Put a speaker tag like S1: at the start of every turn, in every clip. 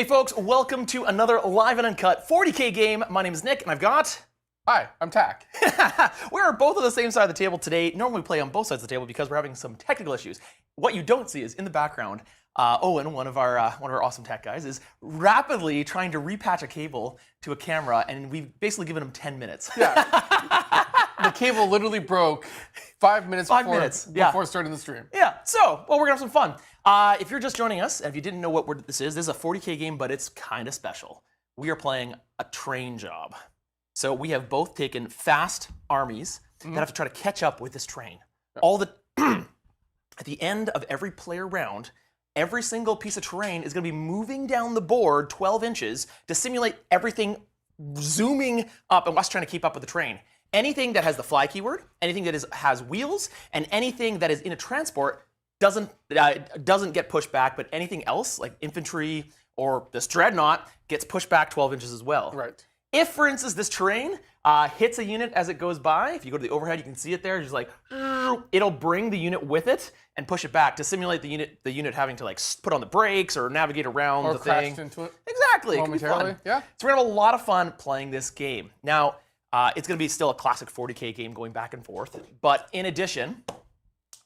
S1: Hey folks, welcome to another live and uncut 40K game. My name is Nick, and I've got...
S2: Hi, I'm Tack.
S1: We're both on the same side of the table today. Normally we play on both sides of the table because we're having some technical issues. What you don't see is in the background, Owen, one of our awesome tech guys, is rapidly trying to repatch a cable to a camera, and we've basically given him 10 minutes.
S2: Yeah. The cable literally broke 5 minutes before starting the stream.
S1: Yeah, so, well, we're gonna have some fun. If you're just joining us, and if you didn't know what this is a 40K game, but it's kind of special. We are playing a train job. So we have both taken fast armies that have to try to catch up with this train. All at the end of every player round, every single piece of terrain is going to be moving down the board 12 inches to simulate everything zooming up and us trying to keep up with the train. Anything that has the fly keyword, anything that has wheels, and anything that is in a transport doesn't get pushed back, but anything else, like infantry or this dreadnought, gets pushed back 12 inches as well.
S2: Right.
S1: If, for instance, this terrain hits a unit as it goes by, if you go to the overhead, you can see it there. It's just like, it'll bring the unit with it and push it back to simulate the unit having to like put on the brakes or navigate around the thing.
S2: Or crash into it.
S1: Exactly.
S2: Momentarily. Yeah.
S1: So we're gonna have a lot of fun playing this game. Now, it's gonna be still a classic 40K game going back and forth, but in addition,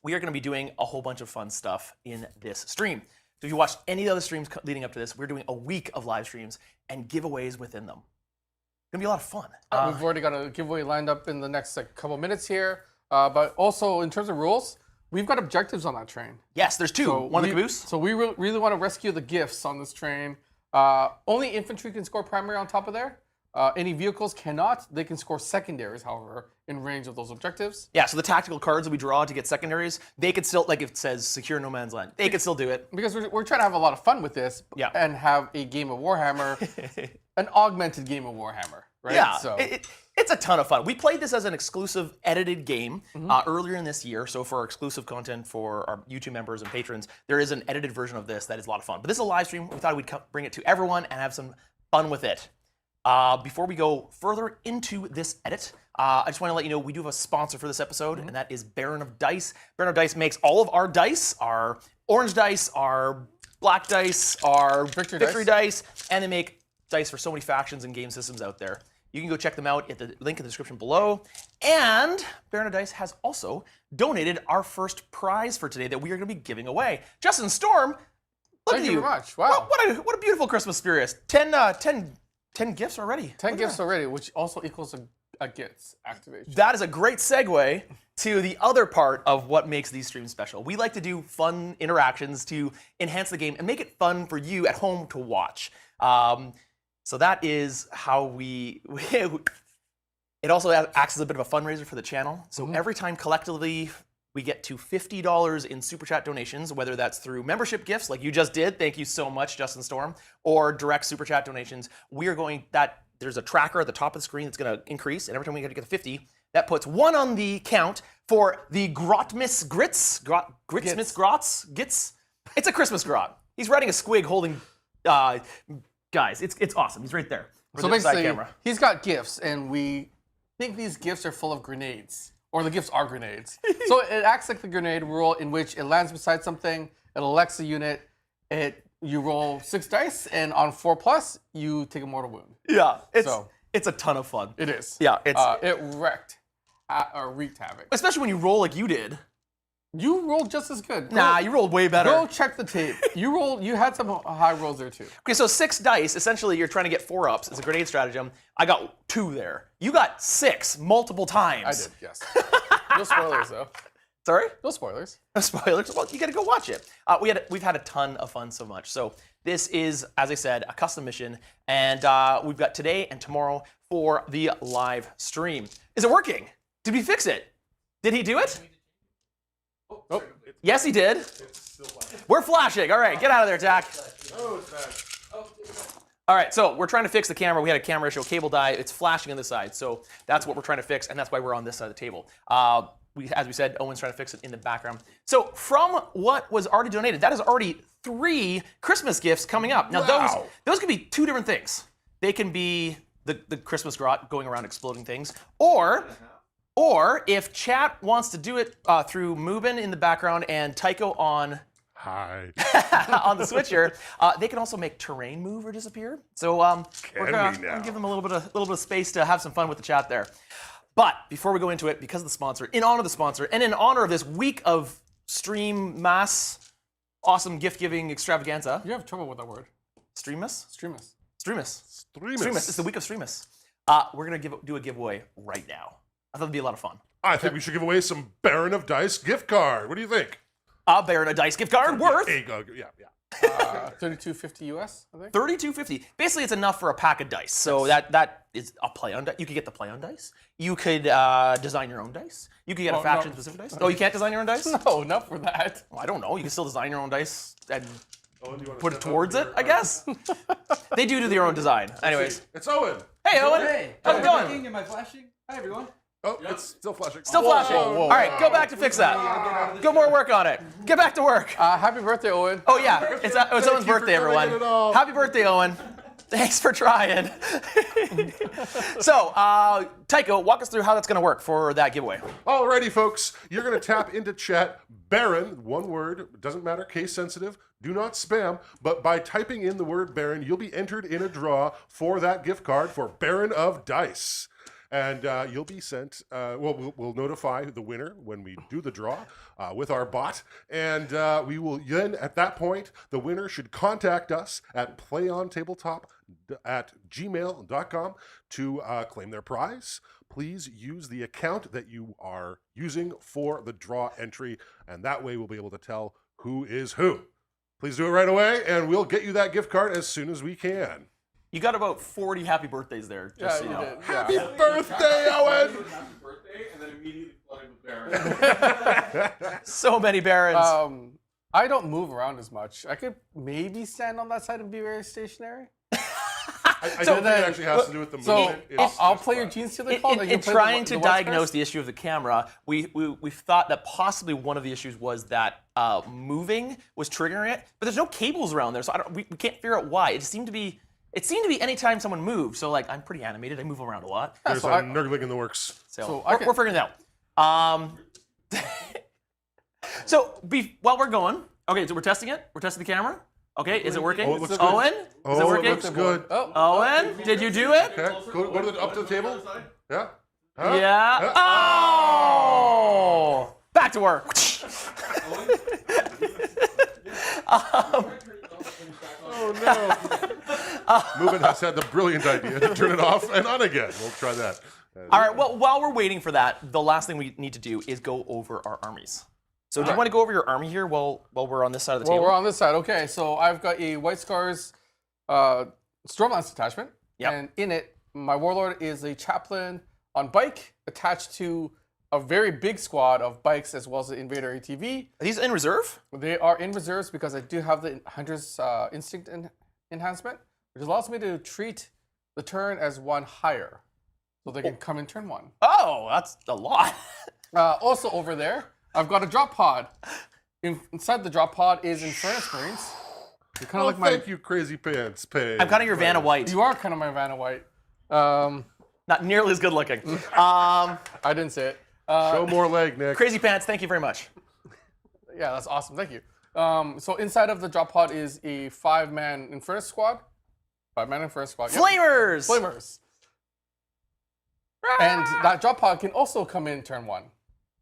S1: we are gonna be doing a whole bunch of fun stuff in this stream. So if you watched any of the other streams leading up to this, we're doing a week of live streams and giveaways within them. Gonna be a lot of fun.
S2: We've already got a giveaway lined up in the next couple minutes here. But also, in terms of rules, we've got objectives on that train.
S1: Yes, there's two. One in the caboose.
S2: So we really want to rescue the gifts on this train. Only infantry can score primary on top of there. Any vehicles cannot. They can score secondaries, however, in range of those objectives.
S1: Yeah, so the tactical cards that we draw to get secondaries, they could still, like if it says secure no man's land, they could still do it.
S2: Because we're trying to have a lot of fun with this and have a game of Warhammer, an augmented game of Warhammer, right?
S1: Yeah,
S2: so.
S1: it's a ton of fun. We played this as an exclusive edited game earlier in this year, so for our exclusive content for our YouTube members and patrons, there is an edited version of this that is a lot of fun. But this is a live stream. We thought we'd bring it to everyone and have some fun with it. Before we go further into this edit, I just want to let you know we do have a sponsor for this episode, and that is Baron of Dice. Baron of Dice makes all of our dice, our orange dice, our black dice, our victory dice, and they make dice for so many factions and game systems out there. You can go check them out at the link in the description below. And Baron of Dice has also donated our first prize for today that we are going to be giving away. Justin Storm, look at you.
S2: Thank you very much. Wow.
S1: What a beautiful Christmas spirit. 10 gifts already.
S2: 10 gifts already, which also equals a gifts activation.
S1: That is a great segue to the other part of what makes these streams special. We like to do fun interactions to enhance the game and make it fun for you at home to watch. So that is how it also acts as a bit of a fundraiser for the channel. So every time collectively we get to $50 in Super Chat donations, whether that's through membership gifts like you just did, thank you so much, Justin Storm, or direct Super Chat donations, there's a tracker at the top of the screen that's gonna increase, and every time we get to 50, that puts one on the count for the Grotmas Grits. Gits. It's a Christmas grot. He's riding a squig holding, guys, it's awesome. He's right there.
S2: So basically, he's got gifts, and we think these gifts are full of grenades. Or the gifts are grenades. So it acts like the grenade rule in which it lands beside something, it elects a unit, you roll 6 dice, and on 4+, you take a mortal wound.
S1: Yeah, it's a ton of fun.
S2: It is.
S1: Yeah,
S2: it wreaked havoc.
S1: Especially when you roll like you did.
S2: You rolled just as good.
S1: Nah, you rolled way better.
S2: Go check the tape. You had some high rolls there too.
S1: Okay, so 6 dice, essentially you're trying to get 4-ups. It's a grenade stratagem. I got 2 there. You got 6 multiple times.
S2: I did, yes. No spoilers though.
S1: Sorry?
S2: No spoilers.
S1: No spoilers? Well, you gotta go watch it. We've had a ton of fun so much. So this is, as I said, a custom mission, and we've got today and tomorrow for the live stream. Is it working? Did we fix it? Did he do it?
S2: Oh.
S1: Yes, he did. We're flashing. All right, get out of there, Tack. All right, so we're trying to fix the camera. We had a camera issue, a cable die. It's flashing on this side, so that's what we're trying to fix, and that's why we're on this side of the table. As we said, Owen's trying to fix it in the background. So from what was already donated, that is already 3 Christmas gifts coming up. Now those could be 2 different things. They can be the Christmas grot going around exploding things, or if chat wants to do it through Mubin in the background and Tycho on
S3: Hi.
S1: on the switcher. They can also make terrain move or disappear. So we're gonna give them a little bit of space to have some fun with the chat there. But before we go into it, because of the sponsor, in honor of the sponsor, and in honor of this week of stream mass, awesome gift giving extravaganza.
S2: You have trouble with that word.
S1: Streamus?
S2: Streamus.
S1: Streamus.
S3: Streamus.
S1: It's the week of Streamus. We're gonna do a giveaway right now. I thought it'd be a lot of fun.
S3: I think we should give away some Baron of Dice gift card. What do you think?
S1: Baron a dice gift card worth
S3: Yeah.
S2: 32.50 US, I think.
S1: $32.50. Basically, it's enough for a pack of dice. So that is a play on dice. You could get the play on dice. You could design your own dice. You could get a faction specific dice. Oh, you can't design your own dice?
S2: No, not for that.
S1: Well, I don't know. You can still design your own dice and put it towards it, I guess. They do their own design. Anyways.
S3: It's Owen.
S1: Hey, Owen.
S4: Hey,
S1: How's it going?
S4: Am I flashing? Hi, everyone.
S3: Oh, it's still flashing.
S1: Still flashing. All right, go back to fix that. Go more work on it. Get back to work.
S2: Happy birthday, Owen.
S1: Oh, yeah. It's Owen's birthday, everyone. Happy birthday, Owen. Thanks for trying. So, Tycho, walk us through how that's going to work for that giveaway.
S3: Alrighty, folks. You're going to tap into chat Baron, one word, doesn't matter, case sensitive. Do not spam, but by typing in the word Baron, you'll be entered in a draw for that gift card for Baron of Dice. And you'll be sent, we'll notify the winner when we do the draw with our bot. And we will then, at that point, the winner should contact us at playontabletop@gmail.com to claim their prize. Please use the account that you are using for the draw entry, and that way we'll be able to tell who is who. Please do it right away, and we'll get you that gift card as soon as we can.
S1: You got about 40 happy birthdays there, just so you know.
S2: did.
S3: Happy birthday, Owen!
S5: Happy birthday, and then immediately flooded with Baron.
S1: So many Barons.
S2: I don't move around as much. I could maybe stand on that side and be very stationary.
S3: I don't think it actually has to do with the
S2: So
S3: movement. It's
S2: I'll
S3: just
S2: play your
S3: fun.
S2: Gene Stealer call.
S1: In trying to diagnose the issue of the camera, we've thought that possibly one of the issues was that moving was triggering it, but there's no cables around there, so we can't figure out why. It seemed to be anytime someone moved. So like I'm pretty animated. I move around a lot.
S3: There's
S2: so
S3: a nurgling in the works.
S1: So we're figuring it out. While we're going, okay, so we're testing it. We're testing the camera. Okay, is it working?
S3: Oh, it looks good.
S1: Owen, is
S3: Oh,
S1: it working?
S3: it looks good.
S1: Owen, did you do it?
S3: Okay, go up to the table. Yeah. Huh?
S1: Yeah. Oh! Back to work.
S3: Oh no. Movement has had the brilliant idea to turn it off and on again. We'll try that.
S1: All right, well, while we're waiting for that, the last thing we need to do is go over our armies. So do you want to go over your army here while we're on this side of the
S2: Well,
S1: table?
S2: we're on this side. Okay, so I've got a White Scars Stormlance detachment.
S1: Yep.
S2: And in it, my Warlord is a chaplain on bike attached to a very big squad of bikes as well as the Invader ATV.
S1: Are these in reserve?
S2: They are in reserves because I do have the Hunter's Instinct enhancement, which allows me to treat the turn as one higher. So they can come in turn one.
S1: Oh, that's a lot.
S2: Also over there, I've got a drop pod. Inside the drop pod is Infernus Marines. You're kind of like my.
S3: Thank you, Crazy Pants.
S1: I'm kind of your Vanna White.
S2: You are kind of my Vanna White.
S1: Not nearly as good looking.
S2: I didn't say it.
S3: Show more leg, Nick.
S1: Crazy Pants, thank you very much.
S2: Yeah, that's awesome. Thank you. So inside of the drop pod is a 5-man Infernus squad. 5-man Infernus squad. Yep.
S1: Flamers!
S2: Flamers. And that drop pod can also come in turn one.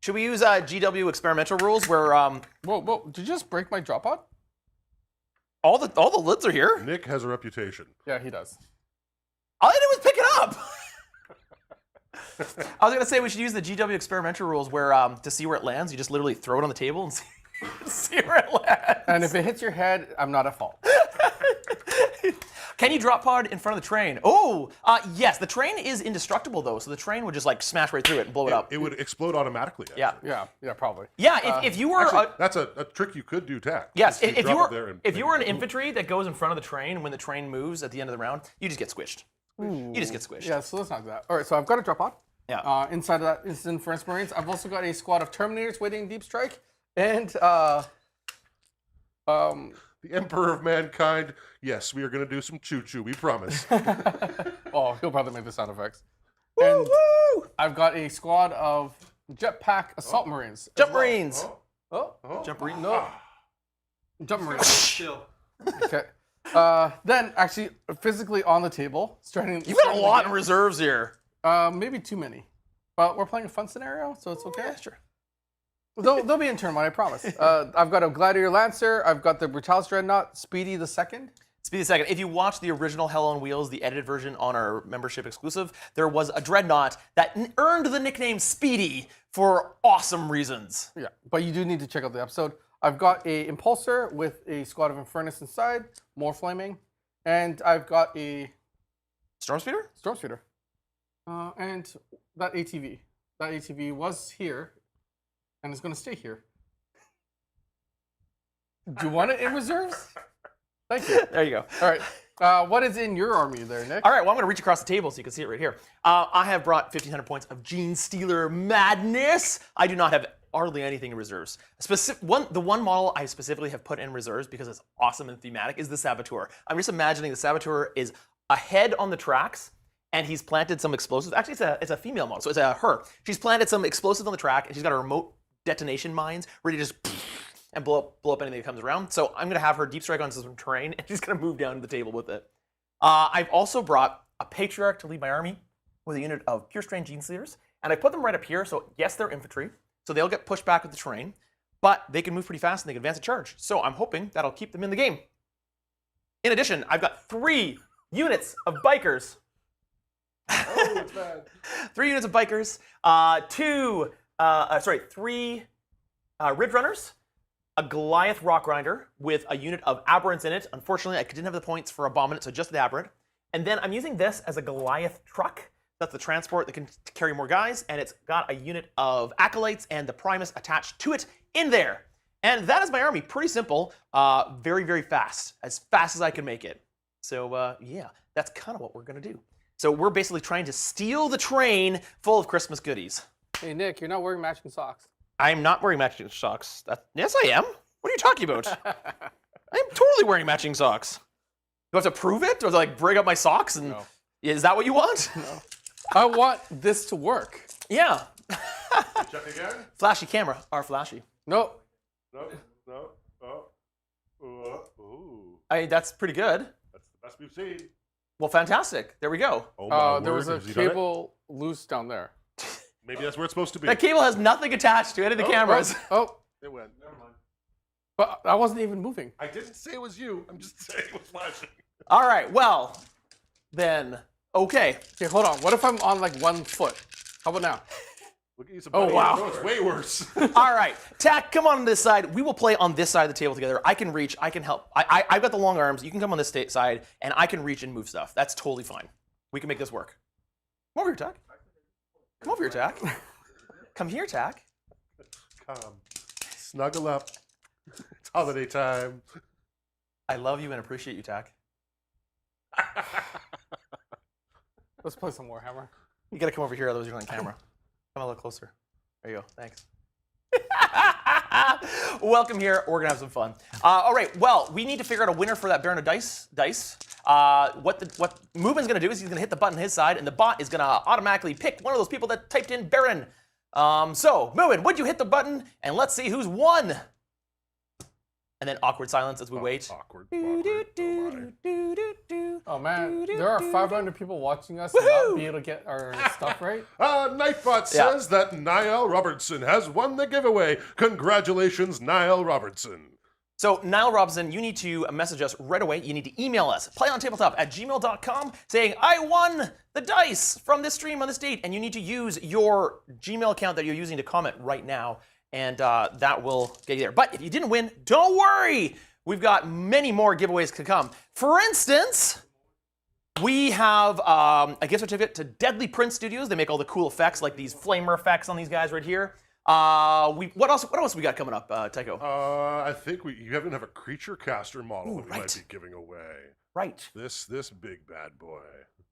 S1: Should we use GW experimental rules where
S2: Whoa, did you just break my drop pod?
S1: all the lids are here?
S3: Nick has a reputation.
S2: Yeah, he does.
S1: All I did was pick it up. I was gonna say we should use the GW experimental rules where to see where it lands, you just literally throw it on the table and see where it lands.
S2: And if it hits your head, I'm not at fault.
S1: Can you drop pod in front of the train? Oh, yes. The train is indestructible though, so the train would just like smash right through it and blow it up.
S3: It would explode automatically. Actually.
S1: Yeah.
S2: Yeah, probably.
S1: Yeah, if you were
S3: Actually, that's a trick you could do, Tack.
S1: yes,
S3: Just
S1: if you
S3: drop it there
S1: were
S3: and
S1: if you were an
S3: maybe-
S1: infantry that goes in front of the train when the train moves at the end of the round, you just get squished. You just get squished.
S2: Yeah, so let's not do that. All right, so I've got a drop pod.
S1: Yeah.
S2: Inside of that is Infernus Marines. I've also got a squad of Terminators waiting in Deep Strike. And
S3: The Emperor of Mankind. Yes, we are going to do some choo-choo. We promise.
S2: oh, he'll probably make the sound effects. And
S1: Woo!
S2: I've got a squad of Jetpack Assault Marines.
S1: Jump Marines.
S2: Oh,
S1: Jump Marines.
S2: no. Jump Marine.
S5: Chill.
S2: Okay. Then actually physically on the table, starting.
S1: You've got a lot in reserves here.
S2: Maybe too many, but we're playing a fun scenario, so it's okay.
S1: Yeah, sure.
S2: They'll be in turn one, I promise. I've got a Gladiator Lancer. I've got the Brutalis Dreadnought, Speedy the Second.
S1: Speedy second. If you watch the original Hell on Wheels, the edited version on our membership exclusive, there was a dreadnought that earned the nickname Speedy for awesome reasons.
S2: Yeah, but you do need to check out the episode. I've got a Impulsor with a squad of Infernus inside, more flaming, and I've got a
S1: Storm Speeder?
S2: Storm Speeder. And that ATV. That ATV was here, and is going to stay here. Do you want it in reserves? Thank you.
S1: There you go.
S2: All right. What is in your army there, Nick?
S1: All right, well, I'm going to reach across the table so you can see it right here. I have brought 1,500 points of Genestealer madness. I do not have hardly anything in reserves. The one model I specifically have put in reserves because it's awesome and thematic is the Saboteur. I'm just imagining the Saboteur is ahead on the tracks, and he's planted some explosives. Actually, it's a female model, so it's her. She's planted some explosives on the track, and she's got a remote detonation mines ready to just and blow up anything that comes around. So I'm going to have her deep strike on some terrain, and she's going to move down to the table with it. I've also brought a Patriarch to lead my army with a unit of Pure Strain Genestealers, and I put them right up here, so yes, they're infantry, so they'll get pushed back with the terrain, but they can move pretty fast and they can advance a charge. So I'm hoping that'll keep them in the game. In addition, I've got 3 units of bikers.
S3: Oh, it's bad.
S1: 3 units of bikers, 3 Ridge Runners, a Goliath Rock Grinder with a unit of Aberrants in it. Unfortunately, I didn't have the points for Abominant, so just the Aberrant. And then I'm using this as a Goliath truck. That's the transport that can carry more guys, and it's got a unit of Acolytes and the Primus attached to it in there. And that is my army. Pretty simple, very, very fast. As fast as I can make it. So yeah, that's kind of what we're going to do. So we're basically trying to steal the train full of Christmas goodies.
S2: Hey, Nick, you're not wearing matching socks.
S1: I'm not wearing matching socks. Yes, I am. What are you talking about? I'm totally wearing matching socks. Do I have to prove it? Or like break up my socks? And
S2: No.
S1: Is that what you want?
S2: No. I want this to work.
S1: Yeah.
S3: Check again.
S1: Flashy camera. Are flashy.
S2: No.
S3: No. Oh. Ooh.
S1: That's pretty good.
S3: That's the best we've seen.
S1: Well, fantastic. There we go.
S3: Oh my
S2: There
S3: word.
S2: was a
S3: Has he done it?
S2: cable loose down there.
S3: Maybe that's where it's supposed to be.
S1: That cable has nothing attached to any of the cameras.
S2: Oh,
S3: It went.
S5: Never mind.
S2: but I wasn't even moving.
S3: I didn't say it was you. I'm just saying it was flashing.
S1: All right. Well, then, okay.
S2: Okay, hold on. What if I'm on like 1 foot? How about now?
S3: Look at you.
S1: Oh, wow.
S3: No, it's way worse.
S1: All right. Tack, come on this side. We will play on this side of the table together. I can reach. I can help. I've got the long arms. You can come on this side, and I can reach and move stuff. That's totally fine. We can make this work. Come over here, Tack. Come over here, Tack. Come here, Tack.
S3: Come. Snuggle up. It's holiday time.
S1: I love you and appreciate you, Tack.
S2: Let's play some Warhammer.
S1: You gotta come over here, otherwise you're on camera. Come a little closer. There you go. Thanks. Welcome here. We're gonna have some fun. All right. Well, we need to figure out a winner for that Baron of Dice. What Moobin's gonna do is he's gonna hit the button on his side, and the bot is gonna automatically pick one of those people that typed in Baron. So Moobin, would you hit the button? And let's see who's won. And then awkward silence as we wait.
S3: Awkward.
S2: Oh man, there are 500 people watching us and not be able to get our stuff right.
S3: Nightbot says that Niall Robertson has won the giveaway. Congratulations, Niall Robertson.
S1: So, Niall Robson, you need to message us right away. You need to email us, playontabletop@gmail.com, saying, I won the dice from this stream on this date. And you need to use your Gmail account that you're using to comment right now, and that will get you there. But if you didn't win, don't worry. We've got many more giveaways to come. For instance, we have a gift certificate to Deadly Print Studios. They make all the cool effects, like these flamer effects on these guys right here. What else we got coming up, Tycho?
S3: I think you haven't have a creature caster model that we might be giving away.
S1: Right.
S3: This big bad boy.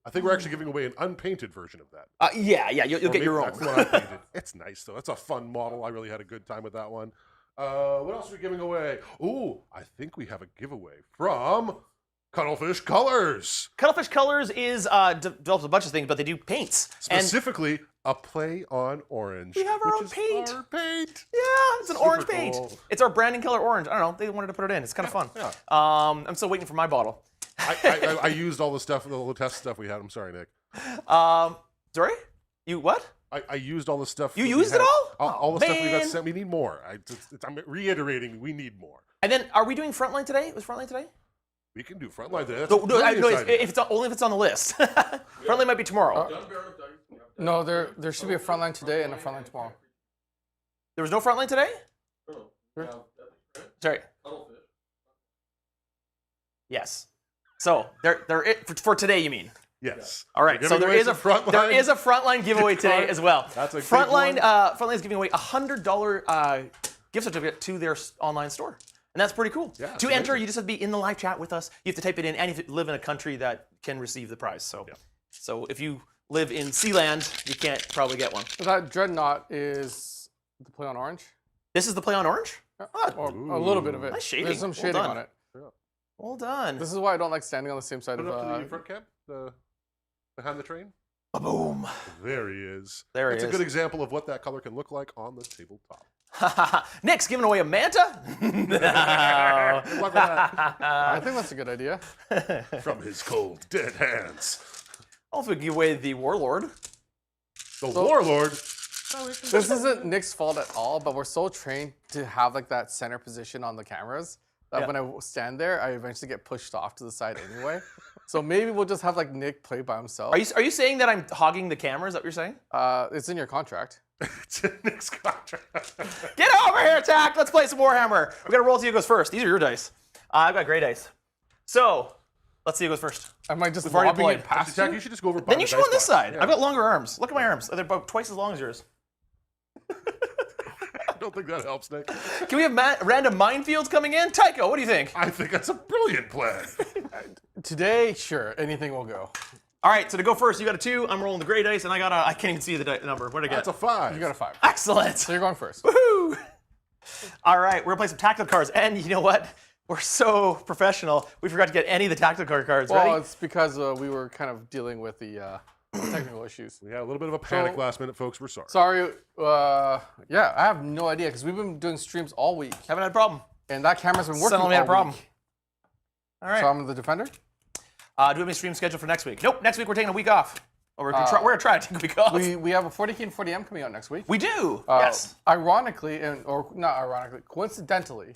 S3: I think we're actually giving away an unpainted version of that.
S1: Yeah, you'll get your own.
S3: That's the one I painted. It's nice though. That's a fun model. I really had a good time with that one. What else are we giving away? Ooh, I think we have a giveaway from Cuttlefish Colors.
S1: Cuttlefish Colors is develops a bunch of things, but they do paints.
S3: Specifically, a play on orange.
S1: We have our
S3: which
S1: own
S3: is
S1: paint.
S3: Our paint.
S1: Yeah, it's an orange
S3: Super
S1: paint.
S3: cool.
S1: It's our branding color orange. I don't know. They wanted to put it in. It's kind of fun.
S3: Yeah.
S1: I'm still waiting for my bottle.
S3: I used all the stuff, the little test stuff we had. I'm sorry, Nick.
S1: Sorry? You what?
S3: I used all the stuff.
S1: You
S3: that we
S1: used it
S3: had.
S1: all?
S3: All the stuff we got
S1: man.
S3: sent. We need more. I'm reiterating. We need more.
S1: And then, are we doing Frontline today? Was Frontline today?
S3: We can do Frontline today. That's
S1: No,
S3: a
S1: no,
S3: brilliant idea.
S1: if it's only if it's on the list. Frontline might be tomorrow.
S5: Done Baron of Dice. Yeah.
S2: No, there should be a frontline today and a frontline tomorrow.
S1: There was no Frontline today?
S5: No.
S1: Sorry.
S5: Cuttlefish.
S1: Yes. So for today, you mean?
S3: Yes.
S1: All right.
S3: We're
S1: So
S3: giving away some Frontline.
S1: there is a Frontline giveaway today
S3: card.
S1: as well.
S3: That's a big
S1: Frontline.
S3: one.
S1: Frontline is giving away a $100 gift certificate to their online store, and that's pretty cool.
S3: Yeah,
S1: To
S3: it's
S1: enter,
S3: amazing.
S1: you just have to be in the live chat with us. You have to type it in, and you have to live in a country that can receive the prize. So, so if you live in Sealand, you can't probably get one.
S2: So that Dreadnought is the play on orange.
S1: This is the play on orange.
S2: Or a little bit of it.
S1: Nice shading.
S2: There's some
S1: Well
S2: shading
S1: done.
S2: on it.
S1: Well done.
S2: This is why I don't like standing on the same side
S3: Put
S2: of
S3: it up to the front cam, behind the train.
S1: Boom.
S3: There he is.
S1: There he
S3: It's
S1: is.
S3: a good example of what that color can look like on the tabletop.
S1: Nick's giving away a manta. No.
S3: Good luck with that.
S2: I think that's a good idea.
S3: From his cold, dead hands.
S1: Also give away the warlord.
S3: The Warlord.
S2: This isn't Nick's fault at all, but we're so trained to have like that center position on the cameras that
S1: Yeah.
S2: when I stand there, I eventually get pushed off to the side anyway. So maybe we'll just have like Nick play by himself.
S1: Are you saying that I'm hogging the camera? Is that what you're saying?
S2: It's in your contract.
S3: It's in Nick's contract.
S1: Get over here, Tack. Let's play some Warhammer. We gotta roll to see who goes first. These are your dice. I've got gray dice. So let's see who goes first.
S2: I might just
S1: We've already
S2: lobbing
S1: played.
S2: it past
S3: Jack,
S2: you.
S3: you should just go over. by
S1: Then
S3: the
S1: you should
S3: dice
S1: go on this
S3: box.
S1: side.
S3: Yeah.
S1: I've got longer arms. Look at my arms. They're about twice as long as yours.
S3: I don't think that helps, Nick.
S1: Can we have random minefields coming in? Tycho, what do you think?
S3: I think that's a brilliant plan.
S2: Today, sure, anything will go.
S1: All right, so to go first, you got a 2. I'm rolling the gray dice, and I can't even see the number. What did I get?
S3: That's a 5.
S2: You got a 5.
S1: Excellent.
S2: So you're going first.
S1: Woohoo! All right, we're gonna play some tactical cards, and you know what? We're so professional. We forgot to get any of the tactical card cards.
S2: Well,
S1: Ready?
S2: it's because we were kind of dealing with the technical issues.
S3: We had a little bit of a panic
S2: So-
S3: last minute, folks. We're sorry.
S2: Sorry. Yeah, I have no idea because we've been doing streams all week,
S1: Haven't had a problem.
S2: and that camera's been working
S1: Suddenly we
S2: all
S1: had a problem.
S2: week.
S1: All right.
S2: So I'm the defender.
S1: Do we have any stream scheduled for next week? Nope. Next week we're taking a week off. Or we're gonna try to take a week off.
S2: We have a 40K and 40M coming out next week.
S1: We do. Yes.
S2: Ironically, or not ironically, coincidentally,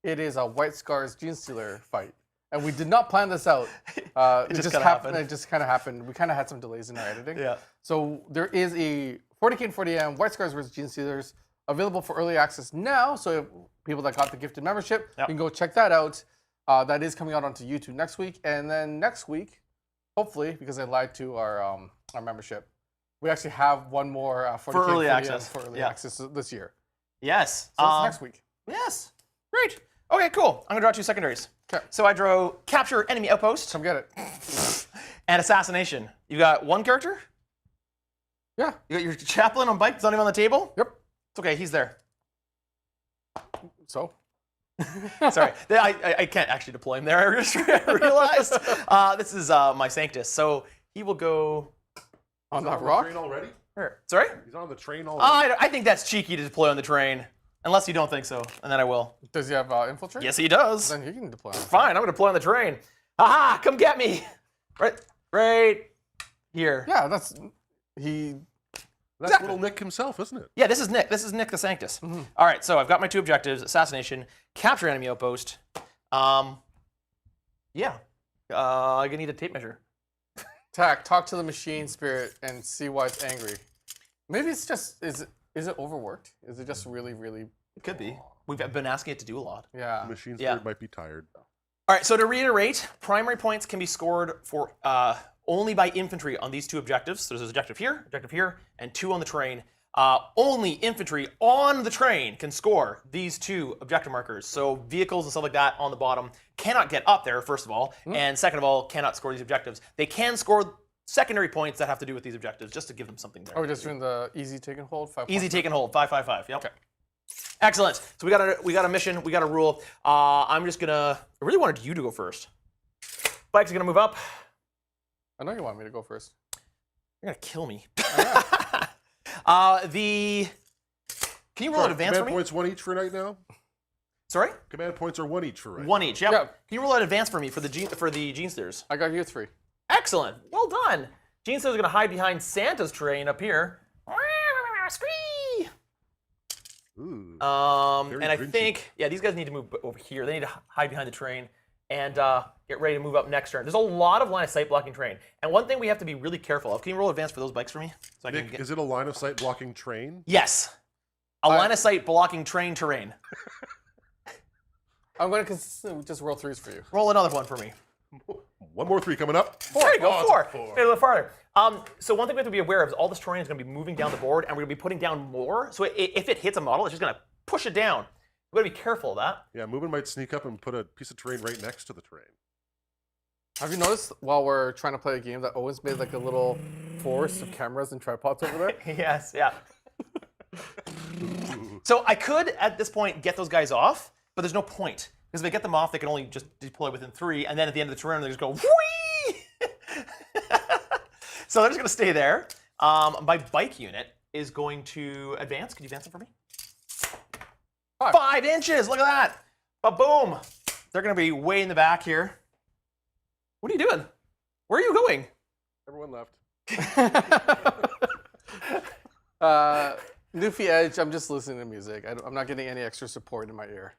S2: it is a White Scars Genestealer fight. And we did not plan this out. It
S1: just
S2: just
S1: kinda
S2: happened.
S1: happened.
S2: It just kind of happened. We kind of had some delays in our editing.
S1: Yeah.
S2: So there is a 40K and 40M White Scars versus Genestealers available for early access now. So if people that got the gifted membership,
S1: Yep.
S2: you can go check that out. That is coming out onto YouTube next week. And then next week, hopefully, because I lied to our membership, we actually have one more 40K
S1: For early
S2: and 40M
S1: access.
S2: for early
S1: Yeah.
S2: access this year.
S1: Yes.
S2: So it's next week.
S1: Yes. Great. Okay, cool. I'm gonna draw 2 secondaries.
S2: 'Kay.
S1: So I drew capture enemy outpost
S2: Come get it.
S1: and assassination. You got one character?
S2: Yeah.
S1: You got your chaplain on bike, it's not even on the table?
S2: Yep.
S1: It's okay, he's there.
S2: So
S1: Sorry, I can't actually deploy him there. I just realized. This is my Sanctus, so he will go.
S2: on that
S3: The
S2: rock.
S3: train already?
S1: Where? Sorry?
S3: He's on the train already.
S1: I think that's cheeky to deploy on the train, unless you don't think so, and then I will.
S2: Does he have infiltrate?
S1: Yes, he does.
S2: Then he can deploy. On it.
S1: Fine, I'm gonna deploy on the train. Aha! Come get me. Right here.
S2: Yeah, that's he.
S3: That's
S1: Exactly.
S3: little Nick himself, isn't it?
S1: Yeah, this is Nick. This is Nick the Sanctus. All right, so I've got my 2 objectives: assassination, capture enemy outpost. Yeah. I'm gonna need a tape measure.
S2: Talk to the machine spirit and see why it's angry. Maybe it's just is it overworked? Is it just really
S1: It could be. We've been asking it to do a lot.
S2: yeah?
S3: Machine
S1: Yeah.
S3: Spirit might be tired.
S1: All right, so to reiterate, primary points can be scored for only by infantry on these 2 objectives. So there's an objective here, and 2 on the train. Only infantry on the train can score these 2 objective markers. So vehicles and stuff like that on the bottom cannot get up there, first of all, and second of all, cannot score these objectives. They can score secondary points that have to do with these objectives, just to give them something there.
S2: Are we just doing the easy take and hold? 5
S1: Easy
S2: points?
S1: take and hold, 555. Yep. Okay. Excellent. So we got a mission, we got a rule. I really wanted you to go first. Bike's gonna move up.
S2: I know you want me to go first.
S1: You're gonna kill me. Can you roll an advance for
S3: Command
S1: me?
S3: points 1 each for right now.
S1: Sorry?
S3: Command points are 1 each for right.
S1: 1 each, yep.
S2: Yeah.
S1: Can you roll an advance for me for the Genestealers?
S2: I got you 3.
S1: Excellent. Well done. Genestealers are going to hide behind Santa's terrain up here. Scree!
S3: Ooh.
S1: And I
S3: Grinchy.
S1: think, yeah, these guys need to move over here. They need to hide behind the terrain and get ready to move up next turn. There's a lot of line of sight blocking terrain. And one thing we have to be really careful of. Can you roll advance for those bikes for me? So I can
S3: Nick,
S1: get...
S3: is it a line of sight blocking train?
S1: Yes. A line of sight blocking train terrain.
S2: I'm going to consistently just roll 3s for you.
S1: Roll another one for me.
S3: 1 more 3 coming up.
S1: There you go,
S3: Oh, it's a
S1: 4.
S3: 4.
S1: Get a little farther. So one thing we have to be aware of is all this terrain is going to be moving down the board, and we're going to be putting down more. So if it hits a model, it's just going to push it down. We've got to be careful of that.
S3: Yeah, Movin might sneak up and put a piece of terrain right next to the train.
S2: Have you noticed while we're trying to play a game that Owen's made like a little forest of cameras and tripods over there?
S1: Yes, yeah. So I could, at this point, get those guys off, but there's no point. Because if they get them off, they can only just deploy within 3, and then at the end of the turn, they just go, whee! So they're just going to stay there. My bike unit is going to advance. Can you advance it for me? 5 inches, look at that. Ba-boom. They're going to be way in the back here. What are you doing? Where are you going?
S3: Everyone left.
S2: Newfie Edge, I'm just listening to music. I'm not getting any extra support in my ear.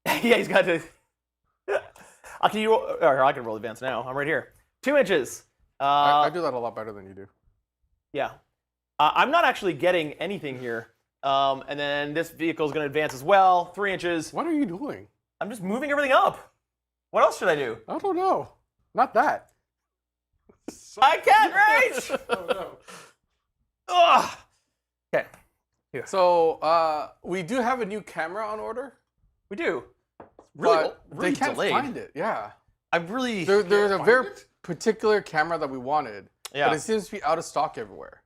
S1: Yeah, he's got to. Can you roll? Or I can roll advance now. I'm right here. 2 inches.
S2: I do that a lot better than you do.
S1: Yeah. I'm not actually getting anything here. And then this vehicle is going to advance as well. 3 inches.
S2: What are you doing?
S1: I'm just moving everything up. What else should I do?
S2: I don't know. Not that.
S1: I can't reach.
S3: Oh, no.
S1: Ugh. Okay.
S2: So we do have a new camera on order.
S1: We do. Really,
S2: But
S1: really
S2: they can't
S1: delayed.
S2: find it. Yeah.
S1: I'm really.
S2: There's a
S3: find
S2: very
S3: it?
S2: particular camera that we wanted,
S1: Yeah.
S2: but it seems to be out of stock everywhere.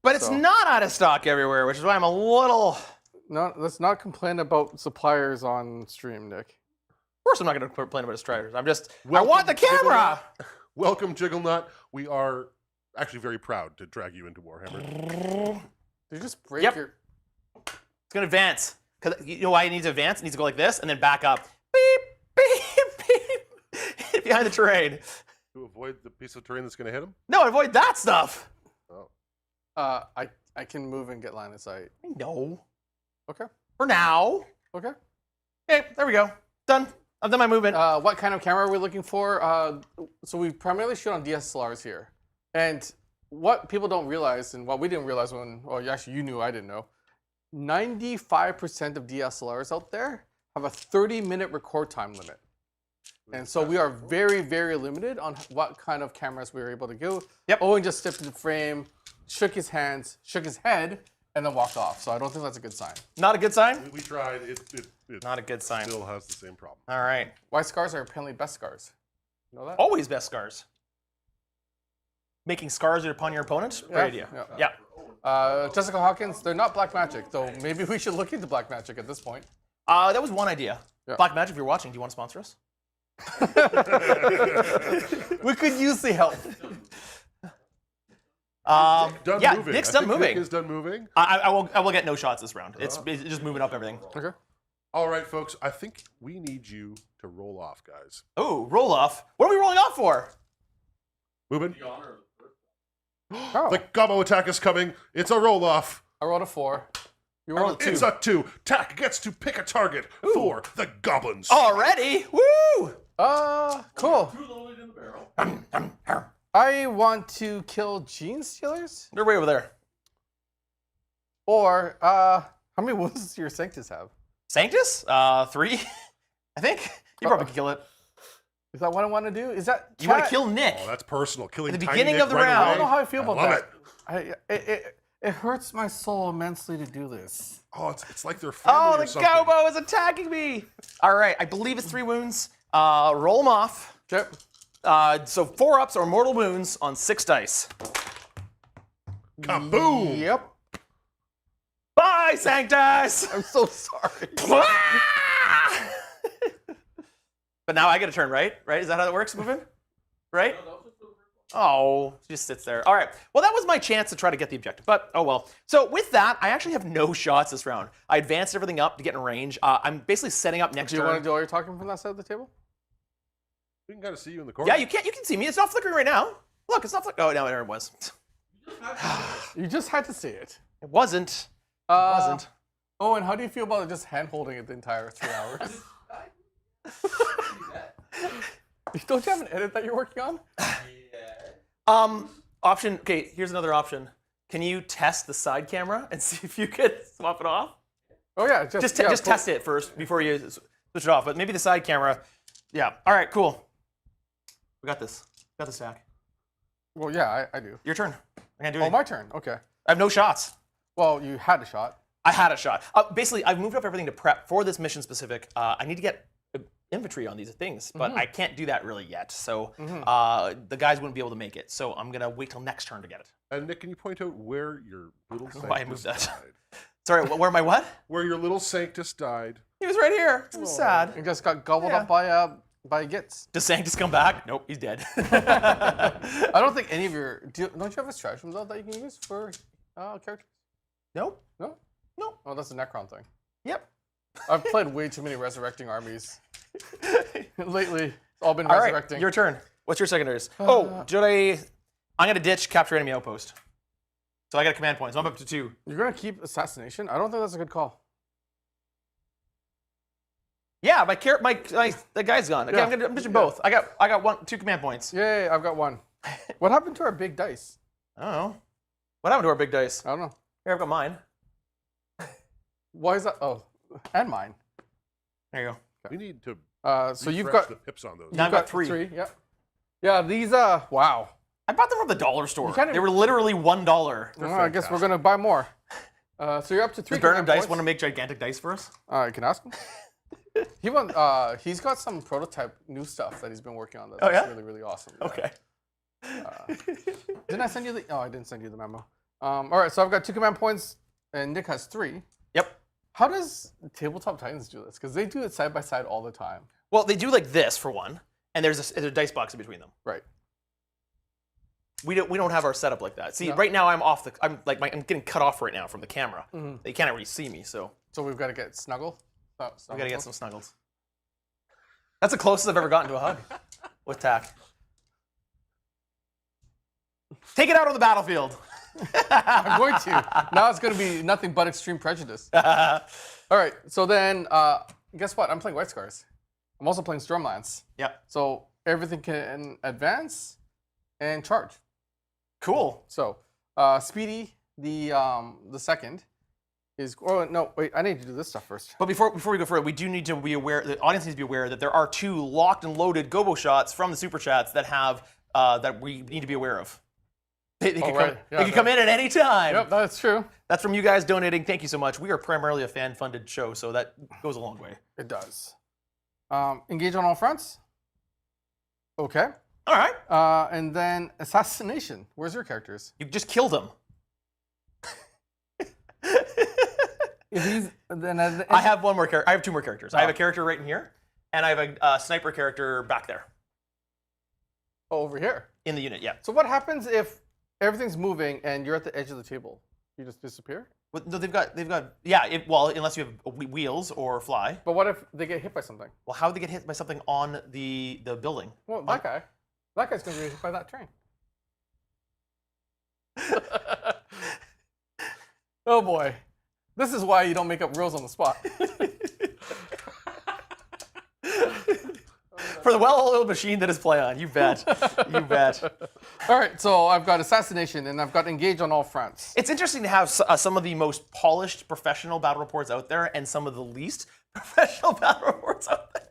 S1: But it's
S2: so-
S1: not out of stock everywhere, which is why I'm a little.
S2: No, let's not complain about suppliers on stream, Nick.
S1: Of course, I'm not going to complain about Striders. I'm just. I
S3: Welcome,
S1: want the camera.
S3: Welcome, Jigglenut. We are actually very proud to drag you into Warhammer.
S2: Did you just break
S1: Yep.
S2: your...
S1: It's going to advance. Because you know why it needs to advance? It needs to go like this and then back up. Beep, beep, beep. Hit behind the terrain.
S3: To avoid the piece of terrain that's going to hit him?
S1: No, avoid that stuff.
S3: Oh.
S2: I can move and get line of sight.
S1: No.
S2: Okay.
S1: For now.
S2: Okay.
S1: Okay, there we go. Done. I've done my movement.
S2: What kind of camera are we looking for? So we primarily shoot on DSLRs here. And what people don't realize, and what we didn't realize when, well, actually you knew, I didn't know, 95% of DSLRs out there have a 30-minute record time limit. And so we are very, very limited on what kind of cameras we were able to do.
S1: Yep.
S2: Owen just stepped into frame, shook his hands, shook his head, and then walked off. So I don't think that's a good sign.
S1: Not a good sign?
S3: We tried. It
S1: Not a good sign.
S3: still has the same problem.
S1: All right.
S2: Why scars are apparently best scars. You know that?
S1: Always best scars. Making scars upon your opponent? Great idea. Yeah.
S2: Jessica Hawkins, they're not black magic, though maybe we should look into black magic at this point.
S1: That was one idea.
S2: Yeah.
S1: Black Magic, if you're watching, do you want to sponsor us?
S2: We could use the help.
S3: Done
S1: yeah,
S3: moving.
S1: Nick's
S3: I
S1: done
S3: think
S1: moving.
S3: Nick is done moving.
S1: I will get no shots this round. It's just moving up everything.
S2: Okay.
S3: All right, folks. I think we need you to roll off, guys.
S1: Oh, roll off. What are we rolling off for?
S3: Moving.
S5: The honor of the first.
S2: Oh,
S3: The gobbo attack is coming. It's a roll off.
S2: I rolled a 4. You
S1: I
S2: rolled
S1: rolled
S2: a 2.
S3: It's a 2. Tack gets to pick a target for the goblins.
S1: Already? Woo!
S2: Cool.
S5: Too loaded in the barrel.
S2: I want to kill Genestealers?
S1: They're way over there.
S2: Or, how many wounds does your Sanctus have?
S1: Sanctus? 3? I think. You probably could kill it.
S2: Is that what I want to do? Is that...
S1: You want to
S2: chat-
S1: kill Nick.
S3: Oh, that's personal. Killing
S1: At the
S3: Tiny
S1: beginning
S3: Nick
S1: of the
S3: right
S1: round.
S2: I
S3: away.
S2: don't know how I feel about
S3: love
S2: that.
S3: it.
S2: It hurts my soul immensely to do this.
S3: Oh, it's like they're family
S1: Oh,
S3: or
S1: the
S3: something.
S1: Gobo is attacking me. All right, I believe it's 3 wounds. Roll them off.
S2: Okay.
S1: So 4 ups or mortal wounds on 6 dice.
S3: Kaboom!
S2: Yep.
S1: Bye, Sanctus!
S2: I'm so sorry.
S1: But now I get a turn, right? Right? Is that how that works, moving? Right? Oh, she just sits there. All right. Well, that was my chance to try to get the objective, but oh well. So with that, I actually have no shots this round. I advanced everything up to get in range. I'm basically setting up next
S2: Do you
S1: turn.
S2: want to do all your talking from that side of the table?
S3: We can kind of see you in the corner.
S1: Yeah, you can see me. It's not flickering right now. Look, it's not flickering. Oh, no, there it was.
S2: You just had to see it.
S1: It wasn't. It wasn't.
S2: Oh, and how do you feel about just hand holding it the entire 3 hours? Don't you have an edit that you're working on?
S1: Option. Okay, here's another option. Can you test the side camera and see if you can swap it off?
S2: Oh yeah,
S1: Just test it first before you switch it off. But maybe the side camera. Yeah. All right. Cool. We got this. Got the stack.
S2: Well, yeah, I do.
S1: Your turn. I can't do
S2: Oh,
S1: anything.
S2: my turn. Okay.
S1: I have no shots.
S2: Well, you had a shot.
S1: I had a shot. Basically, I've moved up everything to prep for this mission specific. I need to get inventory on these things, but I can't do that really yet. So the guys wouldn't be able to make it. So I'm gonna wait till next turn to get it.
S3: And Nick, can you point out where your little
S1: Why I moved
S3: Sanctus
S1: that?
S3: died?
S1: Sorry, where am I? What?
S3: Where your little Sanctus died.
S1: He was right here. It was sad.
S2: You just got gobbled
S1: Yeah.
S2: up by Gits.
S1: Does Sanctus come back? Nope, he's dead.
S2: I don't think any of your don't you have a stratagem though that you can use for characters?
S1: Nope.
S2: No.
S1: Nope.
S2: Oh, that's a Necron thing.
S1: Yep.
S2: I've played way too many resurrecting armies lately. It's all been
S1: All right,
S2: resurrecting.
S1: your turn. What's your secondaries? I'm gonna ditch capture enemy outpost. So I got a command point. So I'm up to 2.
S2: You're gonna keep assassination? I don't think that's a good call.
S1: Yeah, the guy's gone. Okay,
S2: Yeah.
S1: I'm ditching both. I got 2 command points.
S2: Yay! I've got one. What happened to our big dice?
S1: I don't know. What happened to our big dice?
S2: I don't know.
S1: Here, I've got mine.
S2: Why is that? Oh, and mine.
S1: There you go.
S3: We need to
S2: So you've
S3: refresh
S2: got
S3: the pips on those.
S1: Now I've got 3.
S2: Yeah. Yeah. These. Wow.
S1: I bought them from the dollar store.
S2: kinda-
S1: They were literally $1.
S2: Well, I guess we're gonna buy more. So you're up to 3.
S1: Does Baron
S2: command
S1: Dice
S2: points.
S1: want to make gigantic dice for us?
S2: You can ask him. He's got some prototype new stuff that he's been working on. That's
S1: Oh, yeah?
S2: really, really awesome. Yeah.
S1: Okay.
S2: Didn't I send you the? Oh, I didn't send you the memo. All right, so I've got 2 command points, and Nick has 3.
S1: Yep.
S2: How does Tabletop Titans do this? Because they do it side by side all the time.
S1: Well, they do like this for one, and there's a dice box in between them.
S2: Right.
S1: We don't have our setup like that. See,
S2: No.
S1: right now I'm getting cut off right now from the camera. They can't really see me, so
S2: So we've got to get snuggle.
S1: we gotta get some snuggles. That's the closest I've ever gotten to a hug with Tack. Take it out on the battlefield.
S2: I'm going to. Now it's going to be nothing but extreme prejudice. All right, so then guess what? I'm playing White Scars. I'm also playing Stormlance.
S1: Yep.
S2: So everything can advance and charge.
S1: Cool.
S2: So Speedy, the second, is. Oh no! Wait, I need to do this stuff first.
S1: But before we go further, we do need to be aware. The audience needs to be aware that there are 2 locked and loaded Gobo shots from the super chats that have that we need to be aware of. They can,
S2: right. Yeah,
S1: they can come in at any time.
S2: Yep, that's true.
S1: That's from you guys donating. Thank you so much. We are primarily a fan-funded show, so that goes a long way.
S2: It does. Engage on all fronts. Okay.
S1: All right.
S2: And then assassination. Where's your characters?
S1: You just killed him. I have one more character. I have 2 more characters. I have a character right in here, and I have a sniper character back there
S2: Oh, over here.
S1: in the unit. Yeah.
S2: So what happens if everything's moving and you're at the edge of the table? You just disappear?
S1: Well, no, they've got. Yeah. Well, unless you have wheels or fly.
S2: But what if they get hit by something?
S1: Well, how would they get hit by something on the building?
S2: Well, that guy's going to get hit by that train. Oh boy. This is why you don't make up rules on the spot.
S1: For the well-oiled machine that is Play On, you bet. You bet.
S2: All right, so I've got assassination and I've got engage on all fronts.
S1: It's interesting to have some of the most polished professional battle reports out there and some of the least professional battle reports out there.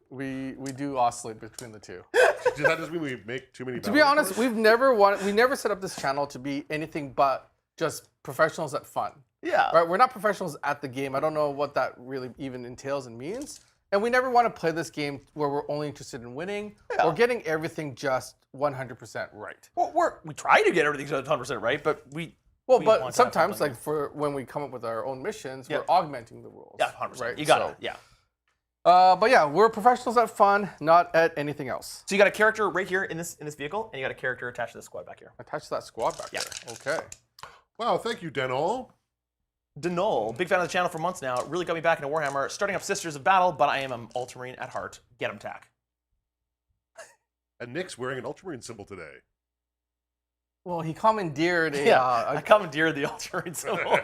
S2: We do oscillate between the two.
S3: Does that just mean we make too many?
S2: To be honest, we never set up this channel to be anything but just professionals at fun.
S1: Yeah.
S2: Right? We're not professionals at the game. I don't know what that really even entails and means. And we never want to play this game where we're only interested in winning or getting everything just 100% right.
S1: Well, we try to get everything 100% right, but we
S2: But
S1: want to
S2: sometimes,
S1: have
S2: like for when we come up with our own missions,
S1: Yeah.
S2: we're augmenting the rules.
S1: yeah, 100%.
S2: Right?
S1: You got it.
S2: So,
S1: Yeah.
S2: But yeah, we're professionals at fun, not at anything else.
S1: So you got a character right here in this vehicle, and you got a character attached to the squad back here.
S2: Attach that squad back there. Okay.
S3: Wow, thank you, Denol.
S1: Denol, big fan of the channel for months now. It really got me back into Warhammer. Starting up Sisters of Battle, but I am an Ultramarine at heart. Get him, Tack.
S3: And Nick's wearing an Ultramarine symbol today.
S2: Well, he commandeered a.
S1: I commandeered the Ultramarine symbol.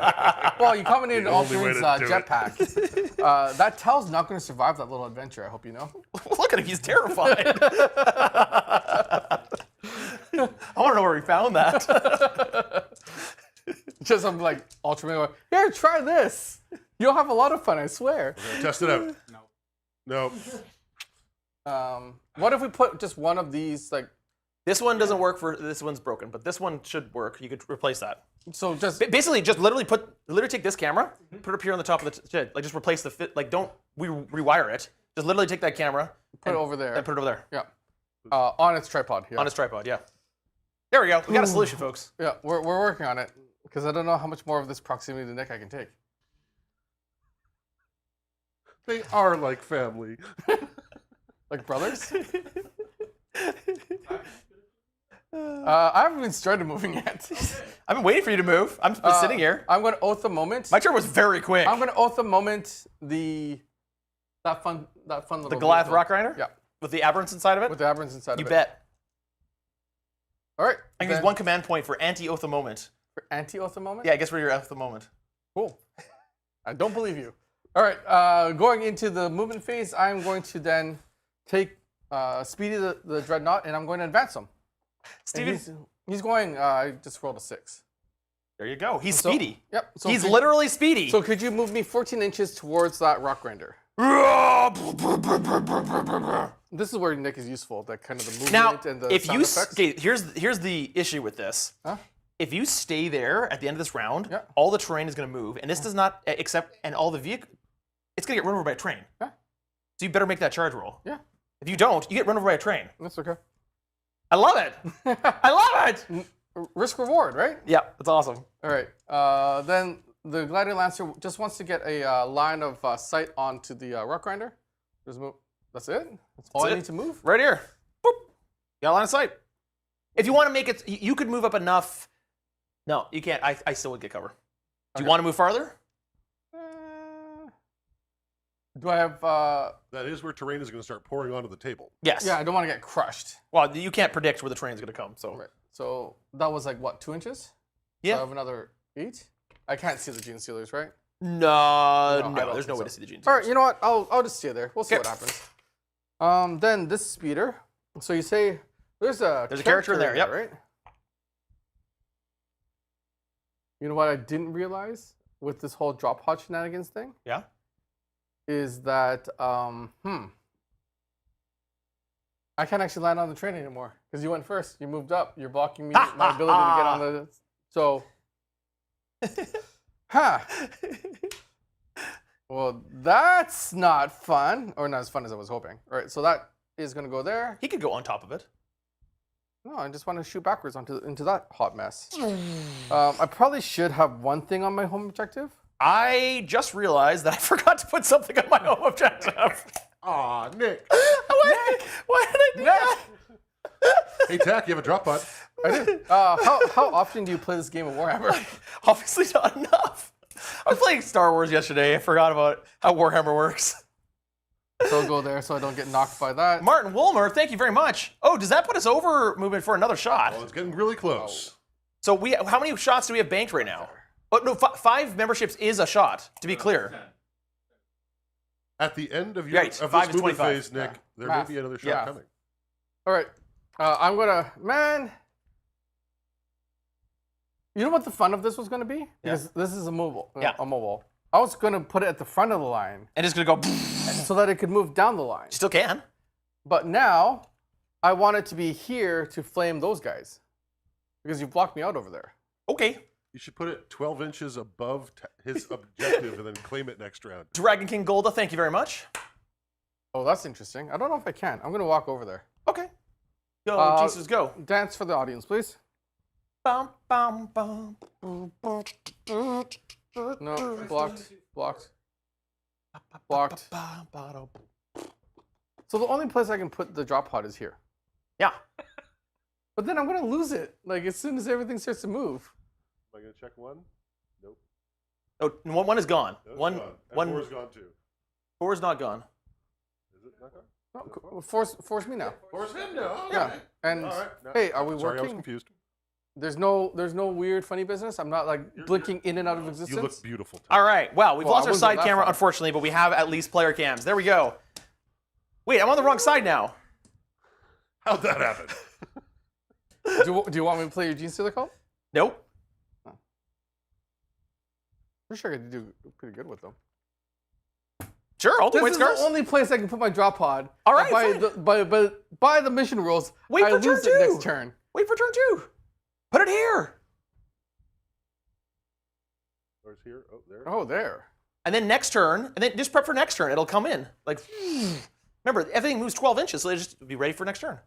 S2: Well, you commandeered
S3: The
S2: an
S3: only way
S2: Ultramarines
S3: to do it.
S2: jetpack. That Tel's not going to survive that little adventure. I hope you know.
S1: Look at him, he's terrified. I want to know where he found that.
S2: Just some like Ultraman going, here, try this. You'll have a lot of fun, I swear.
S3: Test it out. No.
S2: What if we put just one of these like?
S1: This one doesn't work for, this one's broken, but this one should work. You could replace that.
S2: So just
S1: Basically, just literally take this camera, put it up here on the top of the shed, like just replace the fit, like don't rewire it. Just literally take that camera,
S2: put it over there.
S1: and put it over there
S2: Yeah. On its tripod. Yeah.
S1: on its tripod. Yeah. There we go. We got a solution, folks.
S2: Yeah, we're working on it because I don't know how much more of this proximity to Nick I can take.
S3: They are like family.
S2: Like brothers. I haven't even started moving yet.
S1: I've been waiting for you to move. I'm been sitting here.
S2: I'm going to oath the moment.
S1: My turn was very quick.
S2: I'm going to oath the moment that fun little
S1: The Goliath
S2: vehicle.
S1: Rock Grinder?
S2: Yeah,
S1: With the aberrants inside of it?
S2: with the aberrants inside
S1: You
S2: of it.
S1: bet.
S2: All right.
S1: I can use
S2: then
S1: one command point for anti-oath the moment.
S2: for anti-oath the moment.
S1: Yeah, I guess we're your oath the moment.
S2: Cool. I don't believe you. All right. Going into the movement phase, I'm going to then take Speedy the Dreadnought, and I'm going to advance him. And
S1: Steven,
S2: he's going. I just rolled a 6.
S1: there you go. He's
S2: So-
S1: speedy.
S2: Yep. So
S1: He's
S2: could-
S1: literally speedy.
S2: So could you move me 14 inches towards that rock grinder? This is where Nick is useful. That kind of the movement
S1: Now,
S2: and the
S1: if
S2: sound
S1: you
S2: effects.
S1: okay, here's the issue with this.
S2: Huh?
S1: If you stay there at the end of this round,
S2: Yeah.
S1: all the terrain is going to move, and this does not and all the vehicle, it's going to get run over by a train.
S2: Yeah.
S1: So you better make that charge roll.
S2: Yeah,
S1: If you don't, you get run over by a train.
S2: that's okay.
S1: I love it. I love it.
S2: Risk reward, right?
S1: Yeah, that's awesome.
S2: All right. Then the Gladiator Lancer just wants to get a line of sight onto the rock grinder. Just move. That's it. That's all
S1: That's
S2: I
S1: it.
S2: need to move.
S1: Right here. Boop. Got a line of sight. If you want to make it, you could move up enough. No, you can't. I still would get cover. Do you want to move farther?
S2: Do I have?
S3: That is where terrain is going to start pouring onto the table.
S1: Yes.
S2: Yeah, I don't want to get crushed.
S1: Well, you can't predict where the train's going to come. So.
S2: Right. So that was like what, 2 inches? So I
S1: Yeah.
S2: have another 8. I can't see the Genestealers, right?
S1: No,
S2: I
S1: no,
S2: don't
S1: there's no
S2: think
S1: way
S2: so.
S1: to see the genes.
S2: All right. You know what? I'll just stay there. We'll see
S1: Okay.
S2: what happens. Then this speeder. So you say there's a
S1: character in there, yep.
S2: right? You know what I didn't realize with this whole drop pod shenanigans thing
S1: Yeah.
S2: is that I can't actually land on the train anymore because you went first. You moved up. You're blocking me my ability to get on the. So. Huh. Well, that's not fun, or not as fun as I was hoping. All right, so that is going to go there.
S1: He could go on top of it.
S2: No, I just want to shoot backwards into that hot mess. I probably should have one thing on my home objective.
S1: I just realized that I forgot to put something on my home objective.
S3: Aw, Nick.
S1: Why did I do that?
S3: Hey, Tack, you have a drop pod.
S2: I did. How often do you play this game of Warhammer?
S1: Obviously not enough. I was playing Star Wars yesterday. I forgot about how Warhammer works.
S2: So I'll go there so I don't get knocked by that.
S1: Martin Woolmer, thank you very much. Oh, does that put us over movement for another shot?
S3: Well, it's getting really close.
S1: So how many shots do we have banked right now? Oh no, 5 memberships is a shot. To be clear.
S3: At the end of your
S1: Right,
S3: of
S1: 5
S3: this
S1: is
S3: movement
S1: 25.
S3: phase, Nick, there
S2: Math.
S3: may be another shot
S1: Yeah.
S3: coming.
S2: All right. I'm gonna You know what the fun of this was gonna be? Because this is a mobile.
S1: Yeah.
S2: A mobile. I was gonna put it at the front of the line
S1: And it's gonna go.
S2: so that it could move down the line.
S1: Still can.
S2: But now I want it to be here to flame those guys because you blocked me out over there.
S1: Okay.
S3: You should put it 12 inches above his objective and then claim it next round.
S1: Dragon King Golda, thank you very much.
S2: Oh, that's interesting. I don't know if I can. I'm gonna walk over there.
S1: Okay. Go, Jesus, go.
S2: Dance for the audience, please.
S1: Bum, bum, bum.
S2: No, blocked. Blocked. Blocked. So the only place I can put the drop pod is here.
S1: Yeah.
S2: But then I'm gonna lose it. Like as soon as everything starts to move.
S3: Am I gonna check one? Nope.
S1: Oh, one is gone.
S3: No, it's
S1: One.
S3: gone. And
S1: One.
S3: four's gone too.
S1: Four is not gone.
S3: Is it not gone?
S2: No, force me now.
S3: Four's him now.
S2: Yeah. And
S3: All right. No.
S2: hey, are we
S3: Sorry, I was
S2: working?
S3: confused.
S2: There's no weird funny business. I'm not like blinking in and out of existence.
S3: You look beautiful.
S1: All right. Well, we've
S2: Well, I
S1: lost our
S2: wouldn't go
S1: side
S2: that
S1: camera,
S2: far.
S1: unfortunately, but we have at least player cams. There we go. Wait, I'm on the wrong side now.
S3: How'd that happen?
S2: do you want me to play your Genestealer call?
S1: Nope.
S2: Pretty sure I could do pretty good with them.
S1: Sure, I'll do
S2: This
S1: White
S2: is
S1: Scars.
S2: the only place I can put my drop pod.
S1: All right,
S2: And
S1: fine.
S2: by the mission rules,
S1: Wait
S2: I
S1: for turn
S2: lose it
S1: two.
S2: next turn.
S1: Wait for turn 2. Put it here.
S3: Where's here? Oh, there.
S2: Oh, there.
S1: And then next turn, and then just prep for next turn. It'll come in. Like, remember, everything moves 12 inches, so they just be ready for next turn.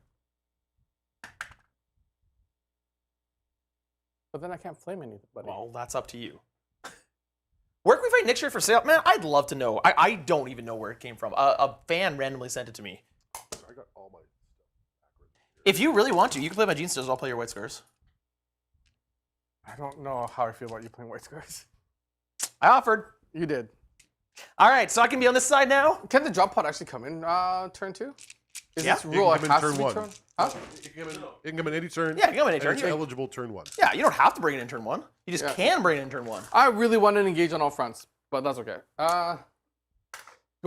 S2: But then I can't flame anybody.
S1: Well, that's up to you. Where can we find Nick shirt for sale? Man, I'd love to know. I don't even know where it came from. A fan randomly sent it to me.
S3: I got all my stuff backwards.
S1: If you really want to, you can play my Genestealers. I'll play your White Scars.
S2: I don't know how I feel about you playing White Scars.
S1: I offered.
S2: You did.
S1: All right, so I can be on this side now.
S2: Can the drop pod actually come in turn 2? Is
S1: Yeah.
S2: this
S3: You
S2: rule
S3: can
S2: it
S3: come in
S2: has
S3: turn
S2: to be
S3: one.
S2: turn? Huh?
S3: It can come in any turn.
S1: Yeah, you can come in any
S3: and
S1: turn.
S3: It's
S1: You-
S3: eligible turn 1.
S1: Yeah, you don't have to bring it in turn 1. You just
S2: Yeah.
S1: can bring it in turn 1.
S2: I really want to engage on all fronts, but that's okay. Do I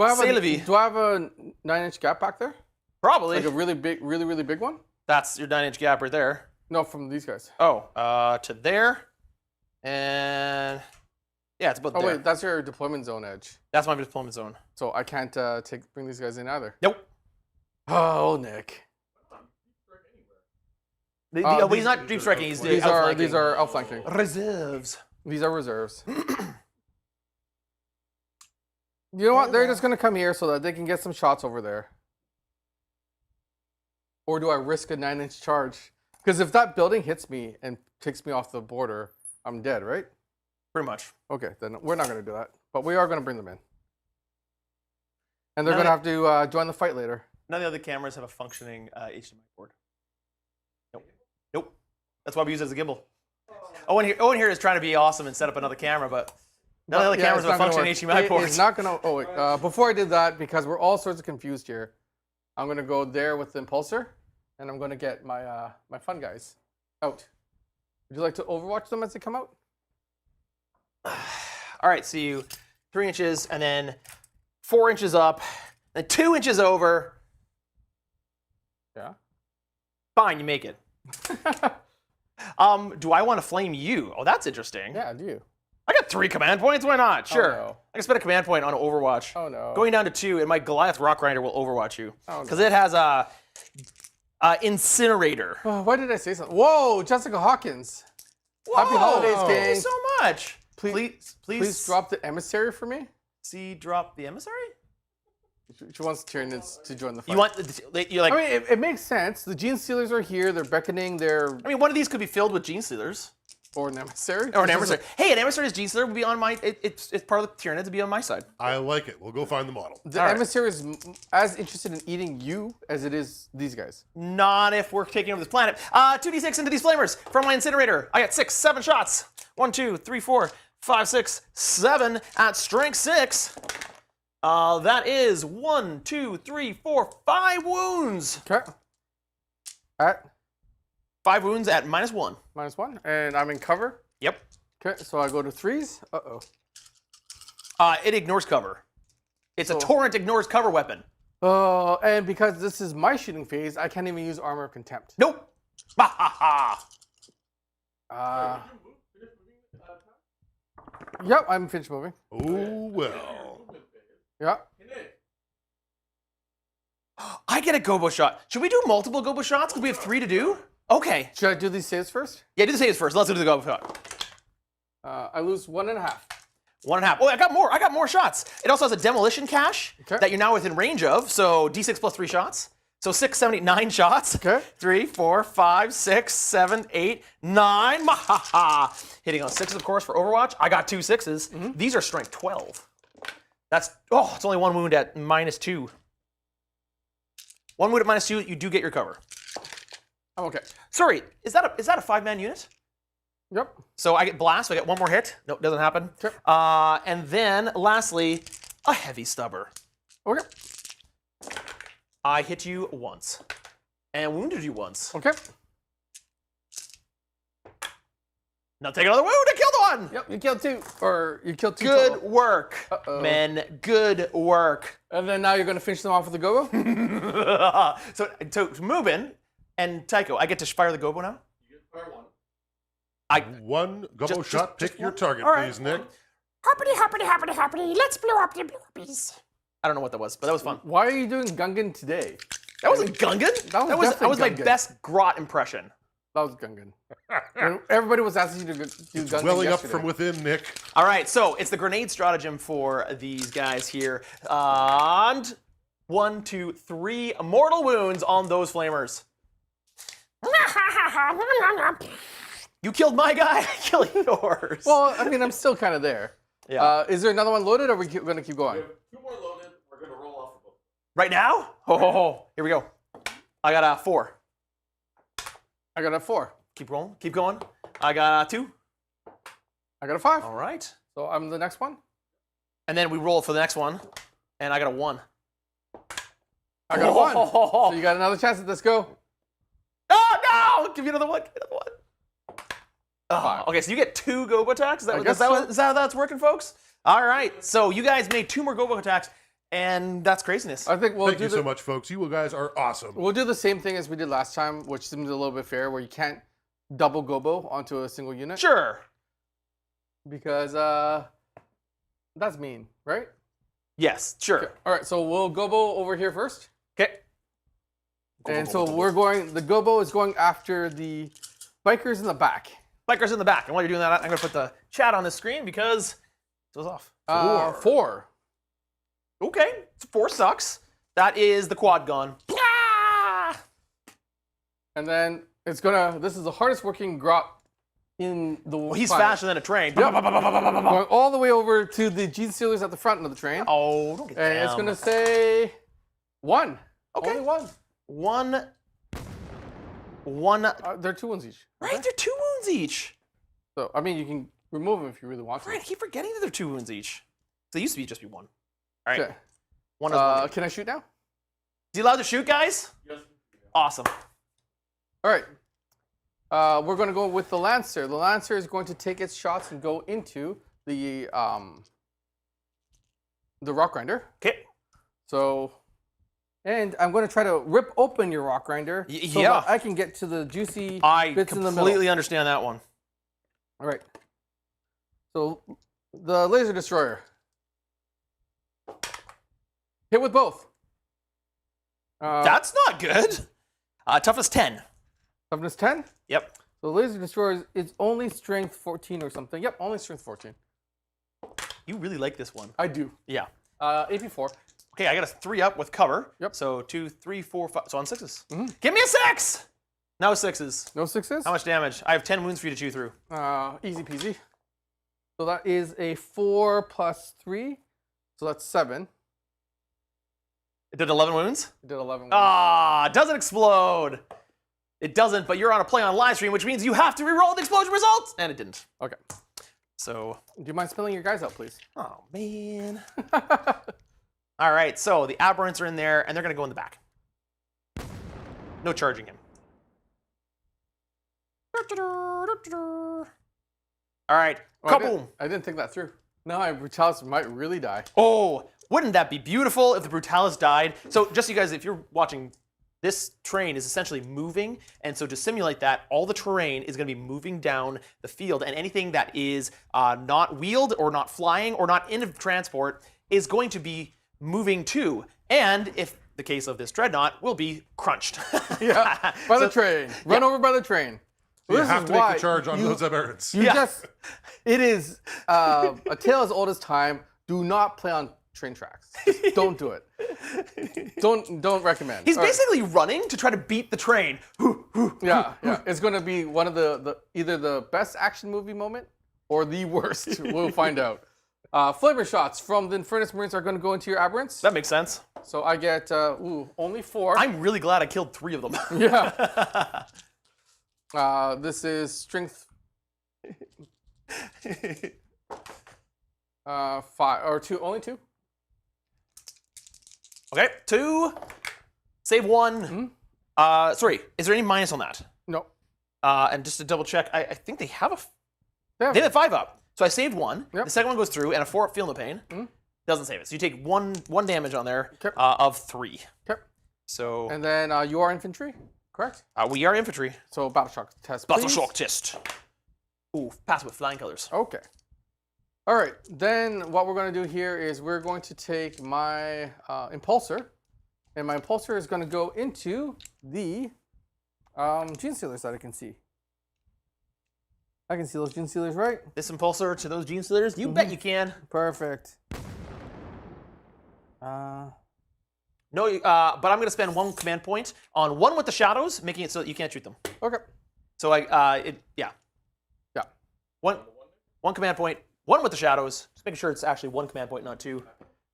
S2: have
S1: C'est la vie.
S2: a 9-inch gap back there?
S1: Probably.
S2: Like a really big one?
S1: That's your 9-inch gap right there.
S2: No, from these guys.
S1: Oh, to there. And yeah, it's about
S2: Oh
S1: there.
S2: wait, that's your deployment zone edge.
S1: That's my deployment zone.
S2: So I can't bring these guys in either.
S1: Nope.
S2: Oh, Nick.
S1: He's
S2: these-
S1: not deep striking. He's
S2: These are outflanking.
S1: reserves.
S2: These are reserves. You know what? They're just gonna come here so that they can get some shots over there. Or do I risk a 9-inch charge? Because if that building hits me and takes me off the border, I'm dead, right?
S1: Pretty much.
S2: Okay, then we're not gonna do that. But we are gonna bring them in. And they're
S1: None
S2: gonna
S1: of-
S2: have to join the fight later.
S1: None of the other cameras have a functioning HDMI port. Nope. Nope. That's why we use it as a gimbal. Owen here is trying to be awesome and set up another camera, but none of the other
S2: Yeah,
S1: cameras
S2: it's
S1: have a
S2: not gonna
S1: functioning
S2: work.
S1: HDMI port.
S2: It's not gonna. Oh wait. Before I did that, because we're all sorts of confused here, I'm gonna go there with the impulsor, and I'm gonna get my my fun guys out. Would you like to overwatch them as they come out?
S1: All right, so you 3 inches and then 4 inches up, then 2 inches over.
S2: Yeah.
S1: Fine, you make it. Do I want to flame you? Oh, that's interesting.
S2: Yeah. Do you?
S1: I got 3 command points. Why not? Sure.
S2: no.
S1: I can spend a command point on Overwatch.
S2: Oh no.
S1: Going down to 2, and my Goliath Rock Grinder will Overwatch you
S2: Oh,
S1: because
S2: no.
S1: it has a incinerator.
S2: Why did I say something? Whoa, Jessica Hawkins. Happy holidays,
S1: Thank
S2: gang.
S1: you so much. Please
S2: drop the emissary for me.
S1: See, drop the emissary.
S2: She wants Tyranids to join the fight.
S1: You want you like?
S2: I mean, it makes sense. The Genestealers are here. They're beckoning.
S1: One of these could be filled with Genestealers.
S2: Or an emissary.
S1: Or an emissary. Hey, an emissary's Genestealer would be on my. It's part of the Tyranids to be on my side.
S3: I like it. We'll go find the model.
S2: The
S1: All right.
S2: emissary is as interested in eating you as it is these guys.
S1: Not if we're taking over this planet. 2d6 into these flamers. Frontline incinerator. I got 6, 7 shots. 1, 2, 3, 4, 5, 6, 7 at strength 6. That is 1, 2, 3, 4, 5 wounds.
S2: Okay. At
S1: 5 wounds at -1.
S2: -1, and I'm in cover.
S1: Yep.
S2: Okay, so I go to 3s. Uh-oh.
S1: It ignores cover. It's a torrent ignores cover weapon.
S2: Oh, and because this is my shooting phase, I can't even use Armor of Contempt.
S1: Nope. Ha ha ha.
S2: Yep, I'm finished moving.
S3: Oh, well.
S2: Yeah.
S1: I get a gobo shot. Should we do multiple gobo shots? Because we have 3 to do? Okay.
S2: Should I do these saves first?
S1: Yeah, do the saves first. Let's do the gobo shot.
S2: I lose 1.5.
S1: 1.5. Oh, I got more shots. It also has a demolition cache
S2: Okay.
S1: that you're now within range of. So D6 plus 3 shots. So 6, 7, 8, 9 shots.
S2: Okay.
S1: 3, 4, 5, 6, 7, 8, 9. Mahaha. Hitting on 6s, of course, for Overwatch. I got 2 6s. These are strength 12. That's, it's only 1 wound at -2. 1 wound at -2, you do get your cover.
S2: I'm okay.
S1: Sorry, is that a 5-man unit?
S2: Yep.
S1: So I get blast, so I get 1 more hit. Nope, doesn't happen.
S2: Sure.
S1: And then, lastly, a heavy stubber.
S2: Okay.
S1: I hit you once. And wounded you once.
S2: Okay.
S1: Now take another wound, I killed one!
S2: Yep, you killed 2. Or you killed 2
S1: Good
S2: total.
S1: work,
S2: Uh-oh.
S1: men. Good work.
S2: And then now you're going to finish them off with a go-go?
S1: So Mubin and Tycho, I get to fire the gobo now?
S5: You get fire 1.
S3: One gobbo
S1: Just-
S3: shot.
S1: just
S3: Pick your
S1: one?
S3: target,
S1: All right.
S3: please, Nick.
S4: Hoppity, let's blow up the bloopies.
S1: I don't know what that was, but that was fun.
S2: Why are you doing Gungan today?
S1: That wasn't Gungan.
S2: That was
S1: that was my
S2: definitely Gungan.
S1: best grot impression.
S2: That was Gungan. When everybody was asking you to do Gungan
S3: Welling up
S2: yesterday.
S3: from within, Nick.
S1: All right, so it's the grenade stratagem for these guys here. And 1, 2, 3 mortal wounds on those flamers. You killed my guy, I kill yours.
S2: Well, I mean, I'm still kind of there.
S1: Yeah.
S2: Is there another one loaded, or are we going to keep
S5: We
S2: going?
S5: have 2 more loaded. We're going to roll off the book.
S1: Right now? Oh, here we go. I got a 4.
S2: I got a 4.
S1: Keep rolling, keep going. I got a 2.
S2: I got a 5.
S1: All right.
S2: So I'm the next one.
S1: And then we roll for the next one, and I got a 1.
S2: I got a 1. So you got another chance at this. Go.
S1: Oh no! Give me another one. Give me another one. Oh,
S2: 5.
S1: okay, so you get 2 gobo attacks. Is that,
S2: I
S1: is
S2: guess
S1: that,
S2: so.
S1: is that how that's working, folks? All right. So you guys made 2 more gobo attacks, and that's craziness.
S2: I think we'll
S3: Thank
S2: do
S3: you
S2: the,
S3: so much, folks. You guys are awesome.
S2: We'll do the same thing as we did last time, which seems a little bit fair, where you can't double gobo onto a single unit.
S1: Sure.
S2: Because that's mean, right?
S1: Yes. Sure.
S2: All right, so we'll gobo over here first.
S1: Okay.
S2: And so we're going, the gobo is going after the bikers in the back.
S1: Bikers in the back. And while you're doing that, I'm going to put the chat on the screen because it was off.
S2: 4.
S1: Okay. So 4 sucks. That is the quad gun.
S2: And then it's gonna, this is the hardest working grot in the
S1: Well, he's
S2: planet.
S1: faster than a train.
S2: Going all the way over to the Genestealers at the front of the train.
S1: Oh, don't get
S2: And it's
S1: down.
S2: gonna say 1.
S1: Okay.
S2: Only 1.
S1: 1.
S2: They're 2 wounds each.
S1: Right, they're 2 wounds each.
S2: So, I mean, you can remove them if you really want to.
S1: Right, I keep forgetting that they're 2 wounds each. They used to be just be 1. All right.
S2: Okay.
S1: 1 is 1.
S2: Can I shoot now?
S1: Is he allowed to shoot, guys?
S5: Yes.
S1: Awesome.
S2: All right. We're going to go with the Lancer. The Lancer is going to take its shots and go into the Rock Grinder.
S1: Okay.
S2: So, and I'm going to try to rip open your Rock Grinder so
S1: yeah.
S2: that I can get to the juicy
S1: I
S2: bits in the middle.
S1: completely understand that one.
S2: All right. So, the Laser Destroyer. Hit with both.
S1: That's not good. Toughness 10.
S2: Toughness 10.
S1: Yep.
S2: So, Laser Destroyer is only strength 14 or something. Yep, only strength 14.
S1: You really like this one.
S2: I do.
S1: Yeah.
S2: AP 4.
S1: Okay, I got a 3 up with cover.
S2: Yep.
S1: So 2, 3, 4, 5. So on 6s. Give me a 6! No 6s.
S2: No 6s?
S1: How much damage? I have 10 wounds for you to chew through.
S2: Easy peasy. So that is a 4 plus 3. So that's 7.
S1: It did 11 wounds?
S2: It did 11.
S1: Ah, it doesn't explode. It doesn't, but you're on a play on live stream, which means you have to re-roll the explosion results. And it didn't.
S2: Okay.
S1: So,
S2: Do you mind spelling your guys out, please?
S1: oh man. All right, so the aberrants are in there, and they're going to go in the back. No charging him. All right, kaboom.
S2: I didn't think that through. Now my Brutalis might really die.
S1: Oh, wouldn't that be beautiful if the Brutalis died? So just so you guys, if you're watching, this train is essentially moving, and so to simulate that, all the terrain is going to be moving down the field, and anything that is not wheeled or not flying or not in transport is going to be moving too. And if the case of this dreadnought, will be crunched.
S2: Yeah, by the train. Run over by the train.
S3: You
S2: This
S3: have
S2: is
S3: to make
S2: why
S3: the charge on
S2: you-
S3: those aberrants.
S2: You
S1: Yeah.
S2: just, it is a tale as old as time. Do not play on train tracks. Just don't do it. Don't recommend.
S1: He's
S2: All right.
S1: basically running to try to beat the train.
S2: Yeah. It's going to be one of the either the best action movie moment or the worst. We'll find out. Flavor shots from the Infernus Marines are going to go into your aberrants.
S1: That makes sense.
S2: So I get only 4.
S1: I'm really glad I killed 3 of them.
S2: Yeah. This is strength 5 or 2. Only 2.
S1: Okay, 2. Save 1. Sorry, is there any minus on that?
S2: No.
S1: And just to double check, I think they have a.
S2: They have
S1: They have a 5 up. So I saved 1.
S2: Yep.
S1: The second one goes through, and a 4 up, feel no pain. Doesn't save it. So you take one damage on there
S2: Okay.
S1: of 3.
S2: Okay.
S1: So
S2: And then you are infantry, correct?
S1: we are infantry.
S2: So battle shock test.
S1: Battle
S2: please.
S1: shock test. Ooh, pass with flying colors.
S2: Okay. All right. Then what we're going to do here is we're going to take my impulsor, and my impulsor is going to go into the Genestealers that I can see. I can see those Genestealers, right?
S1: This impulsor to those Genestealers, you bet you can.
S2: Perfect.
S1: No, but I'm going to spend 1 command point on one with the shadows, making it so that you can't shoot them.
S2: Okay.
S1: So yeah.
S2: Yeah.
S1: One command point, 1 with the shadows. Just making sure it's actually 1 command point, not 2.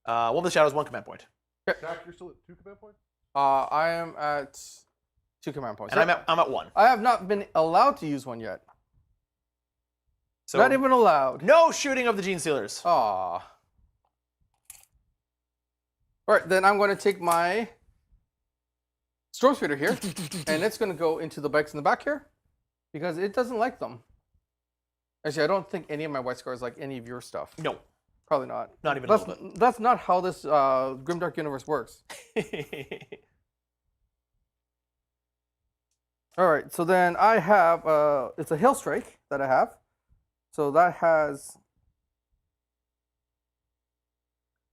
S1: 1 with the shadows, 1 command point.
S3: Jack, you're still at 2 command points?
S2: I am at 2 command points.
S1: And I'm at 1.
S2: I have not been allowed to use one yet.
S1: So
S2: Not even allowed.
S1: no shooting of the Genestealers.
S2: Aw. All right, then I'm going to take my Storm Speeder here, and it's going to go into the bikes in the back here, because it doesn't like them. Actually, I don't think any of my white scars like any of your stuff.
S1: No,
S2: Probably not.
S1: not even
S2: That's,
S1: a little
S2: that's not how this Grimdark universe works.
S1: bit.
S2: All right, so then I have, it's a Hail Strike that I have. So that has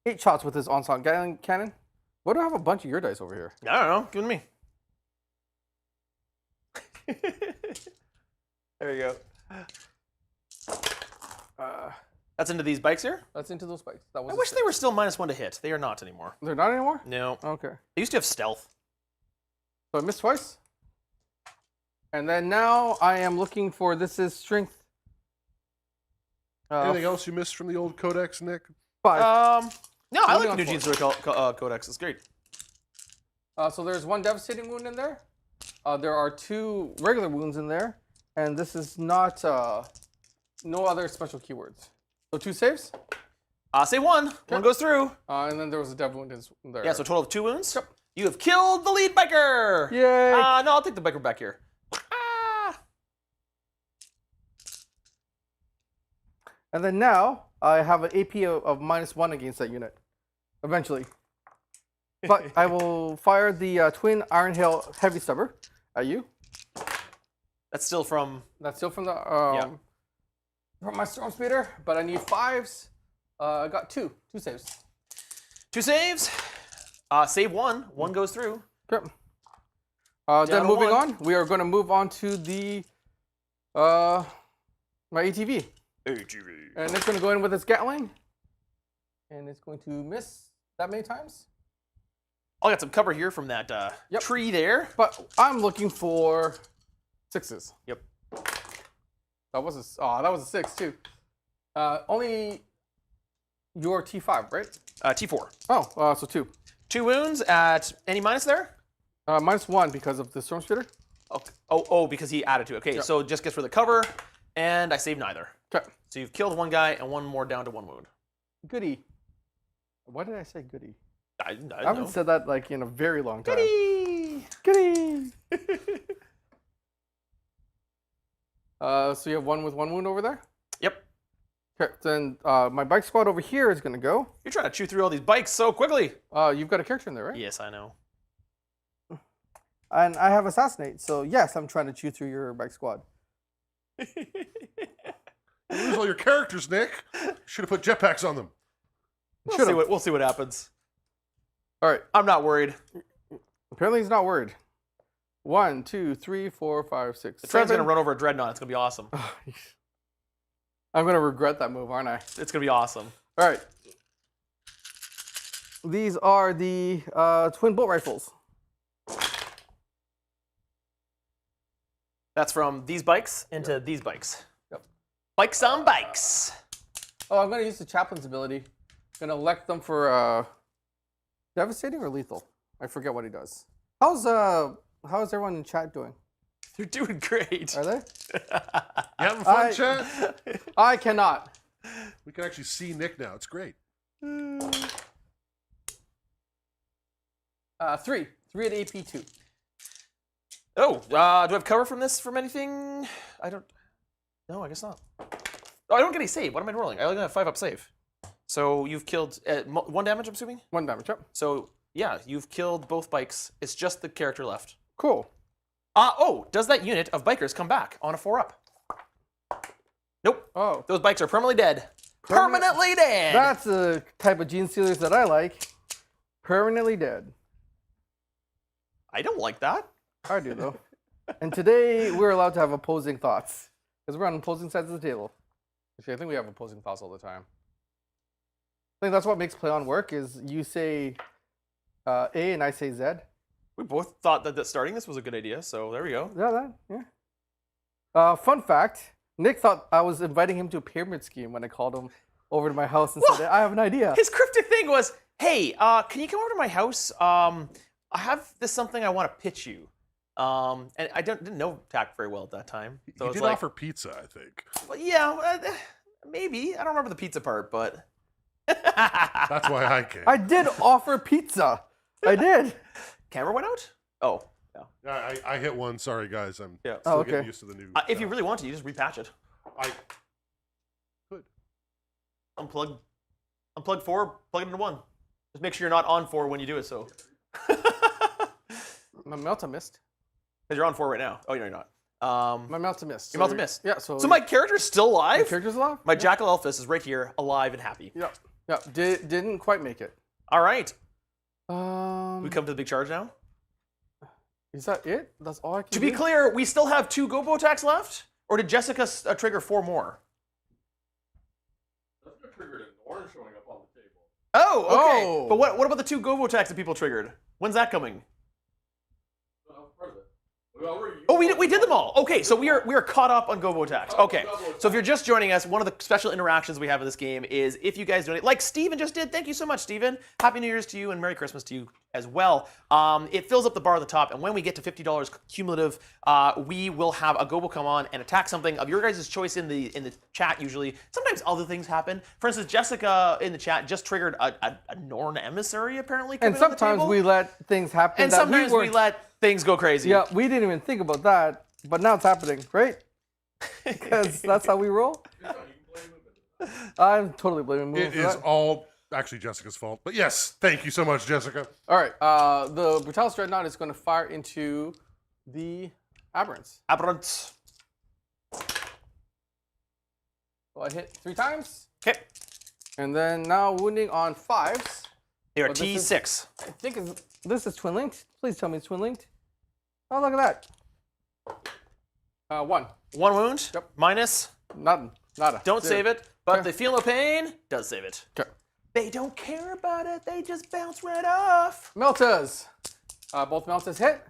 S2: 8 shots with this onslaught cannon. Why do I have a bunch of your dice over here?
S1: I don't know. Give it to me. There you go. That's into these bikes here.
S2: That's into those spikes. That was
S1: I wish they were still -1 to hit. They are not anymore.
S2: They're not anymore?
S1: No.
S2: Okay.
S1: They used to have stealth.
S2: So I missed twice. And then now I am looking for, this is strength.
S3: Anything else you missed from the old codex, Nick?
S2: 5.
S1: No, I like
S2: Moving
S1: the new
S2: on
S1: Genestealer Codex. It's great.
S2: So there's 1 devastating wound in there. There are 2 regular wounds in there. And this is not, no other special keywords. So 2 saves.
S1: Say 1. 1 goes through.
S2: And then there was a dev wound in there.
S1: Yeah, so a total of 2 wounds.
S2: Yep.
S1: You have killed the lead biker.
S2: Yay!
S1: No, I'll take the biker back here.
S2: And then now I have an AP of -1 against that unit. Eventually. But I will fire the twin Iron Hail Heavy Stubber at you.
S1: That's still from.
S2: That's still from the from my Storm Speeder, but I need 5s. I got 2 saves.
S1: 2 saves. Save 1. 1 goes through.
S2: Okay.
S1: Down
S2: Then
S1: to
S2: moving
S1: 1.
S2: on, we are going to move on to the my ATV. And it's going to go in with its Gatling. And it's going to miss that many times.
S1: I'll get some cover here from that tree there.
S2: But I'm looking for 6s.
S1: Yep.
S2: That was a 6 too. Only your T5, right?
S1: T4.
S2: Oh, so 2.
S1: 2 wounds at any minus there?
S2: -1 because of the Storm Speeder.
S1: Okay. Oh, because he added to it. Okay,
S2: Yep.
S1: so just gets for the cover, and I save neither.
S2: Okay.
S1: So you've killed 1 guy and 1 more down to 1 wound.
S2: Goody. Why did I say goody?
S1: I
S2: I
S1: don't
S2: haven't
S1: know.
S2: said that like in a very long time.
S1: Goody!
S2: Goody. So you have 1 with 1 wound over there?
S1: Yep.
S2: Okay, then my bike squad over here is going to go.
S1: You're trying to chew through all these bikes so quickly.
S2: You've got a character in there, right?
S1: Yes, I know.
S2: And I have Assassinate, so yes, I'm trying to chew through your bike squad.
S3: You lose all your characters, Nick. Should have put jetpacks on them.
S1: We'll see what happens.
S2: All right.
S1: I'm not worried.
S2: Apparently he's not worried. 1, 2, 3, 4, 5, 6,
S1: The train's
S2: 7.
S1: gonna run over a dreadnought. It's gonna be awesome.
S2: I'm going to regret that move, aren't I?
S1: It's gonna be awesome.
S2: All right. These are the twin bolt rifles.
S1: That's from these bikes into these bikes.
S2: Yep.
S1: Bikes on bikes.
S2: Oh, I'm gonna use the chaplain's ability. Gonna elect them for devastating or lethal. I forget what he does. How's everyone in chat doing?
S1: They're doing great.
S2: Are they?
S3: You having fun, chat?
S2: I cannot.
S3: We can actually see Nick now. It's great.
S2: 3 at AP 2.
S1: Oh, do I have cover from this from anything? I don't. No, I guess not. Oh, I don't get any save. What am I rolling? I only have 5 up save. So you've killed 1 damage, I'm assuming?
S2: 1 damage. Yep.
S1: So yeah, you've killed both bikes. It's just the character left.
S2: Cool.
S1: Oh, does that unit of bikers come back on a 4-up? Nope.
S2: Oh,
S1: Those bikes are permanently dead. Permanently dead!
S2: that's the type of Genestealers that I like. Permanently dead.
S1: I don't like that.
S2: I do though. And today we're allowed to have opposing thoughts because we're on opposing sides of the table. Actually, I think we have opposing thoughts all the time. I think that's what makes play on work. Is you say A and I say Z.
S1: We both thought that starting this was a good idea, so there we go.
S2: Yeah. Fun fact: Nick thought I was inviting him to a pyramid scheme when I called him over to my house and said, "I have an idea."
S1: His cryptic thing was, hey, can you come over to my house? I have this something I want to pitch you. And I didn't know TAC very well at that time. So
S3: He
S1: it's
S3: did
S1: like,
S3: offer pizza, I think.
S1: well, yeah, maybe. I don't remember the pizza part, but...
S3: That's why I came.
S2: I did offer pizza. I did.
S1: Camera went out? Oh, yeah.
S3: Yeah, I hit one. Sorry, guys. I'm
S1: Yeah.
S3: still
S2: Oh,
S3: getting
S2: okay.
S3: used to the new.
S1: If you really want to, you just repatch it.
S3: I could.
S1: Unplug 4, plug it into 1. Just make sure you're not on 4 when you do it, so...
S2: My Melta missed.
S1: Because you're on 4 right now. Oh, no, you're not.
S2: My Melta missed.
S1: Your Melta missed?
S2: Yeah. So
S1: So my character's still
S2: my
S1: alive?
S2: character's alive.
S1: My Jackal Elfus is right here, alive and happy.
S2: Yeah. Yeah. Didn't quite make it.
S1: All right.
S2: Um.
S1: We come to the big charge now.
S2: Is that it? That's all I can
S1: To
S2: do?
S1: be clear, we still have 2 Gobo attacks left? Or did Jessica trigger 4 more?
S5: That's what triggered an orange showing up on the table.
S1: Oh, okay.
S2: Oh.
S1: But what about the 2 Gobo attacks that people triggered? When's that coming?
S5: So that was part of it. We already
S1: Oh, we did them all. Okay, so we are caught up on Gobo attacks. Okay, so if you're just joining us, one of the special interactions we have in this game is if you guys donate, like Steven just did. Thank you so much, Steven. Happy New Year's to you and Merry Christmas to you as well. It fills up the bar at the top, and when we get to $50 cumulative, we will have a Gobo come on and attack something of your guys' choice in the chat. Usually, sometimes other things happen. For instance, Jessica in the chat just triggered a Norn emissary apparently.
S2: And
S1: coming on the
S2: sometimes
S1: table.
S2: we let things happen.
S1: and
S2: that
S1: sometimes we
S2: weren't-
S1: let things go crazy.
S2: Yeah, we didn't even think about that, but now it's happening, right? Because that's how we roll. I'm totally blaming Moon
S3: It
S2: for
S3: is
S2: that.
S3: all actually Jessica's fault. But yes, thank you so much, Jessica.
S2: All right, the Brutalis Dreadnought is going to fire into the Aberrants.
S1: Aberrant.
S2: So I hit 3 times,
S1: Okay.
S2: and then now wounding on 5s.
S1: They are
S2: Well, this
S1: T6.
S2: I think this is twin linked. Please tell me it's twin linked. Oh, look at that. 1.
S1: 1 wound.
S2: Yep.
S1: Minus.
S2: Nothing. Nada.
S1: Don't
S2: Zero.
S1: save it. But
S2: Okay.
S1: they feel no pain. Does save it.
S2: Okay.
S1: They don't care about it. They just bounce right off.
S2: Meltas. Both Meltas hit.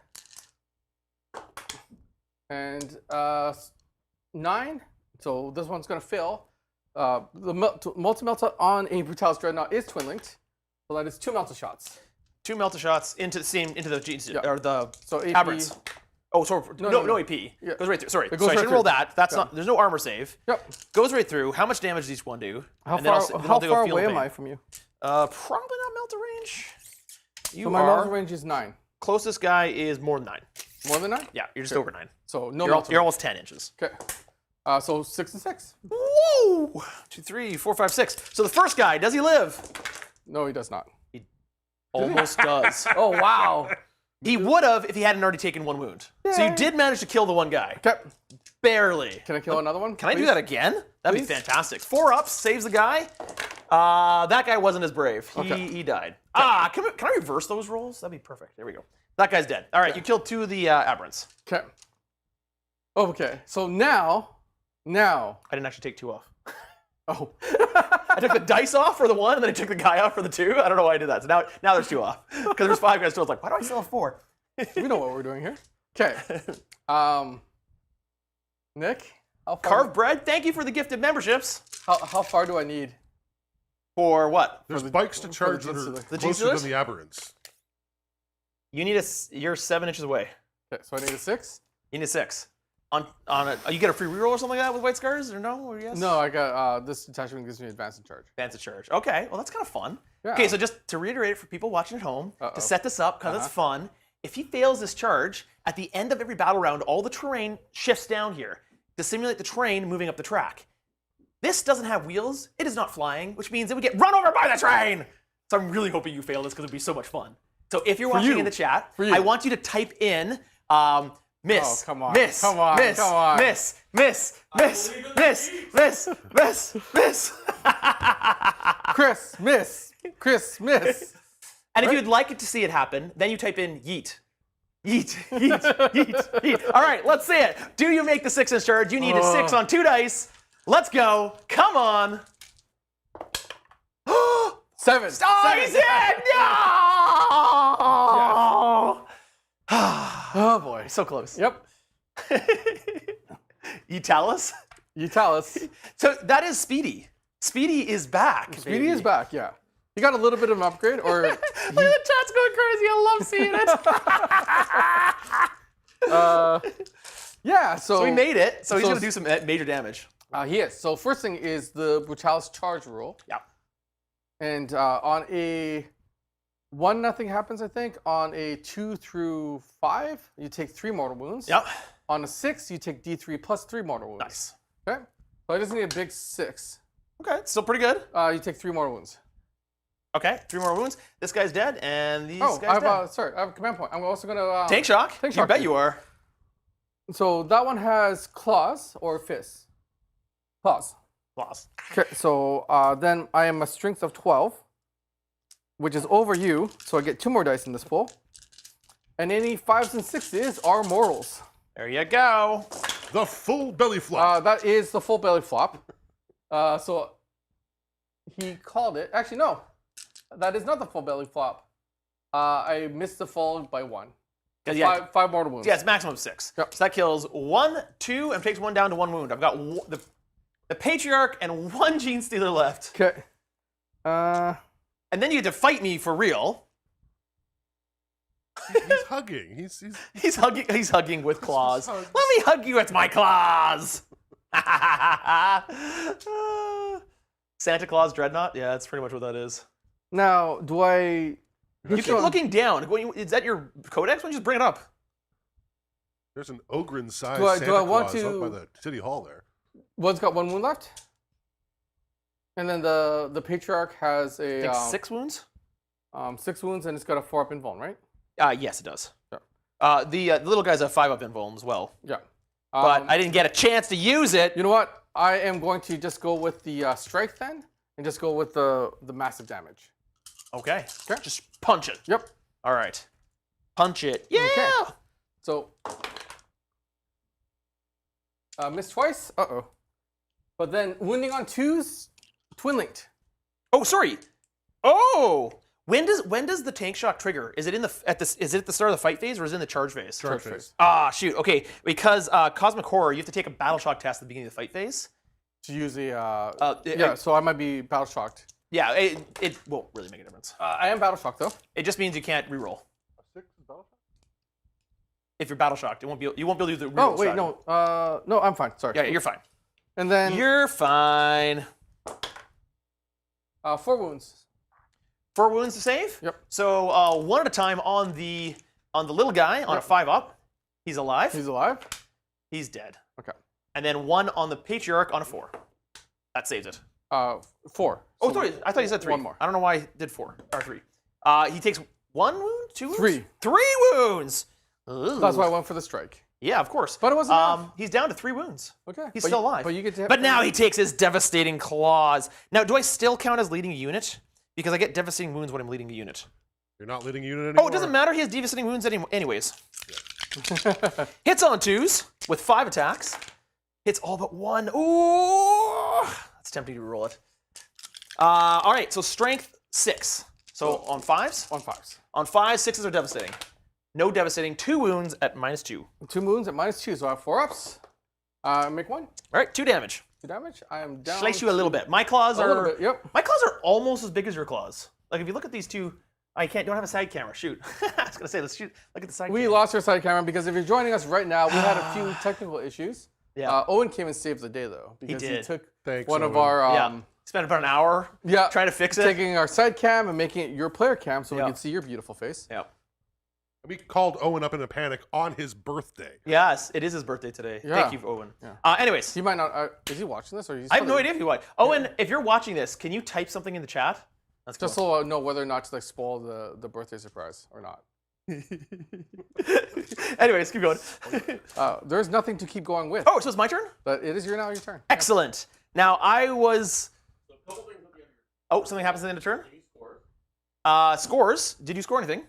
S2: And 9. So this one's going to fail. The multi-melta on a Brutalis Dreadnought is twin linked. So that is 2 melta shots.
S1: 2 melta shots into the jeans
S2: Yeah.
S1: or the
S2: So AP.
S1: aberrants. Oh, sorry. No
S2: no.
S1: AP.
S2: Yeah.
S1: Goes right through. Sorry.
S2: It goes
S1: So I
S2: right
S1: shouldn't roll
S2: through.
S1: that. That's
S2: Yeah.
S1: not. There's no armor save.
S2: Yep.
S1: Goes right through. How much damage does each one do?
S2: How
S1: And then
S2: far,
S1: then
S2: how
S1: go
S2: far
S1: feel
S2: away
S1: the
S2: am
S1: pain.
S2: I from you?
S1: Probably not melta range. You
S2: So my
S1: are.
S2: muzzle range is 9.
S1: Closest guy is more than 9.
S2: More than 9?
S1: Yeah, you're just over 9.
S2: So no
S1: You're
S2: melta.
S1: almost 10 inches.
S2: Okay. So 6 and 6.
S1: Whoa! 2, 3, 4, 5, 6. So the first guy, does he live?
S2: No, he does not.
S1: Almost does.
S2: Oh, wow.
S1: He would have if he hadn't already taken 1 wound. So you did manage to kill the one guy.
S2: Okay.
S1: Barely.
S2: Can I kill another one?
S1: Can I do that again? That'd
S2: Please?
S1: be fantastic. 4 ups, saves the guy. That guy wasn't as brave. He died. Can I reverse those rolls? That'd be perfect. There we go. That guy's dead. All right, you killed 2 of the aberrants.
S2: Okay. Okay. So now.
S1: I didn't actually take 2 off.
S2: Oh.
S1: I took the dice off for the 1, and then I took the guy off for the 2. I don't know why I did that. So now there's 2 off. Because there's 5 guys still. It's like, why do I still have 4?
S2: We know what we're doing here. Okay. Nick,
S1: Carved bread. Thank you for the gifted memberships.
S2: How far do I need?
S1: For what?
S3: There's bikes to charge that are
S1: The
S3: closer
S1: Genestealers?
S3: than the aberrants.
S1: You need you're 7 inches away.
S2: Okay, so I need a 6.
S1: You need a 6. On you get a free reroll or something like that with white scars or no or yes?
S2: No, I got this detachment gives me advance in charge.
S1: Advance of charge. Okay, well that's kind of fun.
S2: Yeah.
S1: Okay, so just to reiterate for people watching at home, to set this up because it's fun. If he fails this charge, at the end of every battle round, all the terrain shifts down here to simulate the train moving up the track. This doesn't have wheels. It is not flying, which means it would get run over by the train. So I'm really hoping you fail this because it'd be so much fun. So if you're watching in the chat, I want you to type in miss.
S2: Oh, come on.
S1: Miss.
S2: Come on.
S1: Miss.
S2: Come on.
S1: Miss. Miss. Miss. Miss. Miss. Miss. Miss.
S2: Chris, miss. Chris, miss.
S1: And if you'd like it to see it happen, then you type in yeet. Yeet, yeet, yeet, yeet. All right, let's see it. Do you make the 6-inch charge? You need a 6 on 2 dice. Let's go. Come on.
S2: 7.
S1: Oh, he's in! No!
S2: Oh boy.
S1: So close.
S2: Yep.
S1: You tell us?
S2: You tell us.
S1: So that is Speedy. Speedy is back.
S2: Speedy is back, yeah. You got a little bit of an upgrade, or
S1: Look at the chat's going crazy. I love seeing it.
S2: yeah. So
S1: We made it. So he's
S2: so-
S1: going to do some major damage.
S2: he is. So first thing is the Brutalis charge rule,
S1: Yeah.
S2: and on a 1 nothing happens, I think. On a 2 through 5, you take 3 mortal wounds.
S1: Yep.
S2: On a 6, you take D3 plus 3 mortal wounds.
S1: Nice.
S2: Okay. So I just need a big 6.
S1: Okay, still pretty good.
S2: You take 3 mortal wounds.
S1: Okay, 3 more wounds. This guy's dead, and these
S2: Oh,
S1: guys dead.
S2: sorry, I have a command point. I'm also gonna
S1: Tank shock?
S2: Tank
S1: You
S2: shock
S1: bet
S2: you.
S1: you are.
S2: So that one has claws or fists. Claws.
S1: Lost.
S2: Okay, so then I am a strength of 12, which is over you, so I get 2 more dice in this pool. And any 5s and 6s are mortals.
S1: There you go.
S3: The full belly flop.
S2: That is the full belly flop. So he called it. Actually, no, that is not the full belly flop. I missed the fall by 1.
S1: Yeah,
S2: 5 mortal wounds.
S1: yeah, it's maximum of 6.
S2: Yep.
S1: So that kills 1, 2, and takes 1 down to 1 wound. I've got the Patriarch and 1 Genestealer left.
S2: Okay.
S1: And then you get to fight me for real.
S3: He's hugging.
S1: He's hugging with claws.
S3: hugs.
S1: Let me hug you with my claws. Santa Claus Dreadnought? Yeah, that's pretty much what that is.
S2: Now, do I?
S1: You keep looking down. Is that your codex? Why don't you just bring it up?
S3: There's an ogre-sized
S2: Do I
S3: Santa
S2: want
S3: Claus
S2: to-
S3: up by the city hall there.
S2: One's got 1 wound left. And then the patriarch has a
S1: Takes 6 wounds?
S2: 6 wounds, and it's got a 4-up invuln, right?
S1: Yes, it does.
S2: Sure.
S1: The little guys have 5-up invuln as well.
S2: Yeah.
S1: But I didn't get a chance to use it.
S2: You know what? I am going to just go with the strength then, and just go with the massive damage.
S1: Okay.
S2: Okay.
S1: Just punch it.
S2: Yep.
S1: All right. Punch it. Yeah.
S2: Okay. So, missed twice. Uh-oh. But then wounding on 2s, twin linked.
S1: Oh, sorry. Oh. When does the tank shock trigger? Is it at the start of the fight phase or is it in the charge phase?
S2: Charge phase.
S1: Ah, shoot. Okay, because Cosmic Horror, you have to take a battle shock test at the beginning of the fight phase.
S2: To use the
S1: yeah,
S2: so I might be battle shocked.
S1: Yeah, it won't really make a difference.
S2: I am battle shocked though.
S1: It just means you can't reroll.
S3: A 6 is battle shock?
S1: If you're battle shocked, you won't be able to do the reroll.
S2: Oh wait,
S1: strategy.
S2: no, no, I'm fine. Sorry.
S1: Yeah, you're fine.
S2: And then
S1: You're fine.
S2: 4 wounds.
S1: 4 wounds to save.
S2: Yep.
S1: So 1 at a time on the little guy on a 5-up. He's alive.
S2: He's alive.
S1: He's dead.
S2: Okay.
S1: And then 1 on the Patriarch on a 4. That saves it.
S2: 4.
S1: Oh,
S2: So
S1: sorry. I thought you said 3.
S2: 1 more.
S1: I don't know why I did 4 or 3. He takes 1 wound, 2 wounds?
S2: 3.
S1: 3 wounds. Ooh.
S2: That's why I went for the strike.
S1: Yeah, of course.
S2: But it wasn't enough.
S1: He's down to 3 wounds.
S2: Okay.
S1: He's
S2: But
S1: still
S2: you-
S1: alive.
S2: but you get to-
S1: But now he takes his devastating claws. Now, do I still count as leading a unit? Because I get devastating wounds when I'm leading a unit.
S3: You're not leading a unit anymore.
S1: Oh, it doesn't matter. He has devastating wounds anyways. Hits on 2s with 5 attacks. Hits all but 1. Ooh, that's tempting to roll it. All right, so strength 6. So on 5s?
S2: On 5s.
S1: On 5s, 6s are devastating. No devastating. 2 wounds at -2.
S2: 2 wounds at -2, so I have 4 ups. Make 1.
S1: All right, 2 damage.
S2: 2 damage. I am down.
S1: Slice you a little bit. My claws
S2: A little
S1: are.
S2: bit, yep.
S1: My claws are almost as big as your claws. Like if you look at these two, I don't have a side camera. Shoot. I was gonna say let's shoot. Look at the side.
S2: We
S1: camera.
S2: lost our side camera because if you're joining us right now, we had a few technical issues.
S1: Yeah.
S2: Owen came and saved the day though because he
S1: did.
S2: took
S3: Thanks,
S2: one of
S3: Owen.
S2: our
S1: Yeah. Spent about an hour.
S2: yeah
S1: Trying to fix it.
S2: taking our side cam and making it your player cam so we
S1: Yeah.
S2: can see your beautiful face.
S1: Yeah.
S3: We called Owen up in a panic on his birthday.
S1: Yes, it is his birthday today.
S2: Yeah.
S1: Thank you, Owen.
S2: Yeah.
S1: Anyways,
S2: He might not. Is he watching this or?
S1: I have no idea if you watch. Owen, if you're watching this, can you type something in the chat? That's
S2: Just
S1: cool.
S2: so I know whether or not to like spoil the birthday surprise or not.
S1: Anyways, keep going.
S2: There's nothing to keep going with.
S1: Oh, so it's my turn?
S2: But it is your turn.
S1: Excellent. Now I was.
S5: So a couple things at the end of your
S1: Oh, something happens at the end of turn?
S5: Any scores?
S1: Scores. Did you score anything?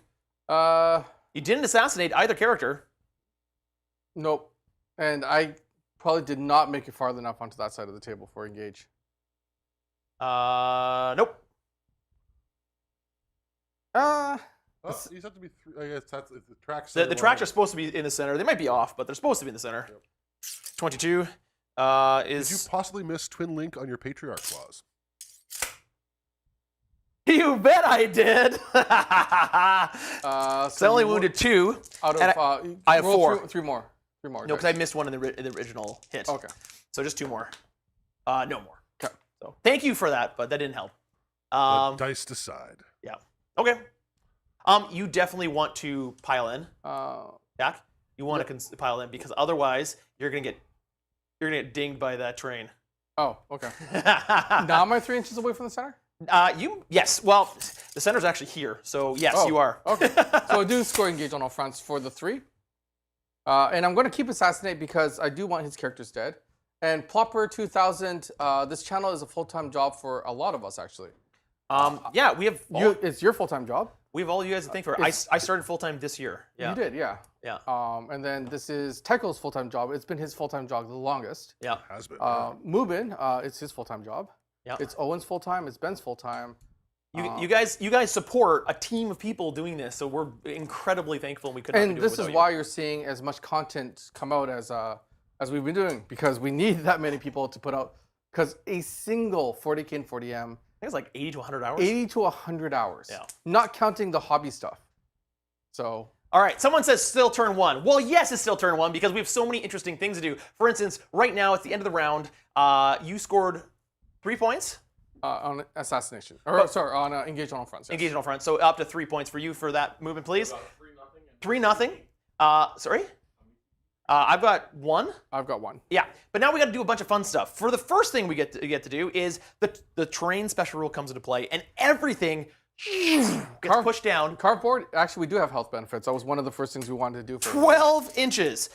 S1: You didn't assassinate either character.
S2: Nope. And I probably did not make it far enough onto that side of the table for engage.
S1: Nope.
S3: These have to be. I guess that's the tracks.
S1: The tracks are supposed to be in the center. They might be off, but they're supposed to be in the center.
S3: Yep.
S1: 22
S3: Did you
S1: is.
S3: possibly miss Twin Link on your Patriarch clause?
S1: You bet I did. So I only
S2: you
S1: wounded 2.
S2: out of.
S1: and I have
S2: roll
S1: 4.
S2: Three more. 3 more.
S1: No, because I missed one in the original hit.
S2: Okay.
S1: So just 2 more. No more.
S2: Okay.
S1: So thank you for that, but that didn't help.
S3: Let dice decide.
S1: Yeah. Okay. You definitely want to pile in, Jack. You want to pile in because otherwise you're gonna get dinged by that train.
S2: Oh, okay. Now am I 3 inches away from the center?
S1: Yes. Well, the center's actually here, so yes,
S2: Oh,
S1: you are.
S2: Okay. So I do score engage on all fronts for the 3. And I'm going to keep assassinate because I do want his characters dead. And Plopper 2000, this channel is a full-time job for a lot of us actually.
S1: Yeah, we have
S2: It's your full-time job.
S1: we have all you guys to thank for. I started full time this year. Yeah.
S2: You did, yeah.
S1: Yeah.
S2: And then this is Tycho's full-time job. It's been his full-time job the longest.
S1: Yeah.
S3: Has been.
S2: Mubin, it's his full-time job.
S1: Yeah.
S2: It's Owen's full-time. It's Ben's full-time.
S1: You guys support a team of people doing this, so we're incredibly thankful. And we could not be
S2: And
S1: doing
S2: this
S1: it
S2: is
S1: without
S2: why you're seeing as much content come out as we've been doing because we need that many people to put out. Because a single 40K and 40M,
S1: I think it's like 80 to 100 hours.
S2: 80 to 100 hours.
S1: Yeah.
S2: Not counting the hobby stuff. So.
S1: All right, someone says still turn 1. Well, yes, it's still turn 1 because we have so many interesting things to do. For instance, right now at the end of the round, you scored 3 points.
S2: On assassination. Or, sorry, on engage on all fronts. Yes.
S1: Engaged on front, so up to 3 points for you for that movement, please.
S5: About 3-0.
S1: 3-0. Sorry? I've got 1.
S2: I've got 1.
S1: Yeah, but now we got to do a bunch of fun stuff. For the first thing we get to do is the terrain special rule comes into play, and everything gets pushed down
S2: Cardboard, actually, we do have health benefits. That was one of the first things we wanted to do for
S1: 12 inches.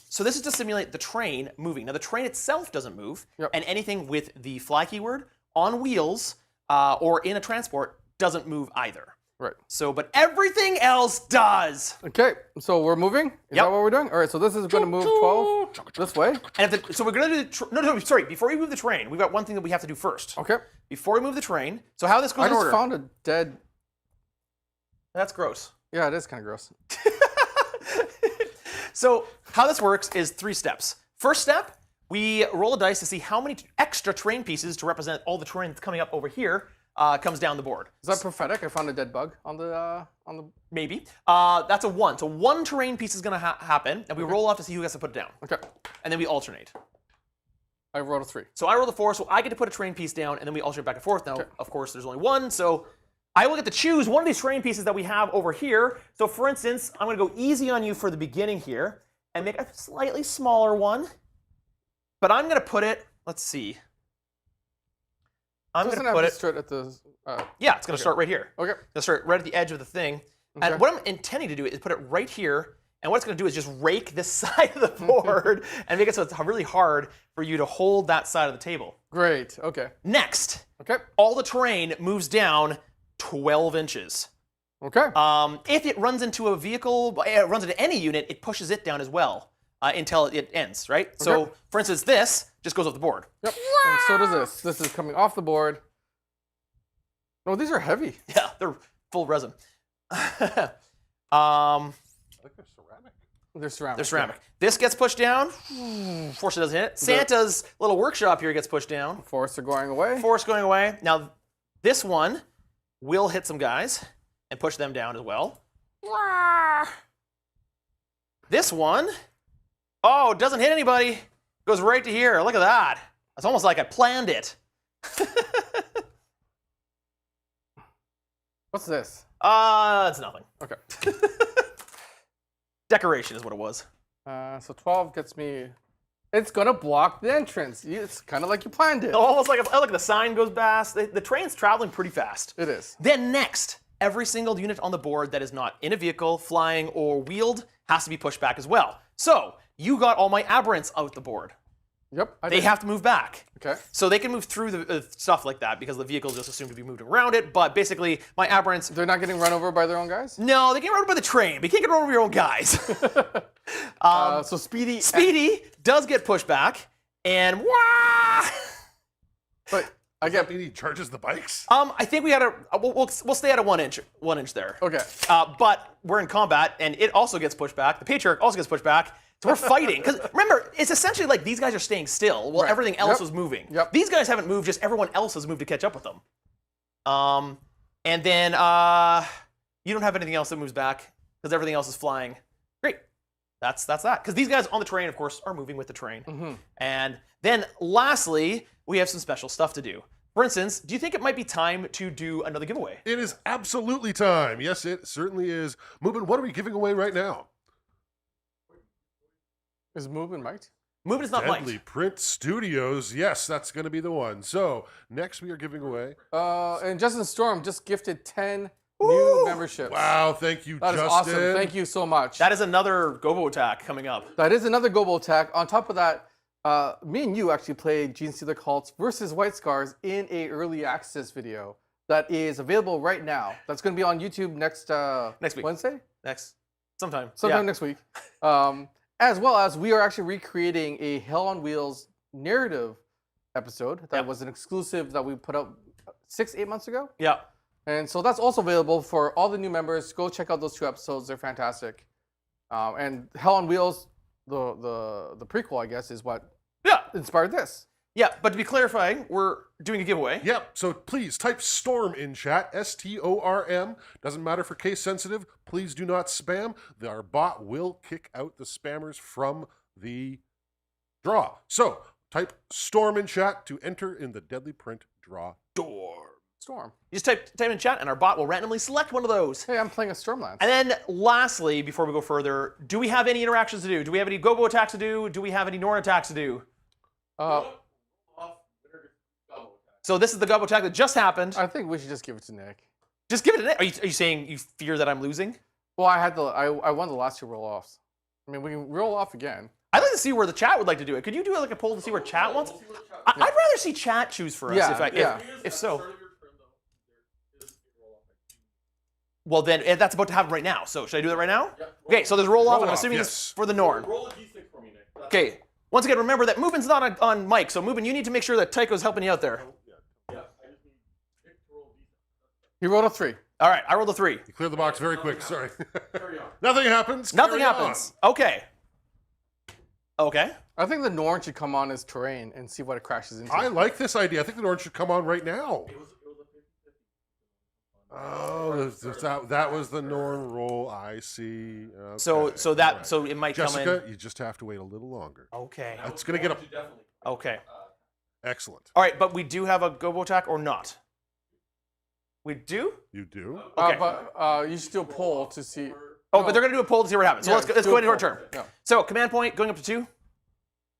S1: So this is to simulate the train moving. Now the train itself doesn't move,
S2: Yep.
S1: and anything with the fly keyword on wheels or in a transport doesn't move either.
S2: Right.
S1: So, but everything else does.
S2: Okay, so we're moving? Is
S1: Yep.
S2: that what we're doing? All right, so this is going to move 12 this way.
S1: And so we're gonna do no, sorry. Before we move the train, we've got one thing that we have to do first.
S2: Okay.
S1: Before we move the train, so how this goes
S2: I
S1: in
S2: just
S1: order?
S2: found a dead...
S1: That's gross.
S2: Yeah, it is kind of gross.
S1: So how this works is 3 steps. First step, we roll a dice to see how many extra train pieces to represent all the terrain that's coming up over here comes down the board.
S2: Is that prophetic? I found a dead bug on the...
S1: Maybe. That's a 1. So 1 terrain piece is going to happen, and we roll off to see who gets to put it down.
S2: Okay.
S1: And then we alternate.
S2: I rolled a 3.
S1: So I roll the 4, so I get to put a terrain piece down, and then we alternate back and forth. Now,
S2: Okay.
S1: of course, there's only 1, so I will get to choose one of these terrain pieces that we have over here. So for instance, I'm going to go easy on you for the beginning here, and make a slightly smaller one. But I'm going to put it, let's see. I'm going
S2: Doesn't
S1: to
S2: have
S1: put
S2: to
S1: it,
S2: start at the...
S1: yeah, it's going to start right here.
S2: Okay.
S1: It's going to start right at the edge of the thing.
S2: Okay.
S1: And what I'm intending to do is put it right here, and what it's going to do is just rake this side of the board and make it so it's really hard for you to hold that side of the table.
S2: Great. Okay.
S1: Next,
S2: Okay.
S1: all the terrain moves down 12 inches.
S2: Okay.
S1: If it runs into a vehicle, it runs into any unit, it pushes it down as well until it ends, right? So, for instance, this just goes off the board.
S2: Yep. And so does this. This is coming off the board. No, these are heavy.
S1: Yeah, they're full resin.
S3: I think they're ceramic.
S2: They're ceramic.
S1: They're ceramic. This gets pushed down. Force doesn't hit. Santa's little workshop here gets pushed down.
S2: Forests are going away.
S1: Force going away. Now, this one will hit some guys and push them down as well. This one, oh, doesn't hit anybody. Goes right to here. Look at that. It's almost like I planned it.
S2: What's this?
S1: It's nothing.
S2: Okay.
S1: Decoration is what it was.
S2: So 12 gets me. It's gonna block the entrance. It's kind of like you planned it.
S1: Almost like the sign goes past. The train's traveling pretty fast.
S2: It is.
S1: Then next, every single unit on the board that is not in a vehicle, flying, or wheeled has to be pushed back as well. So you got all my aberrants out the board.
S2: Yep.
S1: They have to move back.
S2: Okay.
S1: So they can move through the stuff like that because the vehicle is just assumed to be moving around it. But basically, my aberrants.
S2: They're not getting run over by their own guys.
S1: No, they get run over by the train, but you can't get run over your own guys.
S2: So Speedy.
S1: Speedy does get pushed back, and wah!
S2: But I
S3: Does that
S2: get.
S3: mean he charges the bikes?
S1: I think we had a. We'll stay at a 1 inch there.
S2: Okay.
S1: But we're in combat, and it also gets pushed back. The Patriarch also gets pushed back. So we're fighting. Because remember, it's essentially like these guys are staying still while
S2: Right.
S1: everything else
S2: Yep.
S1: was moving.
S2: Yep.
S1: These guys haven't moved, just everyone else has moved to catch up with them. And then you don't have anything else that moves back because everything else is flying. Great. That's that. Because these guys on the train, of course, are moving with the train.
S2: Mm-hmm.
S1: And then lastly, we have some special stuff to do. For instance, do you think it might be time to do another giveaway?
S3: It is absolutely time. Yes, it certainly is. Mubin, what are we giving away right now?
S2: Is movement mic'd?
S1: Movement is not
S3: Deadly
S1: mic'd.
S3: Print Studios. Yes, that's going to be the one. So next we are giving away.
S2: And Justin Storm just gifted 10 new memberships.
S3: Wow, thank you,
S2: That is
S3: Justin.
S2: awesome. Thank you so much.
S1: That is another Gobo attack coming up.
S2: That is another Gobo attack. On top of that, me and you actually played Genestealer Cults versus White Scars in a early access video that is available right now. That's going to be on YouTube next
S1: week.
S2: Wednesday?
S1: Sometime.
S2: Sometime next week. As well as we are actually recreating a Hell on Wheels narrative episode that was an exclusive that we put out 6-8 months ago.
S1: Yeah.
S2: And so that's also available for all the new members. Go check out those 2 episodes. They're fantastic. And Hell on Wheels, the prequel, I guess, is what inspired this.
S1: Yeah, but to be clarifying, we're doing a giveaway.
S3: Yep, so please type STORM in chat, STORM. Doesn't matter for case sensitive. Please do not spam. Our bot will kick out the spammers from the draw. So type STORM in chat to enter in the Deadly Print draw.
S2: Storm.
S1: You just type in chat, and our bot will randomly select one of those.
S2: Hey, I'm playing a Stormlands.
S1: And then lastly, before we go further, do we have any interactions to do? Do we have any Gobo attacks to do? Do we have any Norn attacks to do? So this is the Gobo attack that just happened.
S2: I think we should just give it to Nick.
S1: Just give it to Nick. Are you saying you fear that I'm losing?
S2: Well, I won the last 2 roll-offs. I mean, we can roll off again.
S1: I'd like to see where the chat would like to do it. Could you do like a poll to see where chat wants? I'd rather see chat choose for us.
S2: Yeah,
S1: If so. Well, then that's about to happen right now. So should I do that right now? Okay, so there's roll off, and I'm
S3: Roll-off,
S1: assuming
S3: yes.
S1: it's for the Norn.
S5: Roll a d6 for me, Nick.
S1: Okay. Once again, remember that Moobin's not on mic, so Moobin, you need to make sure that Tycho's helping you out there.
S5: Yeah, I just need Nick to roll a d6.
S2: He rolled a 3.
S1: All right, I rolled a 3.
S3: You clear the box very quick, sorry.
S5: Carry on.
S3: Nothing happens.
S1: Nothing
S3: Carry
S1: happens. Okay. Okay.
S2: I think the Norn should come on his terrain and see what it crashes into.
S3: on. I like this idea. I think the Norn should come on right now.
S5: It was a 50-50.
S3: Oh, that was the Norn roll. I see. Okay.
S1: So it might
S3: Jessica,
S1: come
S3: you just have to wait a little longer.
S1: in. Okay.
S3: It's going to get a...
S5: Definitely.
S1: Okay.
S3: Excellent.
S1: All right, but we do have a Gobo attack or not? We do?
S3: You do?
S1: Okay.
S2: But you should do a poll to see.
S1: Oh, but they're going to do a poll to see what happens. So
S2: Yeah,
S1: let's
S2: do
S1: go
S2: a
S1: into our
S2: poll.
S1: turn.
S2: Yeah.
S1: So command point going up to 2.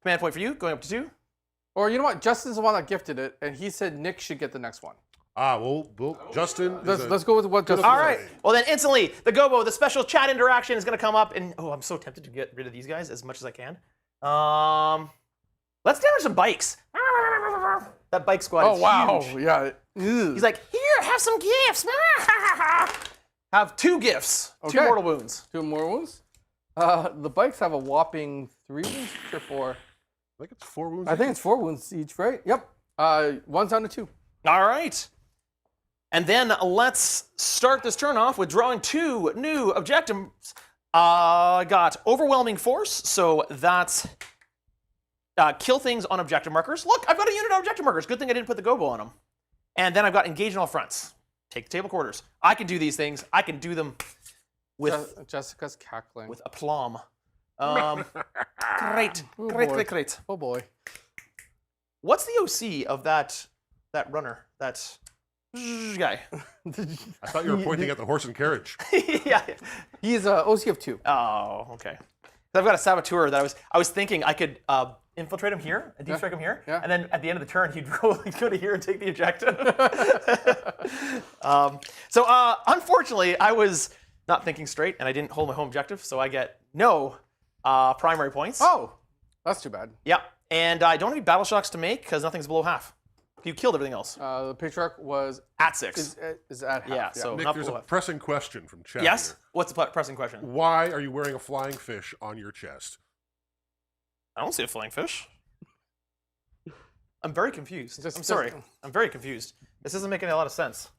S1: Command point for you going up to 2.
S2: Or you know what? Justin's the one that gifted it, and he said Nick should get the next one.
S3: Well, Justin...
S2: Let's go with what Justin
S1: All
S2: said.
S1: right. Well, then instantly, the Gobo, the special chat interaction is going to come up. And I'm so tempted to get rid of these guys as much as I can. Let's damage some bikes. That bike squad
S2: Oh
S1: is
S2: wow!
S1: huge.
S2: Yeah. Ugh.
S1: He's like, here, have some gifts. Have 2 gifts. 2
S2: Okay.
S1: mortal wounds.
S2: 2 more wounds. The bikes have a whopping 3 wounds or 4.
S3: I think it's 4 wounds.
S2: I think it's 4 wounds each, right? Yep. One's down to 2.
S1: All right. And then let's start this turn off with drawing 2 new objectives Got overwhelming force, so that's kill things on objective markers. Look, I've got a unit on objective markers. Good thing I didn't put the gobo on them. And then I've got engage in all fronts. Take the table quarters. I can do these things. I can do them with
S2: Jessica's cackling.
S1: with aplomb. Great,
S2: Oh,
S1: great,
S2: boy.
S1: great, great.
S2: Oh boy.
S1: What's the OC of that runner? That guy.
S3: I thought you were pointing at the horse and carriage.
S1: Yeah.
S2: He's OC of 2.
S1: Oh, okay. I've got a saboteur that I was thinking I could infiltrate him here, and deep strike him here,
S2: Yeah.
S1: and then at the end of the turn he'd go to here and take the objective. So unfortunately, I was not thinking straight, and I didn't hold my home objective, so I get no primary points.
S2: Oh, that's too bad.
S1: Yeah, and I don't have any battle shocks to make because nothing's below half. You killed everything else
S2: The Patriarch was
S1: at 6.
S2: is at half.
S1: Yeah, so
S3: Nick,
S1: not
S3: there's
S1: below
S3: a
S1: half.
S3: pressing question from chat.
S1: Yes.
S3: Here.
S1: What's the pressing question?
S3: Why are you wearing a flying fish on your chest?
S1: I don't see a flying fish. I'm very confused.
S2: Just-
S1: I'm sorry. I'm very confused. This doesn't make a lot of sense.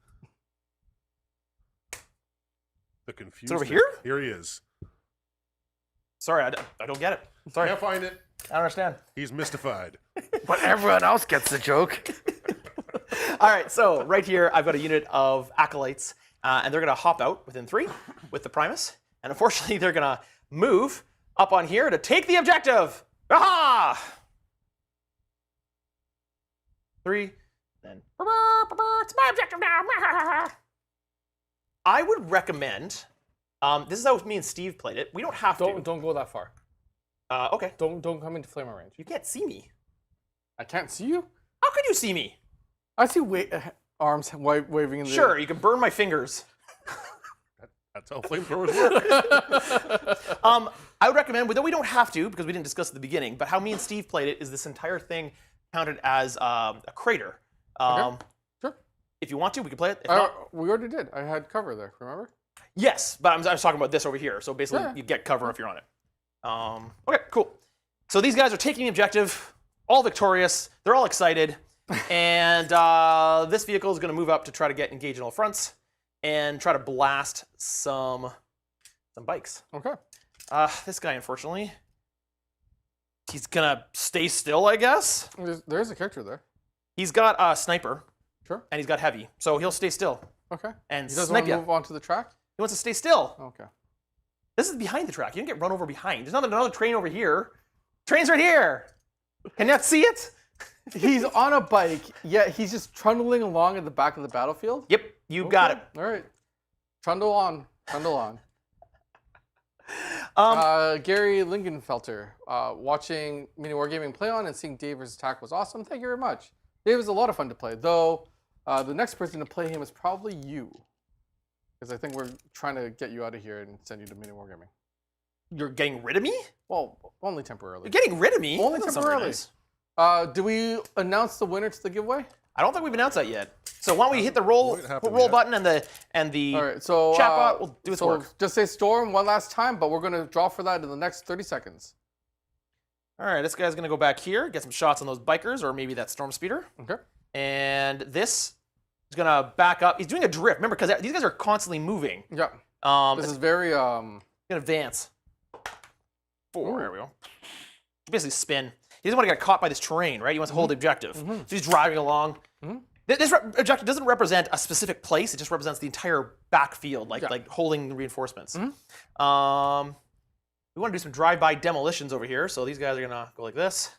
S3: The confused.
S1: over here?
S3: Here he is.
S1: Sorry, I don't get it. Sorry,
S3: Can't find it.
S1: I don't understand.
S3: He's mystified.
S2: But everyone else gets the joke.
S1: All right, so right here, I've got a unit of acolytes, and they're going to hop out within 3 with the Primus. And unfortunately, they're going to move up on here to take the objective. Aha! 3, then
S4: It's my objective now.
S1: I would recommend. This is how me and Steve played it. We don't have to.
S2: Don't go that far.
S1: Okay.
S2: Don't come into flamer range.
S1: You can't see me.
S2: I can't see you.
S1: How could you see me?
S2: I see arms waving in the
S1: Sure, you can burn my fingers.
S3: That's how flamethrowers work.
S1: I would recommend, though we don't have to because we didn't discuss at the beginning, but how me and Steve played it is this entire thing counted as a crater.
S2: Sure.
S1: If you want to, we can play it. If not,
S2: We already did. I had cover there. Remember?
S1: yes, but I was talking about this over here. So basically,
S2: Yeah.
S1: you get cover if you're on it. Okay, cool. So these guys are taking the objective, all victorious. They're all excited. And this vehicle is going to move up to try to get engaged in all fronts and try to blast some bikes.
S2: Okay.
S1: This guy, unfortunately, he's going to stay still, I guess.
S2: There's a character there.
S1: He's got a sniper,
S2: Sure.
S1: and he's got heavy, so he'll stay still
S2: Okay.
S1: and
S2: He doesn't
S1: snipe
S2: want to
S1: you.
S2: move onto the track.
S1: He wants to stay still.
S2: Okay.
S1: This is behind the track. You didn't get run over behind. There's not another train over here. Train's right here. Can you not see it?
S2: He's on a bike, yet he's just trundling along at the back of the battlefield.
S1: Yep, you got it.
S2: All right. Trundle on. Trundle on. Gary Lingenfelter, watching Mini Wargaming play on and seeing Dave's attack was awesome. Thank you very much. Dave was a lot of fun to play, though the next person to play him is probably you. Because I think we're trying to get you out of here and send you to Mini Wargaming.
S1: You're getting rid of me?
S2: Well, only temporarily.
S1: You're getting rid of me?
S2: Only
S1: That doesn't sound very
S2: temporarily.
S1: nice.
S2: Do we announce the winner to the giveaway?
S1: I don't think we've announced that yet. So why don't we hit the roll
S3: Won't happen
S1: roll
S3: yet.
S1: button and the
S2: All right, so
S1: chatbot will do its
S2: so
S1: work.
S2: just say Storm one last time, but we're going to draw for that in the next 30 seconds.
S1: All right, this guy's gonna go back here, get some shots on those bikers, or maybe that storm speeder.
S2: Okay.
S1: And this is gonna back up. He's doing a drift. Remember, because these guys are constantly moving.
S2: Yeah. This
S1: It's
S2: is very
S1: gonna advance. 4. There we go. Basically spin. He doesn't want to get caught by this terrain, right? He wants to hold the objective. So he's driving along. This objective doesn't represent a specific place. It just represents the entire backfield, like holding the reinforcements. We want to do some drive-by demolitions over here. So these guys are gonna go like this.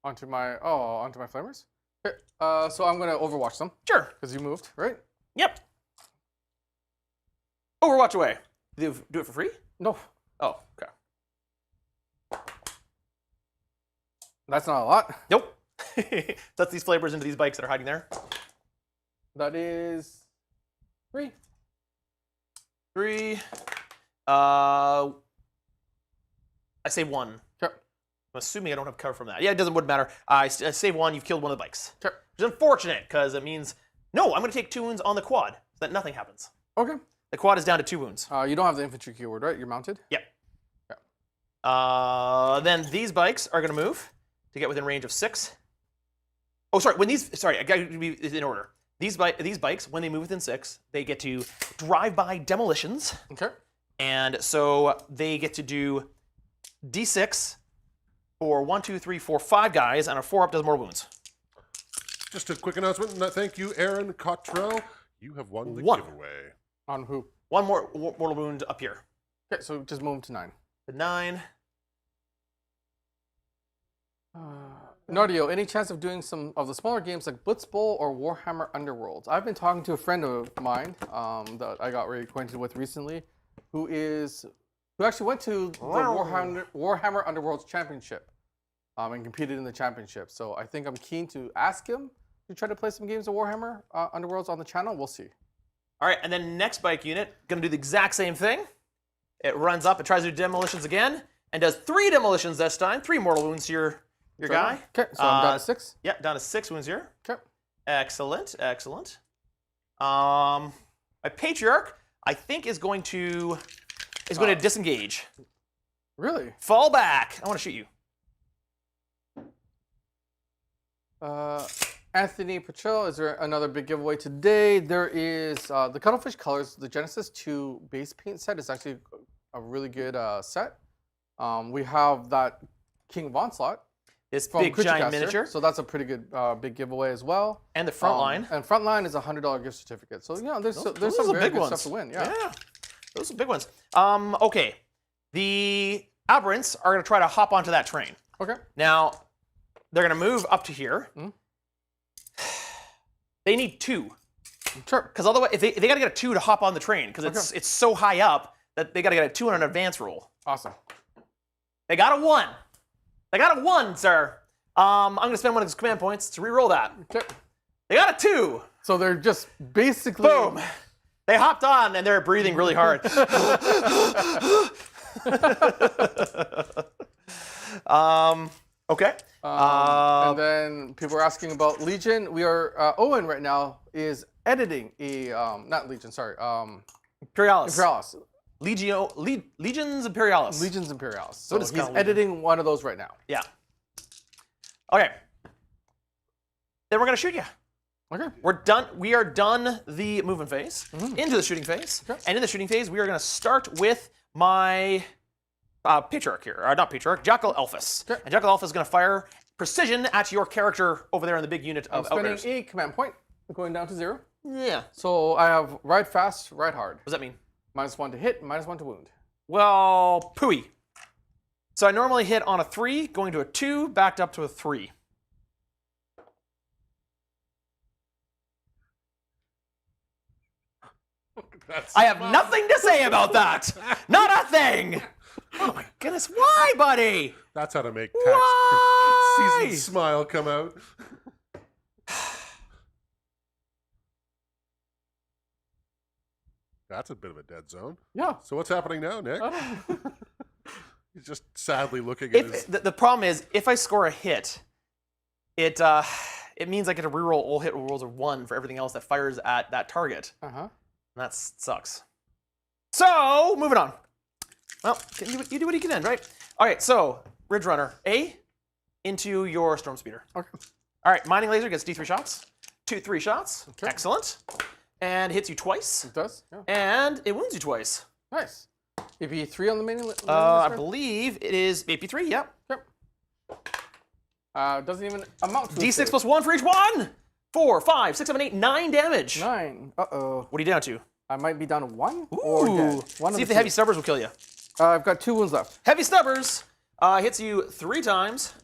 S2: onto my flamers. Okay. So I'm gonna overwatch them
S1: Sure.
S2: because you moved, right?
S1: Yep. Overwatch away. Do it for free?
S2: No,
S1: Oh, okay.
S2: that's not a lot.
S1: Nope. That's these flavors into these bikes that are hiding there.
S2: That is 3.
S1: 3. I say 1.
S2: Okay.
S1: I'm assuming I don't have cover from that. Yeah, it wouldn't matter. I say 1. You've killed one of the bikes.
S2: Okay.
S1: Which is unfortunate because it means no. I'm going to take 2 wounds on the quad so that nothing happens.
S2: Okay.
S1: The quad is down to 2 wounds.
S2: You don't have the infantry keyword, right? You're mounted.
S1: Yep.
S2: Yeah.
S1: Then these bikes are going to move to get within range of 6. Oh, sorry. I got to be in order. These bikes, when they move within 6, they get to drive-by demolitions.
S2: Okay.
S1: And so they get to do D6 for 1, 2, 3, 4, 5 guys, and a 4 up does more wounds.
S3: Just a quick announcement. Thank you, Aaron Cottrell. You have won the
S1: One.
S3: giveaway.
S2: On who?
S1: One more mortal wound up here.
S2: Okay, so just move to 9.
S1: The 9.
S2: Nardio, any chance of doing some of the smaller games like Blitzbowl or Warhammer Underworlds? I've been talking to a friend of mine that I got reacquainted with recently, who actually went to the Warhammer Underworlds Championship and competed in the championship. So I think I'm keen to ask him to try to play some games of Warhammer Underworlds on the channel. We'll see.
S1: All right, and then next bike unit, going to do the exact same thing. It runs up, it tries to do demolitions again, and does 3 demolitions this time. 3 mortal wounds to your guy.
S2: Okay, so I'm down to 6.
S1: Yeah, down to 6 wounds here.
S2: Okay.
S1: Excellent, excellent. My Patriarch, I think, is going to disengage.
S2: Really?
S1: Fall back. I want to shoot you.
S2: Anthony Pachel, is there another big giveaway today? There is the Cuttlefish Colors, the Genesis 2 base paint set is actually a really good set. We have that King of Onslaught.
S1: This
S2: From
S1: big
S2: Creature
S1: giant
S2: Caster,
S1: miniature.
S2: so that's a pretty good big giveaway as well.
S1: And the Frontline.
S2: And Frontline is a $100 gift certificate. So yeah, there's
S1: Those
S2: some
S1: are
S2: very
S1: big
S2: good
S1: ones.
S2: stuff to win. Yeah.
S1: Those are big ones. Okay. The Aberrants are going to try to hop onto that train.
S2: Okay.
S1: Now, they're going to move up to here. They need 2.
S2: Sure.
S1: Because otherwise, if they got to get a 2 to hop on the train, because it's so high up that they got to get a 2 on an advance roll.
S2: Awesome.
S1: They got a 1. They got a 1, sir. I'm going to spend one of his command points to re-roll that.
S2: Okay.
S1: They got a 2.
S2: So they're just basically
S1: Boom. They hopped on and they're breathing really hard. Okay.
S2: and then people are asking about Legion. We are Owen right now is editing a not Legion, sorry.
S1: Imperialis.
S2: Imperialis.
S1: Legions Imperialis.
S2: Legions Imperialis. So
S1: does
S2: he's
S1: count
S2: editing one of those right now.
S1: Yeah. Okay. Then we're gonna shoot you.
S2: Okay.
S1: We're done. We are done the movement phase into the shooting phase, and in the shooting phase, we are gonna start with my Patriarch here, or not Patriarch, Jackal Elphus.
S2: Okay.
S1: And Jackal Elphus is gonna fire precision at your character over there in the big unit
S2: I'm
S1: of
S2: spending
S1: Outriders.
S2: a command point, going down to 0.
S1: Yeah.
S2: So I have ride fast, ride hard.
S1: What does that mean?
S2: -1 to hit, -1 to wound.
S1: Well, pooey. So I normally hit on a 3, going to a 2, backed up to a 3. I have nothing to say about that. Not a thing. Oh my goodness, why, buddy?
S3: That's how to make
S1: Why?
S3: tax seasoned smile come out. That's a bit of a dead zone.
S2: Yeah.
S3: So what's happening now, Nick? He's just sadly looking at his...
S1: If, the problem is, if I score a hit, it means I get to reroll all hit rolls of 1 for everything else that fires at that target.
S2: Uh-huh.
S1: And that sucks. So, moving on. Well, you do what you can end, right? All right, so, Ridge Runner, A into your Storm Speeder.
S2: Okay.
S1: All right, Mining Laser gets D3 shots. 3 shots.
S2: Okay.
S1: Excellent. And hits you twice.
S2: It does? Yeah.
S1: And it wounds you twice.
S2: Nice. AP3 on the main
S1: I believe it is AP3, yep.
S2: Yep. Doesn't even amount to
S1: D6 plus 1 for each one. 4, 5, 6, 7, 8, 9 damage.
S2: 9. Uh-oh.
S1: What are you down to?
S2: I might be down to 1 or dead. One
S1: See
S2: of
S1: if the heavy stubbers will kill you.
S2: I've got 2 wounds left.
S1: Heavy stubbers hits you 3 times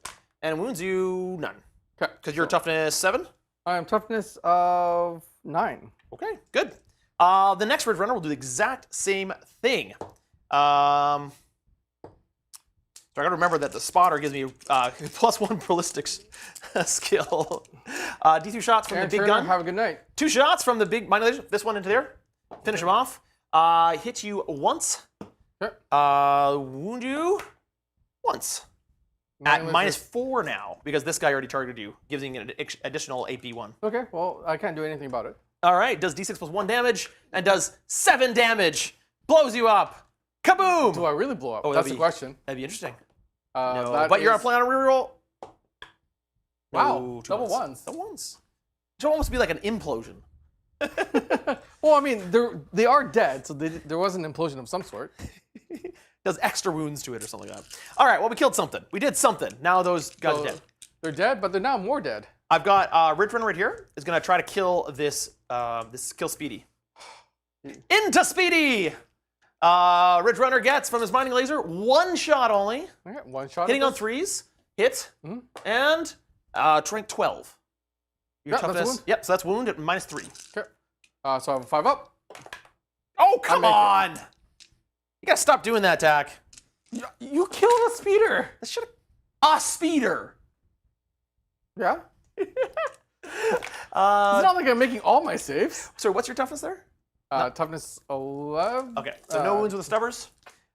S1: and wounds you none.
S2: Okay.
S1: Because you're toughness 7?
S2: I am toughness of 9.
S1: Okay, good. The next Ridge Runner will do the exact same thing. So I gotta remember that the spotter gives me plus 1 ballistics skill. D3 shots from
S2: Aaron
S1: the big
S2: Turner,
S1: gun.
S2: have a good night.
S1: 2 shots from the big mining laser. This one into there. Finish him off. Hit you once.
S2: Okay.
S1: Wound you once. At
S2: Mining laser.
S1: -4 now, because this guy already targeted you, gives you an additional AP1.
S2: Okay, well, I can't do anything about it.
S1: All right, does D6 plus 1 damage, and does 7 damage. Blows you up. Kaboom!
S2: Do I really blow up?
S1: Oh,
S2: That's
S1: that'd
S2: the
S1: be-
S2: question.
S1: That'd be interesting.
S2: No,
S1: But you're on plan on a reroll.
S2: Wow,
S1: No, 2
S2: double
S1: ones.
S2: ones.
S1: Double ones. It should almost be like an implosion.
S2: Well, I mean, they are dead, so there was an implosion of some sort.
S1: Does extra wounds to it or something like that. All right, well, we killed something. We did something. Now those guys are dead.
S2: They're dead, but they're now more dead.
S1: I've got Ridge Runner right here. Is going to try to kill this, kill Speedy. Into Speedy! Ridge Runner gets from his mining laser 1 shot only.
S2: Okay, 1 shot.
S1: Hitting on 3s. Hit. And strength 12. Your
S2: Yeah, that's a
S1: toughness.
S2: wound.
S1: Yep, so that's wound at -3.
S2: Okay. So I have a 5 up.
S1: Oh, come
S2: make it.
S1: on! You gotta stop doing that, Tack.
S2: You killed a speeder.
S1: That should a speeder.
S2: Yeah. It's not like I'm making all my saves.
S1: Sorry, what's your toughness there?
S2: Toughness 11.
S1: Okay, so no wounds with the stubbers.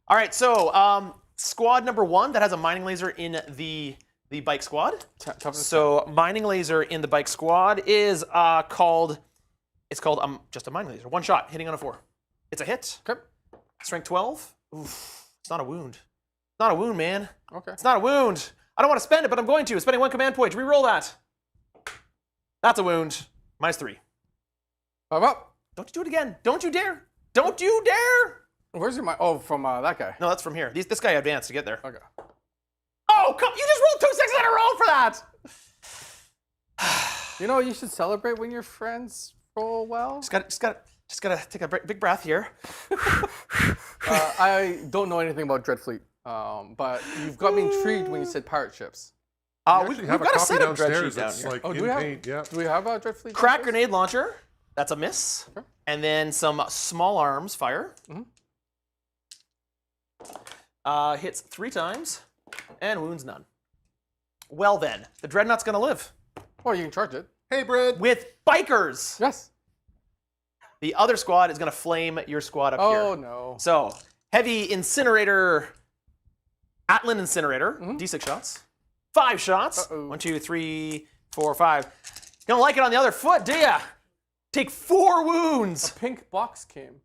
S1: All right, so squad number 1 that has a mining laser in the bike squad.
S2: Toughness.
S1: So mining laser in the bike squad is called just a mining laser. 1 shot, hitting on a 4. It's a hit.
S2: Okay.
S1: Strength 12. Oof, it's not a wound. It's not a wound, man.
S2: Okay.
S1: It's not a wound. I don't want to spend it, but I'm going to. Spending 1 command point to reroll that. That's a wound. -3.
S2: 5 up.
S1: Don't you do it again. Don't you dare. Don't you dare.
S2: Where's your mind? Oh, from that guy.
S1: No, that's from here. This guy advanced to get there.
S2: Okay.
S1: Oh, come! You just rolled 2 6s in a row for that.
S2: You know, you should celebrate when your friends roll well.
S1: Just gotta take a big breath here.
S2: I don't know anything about Dreadfleet, but you've got me intrigued when you said pirate ships.
S3: We
S1: We've
S3: actually have a
S1: got a
S3: copy
S1: set of dread
S3: downstairs
S1: sheets down
S3: that's
S1: here.
S3: like
S2: Oh, do
S3: in
S2: we have?
S3: paint. Yeah.
S2: Do we have a Dreadfleet?
S1: Crack
S2: downstairs?
S1: grenade launcher. That's a miss.
S2: Okay.
S1: And then some small arms fire. Hits 3 times and wounds none. Well then, the Dreadnought's gonna live
S2: Oh, you can charge it.
S3: Hey, Brad.
S1: with bikers.
S2: Yes.
S1: The other squad is gonna flame your squad up here.
S2: Oh no.
S1: So, heavy incinerator, Atlan incinerator, D6 shots. 5 shots.
S2: Uh-oh.
S1: 1, 2, 3, 4, 5. You don't like it on the other foot, do ya? Take 4 wounds.
S2: Pink box came.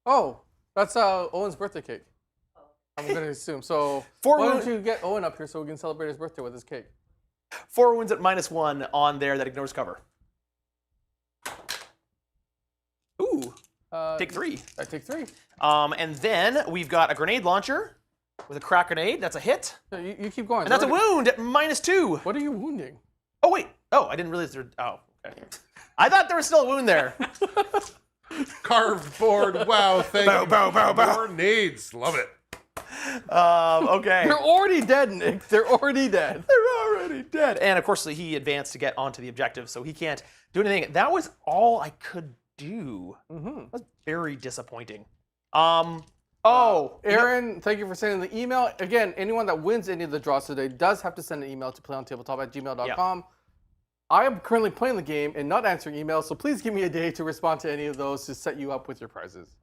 S2: Oh, that's Owen's birthday cake. I'm gonna assume. So
S1: 4
S2: why
S1: wounds.
S2: don't you get Owen up here so we can celebrate his birthday with his cake?
S1: 4 wounds at -1 on there that ignores cover. Ooh, take 3.
S2: I take 3.
S1: And then we've got a grenade launcher with a crack grenade. That's a hit.
S2: No, you keep going.
S1: And that's a wound at -2.
S2: What are you wounding?
S1: Oh, wait. Oh, I didn't realize there. Oh, okay. I thought there was still a wound there.
S3: Carved board. Wow. Thank you. More nades. Love it.
S1: Okay.
S2: They're already dead, Nick. They're already dead.
S1: They're already dead. And of course, he advanced to get onto the objective, so he can't do anything. That was all I could do. That was very disappointing.
S2: Aaron, thank you for sending the email. Again, anyone that wins any of the draws today does have to send an email to playontabletop@gmail.com. I am currently playing the game and not answering emails, so please give me a day to respond to any of those to set you up with your prizes.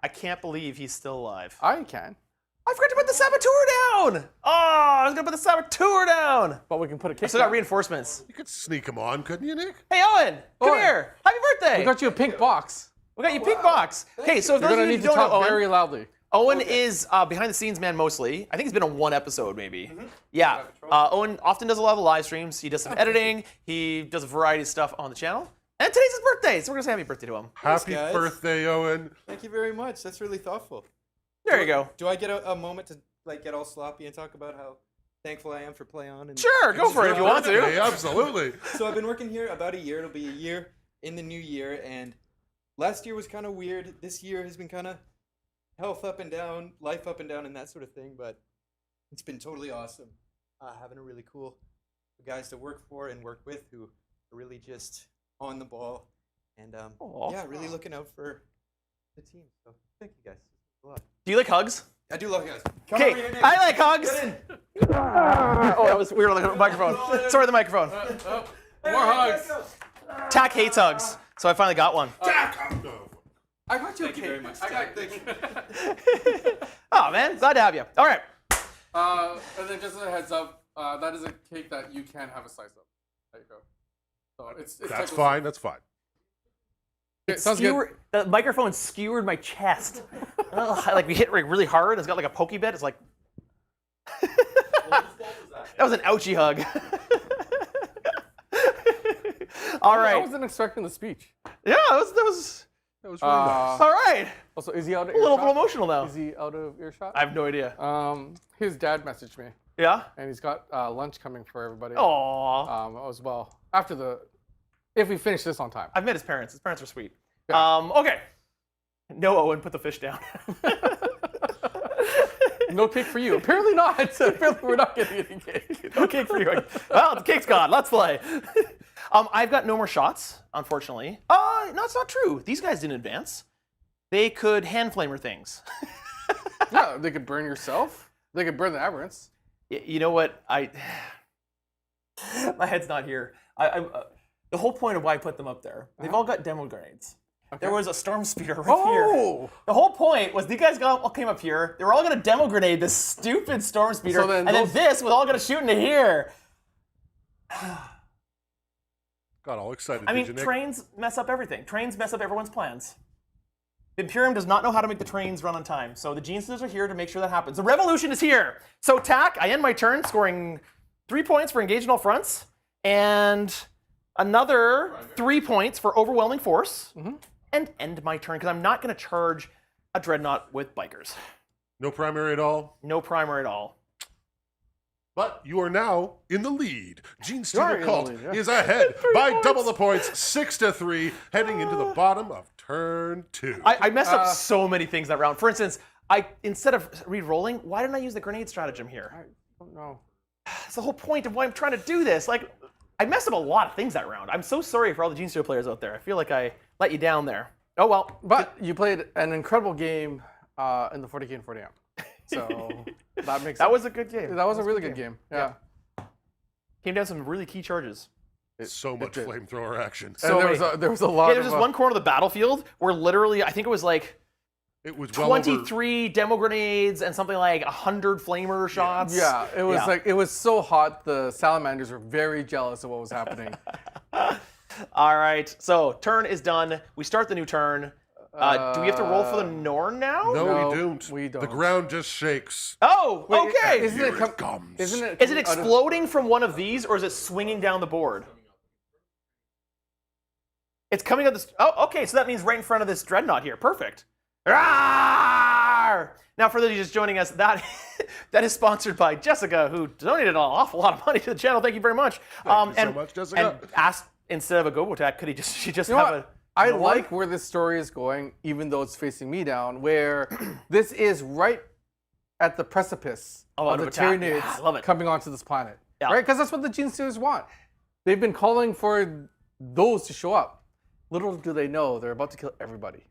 S1: I can't believe he's still alive.
S2: I can,
S1: I forgot to put the saboteur down. Oh, I was gonna put the saboteur down.
S2: but we can put a
S1: I
S2: cake.
S1: still got
S2: down.
S1: reinforcements.
S3: You could sneak him on, couldn't you, Nick?
S1: Hey, Owen, come
S2: Owen.
S1: here. Happy birthday.
S2: We got you a pink box.
S1: We got you pink box. Okay, so if
S2: You're
S1: those
S2: gonna
S1: of you
S2: need
S1: who
S2: to
S1: don't know
S2: talk
S1: Owen,
S2: very loudly.
S1: Owen is behind the scenes man mostly. I think he's been on 1 episode maybe. Yeah. Owen often does a lot of the live streams. He does some editing. He does a variety of stuff on the channel. And today's his birthday, so we're gonna say happy birthday to him.
S3: Happy
S5: guys.
S3: birthday, Owen.
S5: Thank you very much. That's really thoughtful.
S1: There you go.
S5: Do I get a moment to like get all sloppy and talk about how thankful I am for Play On? And
S1: Sure, go for it if you want
S3: Hey,
S1: to.
S3: absolutely.
S5: So I've been working here about a year. It'll be a year in the new year, and last year was kind of weird. This year has been kind of health up and down, life up and down, and that sort of thing. But it's been totally awesome. Having a really cool guys to work for and work with who are really just on the ball, and
S1: Aw.
S5: yeah, really looking out for the team. So thank you guys a lot.
S1: Do you like hugs?
S5: I do love you guys.
S1: Okay, I like hugs. Oh, that was weird on the microphone. Sorry, the microphone.
S2: More hugs.
S1: Tack hates hugs, so I finally got one.
S2: I got you a
S5: Thank you
S2: cake.
S5: very much.
S2: I got
S5: Thank you.
S1: Oh man, glad to have you. All right.
S2: And then just as a heads up, that is a cake that you can have a slice of. There you go. So it's
S3: That's fine. That's fine.
S2: Okay, sounds good.
S1: The microphone skewered my chest. Ugh, like we hit really hard. It's got like a pokey bit. It's like that was an ouchie hug. All
S2: I
S1: right.
S2: wasn't expecting the speech.
S1: Yeah, that was
S3: That was really nice.
S1: all right.
S2: Also, is he out of
S1: A little bit
S2: earshot?
S1: emotional now.
S2: Is he out of earshot?
S1: I have no idea.
S2: His dad messaged me,
S1: Yeah.
S2: and he's got lunch coming for everybody.
S1: Aw.
S2: As well. If we finish this on time.
S1: I've met his parents. His parents are sweet.
S2: Yeah.
S1: Okay. No, Owen, put the fish down.
S2: No cake for you. Apparently not. Apparently we're not getting any cake.
S1: No cake for you. Well, the cake's gone. Let's play. I've got no more shots, unfortunately. No, it's not true. These guys didn't advance. They could hand flamer things.
S2: Yeah, they could burn yourself. They could burn the aberrants.
S1: You know what? My head's not here. The whole point of why I put them up there, they've all got demo grenades. There was a storm speeder right here. The whole point was these guys all came up here. They were all going to demo grenade this stupid storm speeder,
S2: then
S1: and then this was all going to shoot into here.
S3: Got all excited.
S1: I
S3: did
S1: mean,
S3: you, Nick?
S1: trains mess up everything. Trains mess up everyone's plans. The Imperium does not know how to make the trains run on time, so the Genestealers are here to make sure that happens. The revolution is here. So tack, I end my turn scoring 3 points for engaged in all fronts, and another 3 points for overwhelming force, and end my turn because I'm not going to charge a dreadnought with bikers.
S3: No primary at all.
S1: No primer at all.
S3: But you are now in the lead.
S2: You are
S3: Genestealer
S2: in the
S3: Cult
S2: lead, yeah.
S3: is ahead by double the points, 6-3, heading into the bottom of turn 2.
S1: I messed up so many things that round. For instance, instead of re-rolling, why didn't I use the grenade stratagem here?
S2: I don't know.
S1: That's the whole point of why I'm trying to do this. Like, I messed up a lot of things that round. I'm so sorry for all the Genestealer players out there. I feel like I let you down there. Oh well.
S2: But you played an incredible game in the 40K and 40M. So that makes
S1: That was a good game.
S2: that was a really good game. Yeah.
S1: Came down some really key charges.
S3: So much
S2: did.
S3: flamethrower action.
S1: So
S2: And there was a lot
S1: Yeah,
S2: of
S1: there's this one corner of the battlefield where literally, I think it was like
S3: It was well over.
S1: 23 demo grenades and something like 100 flamer shots.
S2: Yeah, it was
S1: Yeah.
S2: like it was so hot. The salamanders were very jealous of what was happening.
S1: All right, so turn is done. We start the new turn. Do we have to roll for the Norn now?
S3: No,
S2: No,
S3: we don't.
S2: we don't.
S3: The ground just shakes.
S1: Oh, okay.
S2: Isn't
S3: Here
S2: it,
S3: it comes.
S2: Isn't it?
S1: Is it
S2: coming out of-
S1: exploding from one of these, or is it swinging down the board? It's coming out this. Oh, okay. So that means right in front of this dreadnought here. Perfect. Rawr! Now, for those of you just joining us, that is sponsored by Jessica, who donated an awful lot of money to the channel. Thank you very much.
S3: Thank you so much, Jessica.
S1: And asked instead of a gobo attack, could she just
S2: You know
S1: have
S2: what?
S1: a?
S2: I
S1: Norn?
S2: like where this story is going, even though it's facing me down. Where this is right at the precipice
S1: Oh,
S2: of the
S1: attack.
S2: Tyranids
S1: Yeah, I love it.
S2: coming onto this planet,
S1: Yeah.
S2: right? Because that's what the Genestealers want. They've been calling for those to show up. Little do they know they're about to kill everybody.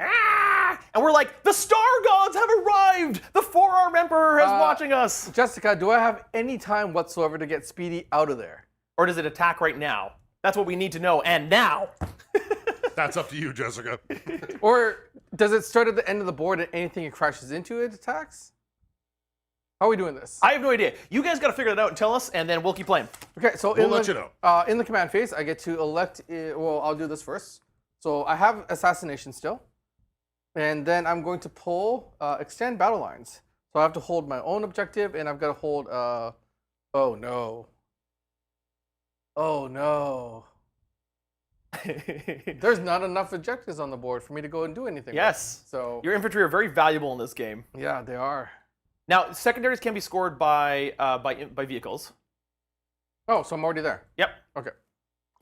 S1: Ah! And we're like, the Star Gods have arrived. The Four-Armed Emperor is watching us.
S2: Jessica, do I have any time whatsoever to get Speedy out of there?
S1: Or does it attack right now? That's what we need to know. And now.
S3: That's up to you, Jessica.
S2: Or does it start at the end of the board and anything it crashes into it attacks? How are we doing this?
S1: I have no idea. You guys got to figure that out and tell us, and then we'll keep playing.
S2: Okay, so
S3: We'll let you know.
S2: In the command phase, I get to elect. Well, I'll do this first. So I have assassination still, and then I'm going to pull extend battle lines. So I have to hold my own objective, and I've got to hold. Oh no. Oh no. There's not enough objectives on the board for me to go and do anything. with.
S1: Yes.
S2: So
S1: Your infantry are very valuable in this game.
S2: yeah, they are.
S1: Now, secondaries can be scored by vehicles.
S2: Oh, so I'm already there.
S1: Yep.
S2: Okay.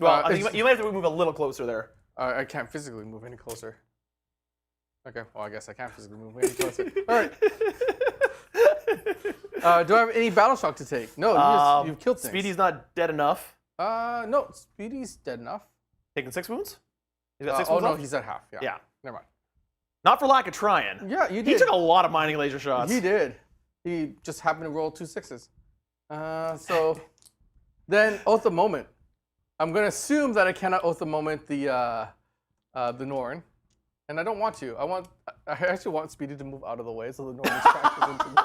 S1: Well,
S2: Uh,
S1: I think you might have to move a little closer there.
S2: I can't physically move any closer. Okay, well, I guess I can't physically move any closer. All right. Do I have any battle shock to take? No, you've killed things.
S1: Speedy's not dead enough.
S2: No, Speedy's dead enough.
S1: Taking 6 wounds? He's got 6
S2: Oh
S1: wounds
S2: no,
S1: left?
S2: he's at half. Yeah.
S1: Yeah.
S2: Never mind.
S1: Not for lack of trying.
S2: Yeah, you did.
S1: He took a lot of mining laser shots.
S2: He did. He just happened to roll 2 6s. So then oath of moment. I'm gonna assume that I cannot oath of moment the Norn, and I don't want to. I actually want Speedy to move out of the way so the Norn distracts into the.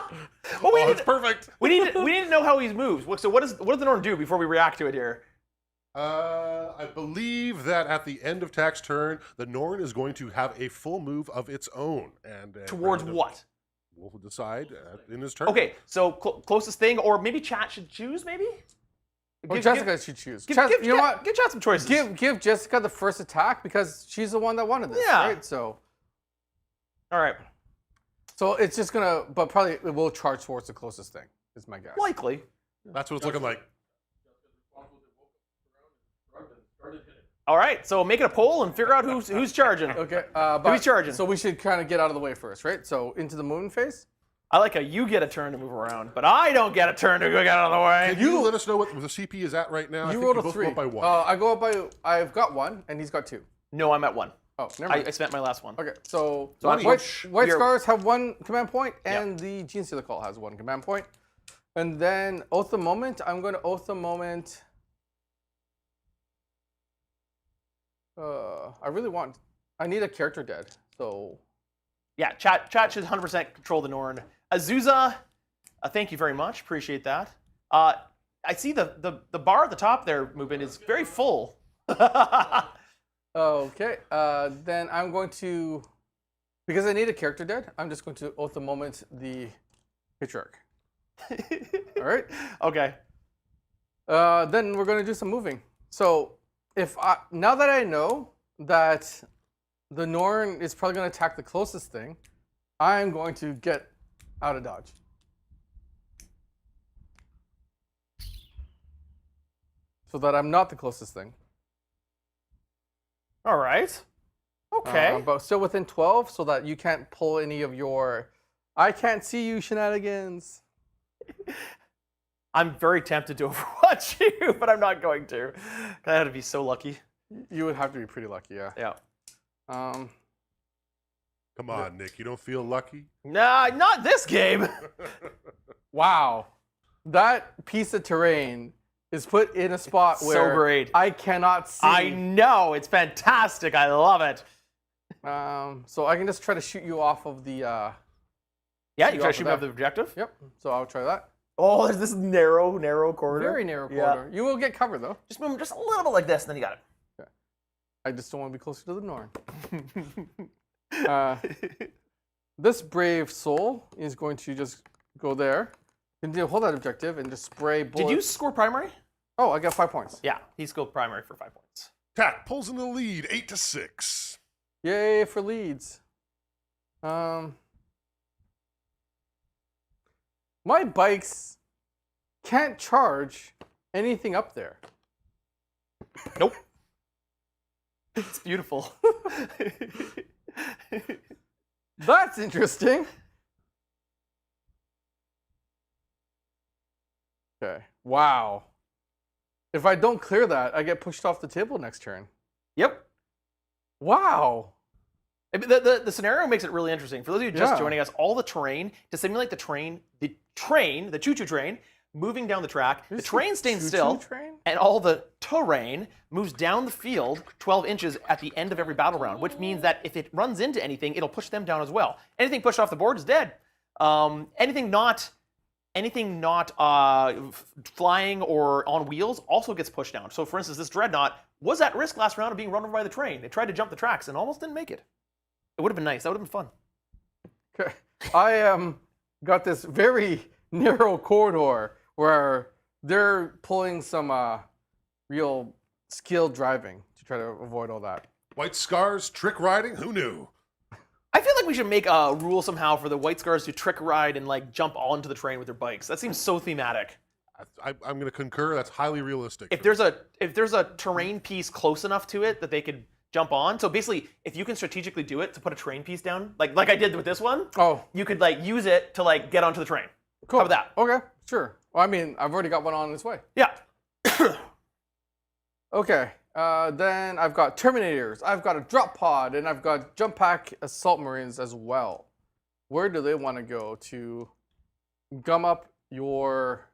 S1: Well, we,
S3: Oh,
S1: need
S3: it's perfect.
S1: we need to know how he moves. So what does the Norn do before we react to it here?
S3: I believe that at the end of Tack's turn, the Norn is going to have a full move of its own. And
S1: Towards
S3: round of-
S1: what?
S3: We'll decide in his turn.
S1: Okay, so closest thing, or maybe chat should choose, maybe?
S2: Or Jessica should choose.
S1: Give,
S2: Ches-
S1: give,
S2: you know what?
S1: Give Chad some choices.
S2: Give Jessica the first attack because she's the one that wanted this,
S1: Yeah.
S2: right? So
S1: All right.
S2: it's just gonna, but probably it will charge towards the closest thing. Is my guess.
S1: Likely.
S3: That's what it's looking like.
S1: All right. So make it a poll and figure out who's charging.
S2: Okay. But,
S1: Who's charging?
S2: So we should kind of get out of the way first, right? So into the moving phase.
S1: I like how you get a turn to move around, but I don't get a turn to get out of the way.
S3: Can you let us know what the CP is at right now? I
S2: You
S3: think
S2: rolled
S3: you
S2: a
S3: both
S2: 3.
S3: go up by 1.
S2: I go up by. I've got 1, and he's got 2.
S1: No, I'm at 1.
S2: Oh, never
S1: I
S2: mind.
S1: spent my last one.
S2: Okay, so
S1: I'm-
S2: white
S1: you're-
S2: scars have 1 command point, and the Genestealer Call has 1 command point. And then Oath the Moment. I'm going to Oath the Moment. I need a character dead. So
S1: Yeah, chat should 100% control the Norn. Azusa, thank you very much. Appreciate that. I see the bar at the top there, movement, is very full.
S2: okay, then I'm going to, because I need a character dead, I'm just going to Oath the Moment the Patriarch. All right.
S1: Okay.
S2: Then we're going to do some moving. So now that I know that the Norn is probably going to attack the closest thing, I'm going to get out of dodge. So that I'm not the closest thing.
S1: All right. Okay.
S2: But still within 12 so that you can't pull any of your I can't see you shenanigans.
S1: I'm very tempted to overwatch you, but I'm not going to. I had to be so lucky.
S2: You would have to be pretty lucky, yeah.
S1: Yeah.
S3: Come on, Nick. You don't feel lucky?
S1: Nah, not this game.
S2: Wow. That piece of terrain is put in a spot
S1: So
S2: where
S1: great.
S2: I cannot see.
S1: I know. It's fantastic. I love it.
S2: So I can just try to shoot you off of the.
S1: Yeah, you
S2: You
S1: try to
S2: off
S1: shoot
S2: of
S1: me off
S2: that.
S1: the objective.
S2: Yep. So I'll try that.
S1: Oh, there's this narrow corridor.
S2: Very narrow
S1: Yeah.
S2: corridor. You will get cover though.
S1: Just move just a little bit like this, and then you got it.
S2: I just don't want to be closer to the Norn. This brave soul is going to just go there, continue to hold that objective, and just spray bullets.
S1: Did you score primary?
S2: Oh, I got 5 points.
S1: Yeah, he scored primary for 5 points.
S3: Tack pulls in the lead, 8-6.
S2: Yay for leads. My bikes can't charge anything up there.
S1: Nope. It's beautiful.
S2: That's interesting. Okay. Wow. If I don't clear that, I get pushed off the table next turn.
S1: Yep.
S2: Wow.
S1: The scenario makes it really interesting. For those of you just
S2: Yeah.
S1: joining us, all the terrain, to simulate the choo-choo train, moving down the track, the train stays
S2: Choo-choo
S1: still,
S2: train?
S1: and all the terrain moves down the field 12 inches at the end of every battle round, which means that if it runs into anything, it'll push them down as well. Anything pushed off the board is dead. Anything not flying or on wheels also gets pushed down. So, for instance, this dreadnought was at risk last round of being run over by the train. They tried to jump the tracks and almost didn't make it. It would have been nice. That would have been fun.
S2: Okay. I got this very narrow corridor where they're pulling some real skill driving to try to avoid all that.
S3: White scars, trick riding, who knew?
S1: I feel like we should make a rule somehow for the White Scars to trick ride and like jump onto the train with their bikes. That seems so thematic.
S3: I'm going to concur. That's highly realistic.
S1: If there's a terrain piece close enough to it that they could jump on, so basically, if you can strategically do it to put a train piece down, like I did with this one,
S2: Oh,
S1: you could like use it to like get onto the train.
S2: cool.
S1: How about that?
S2: Okay, sure. Well, I mean, I've already got one on its way.
S1: Yeah.
S2: Okay. Then I've got Terminators, I've got a drop pod, and I've got jump pack assault marines as well. Where do they want to go to gum up your?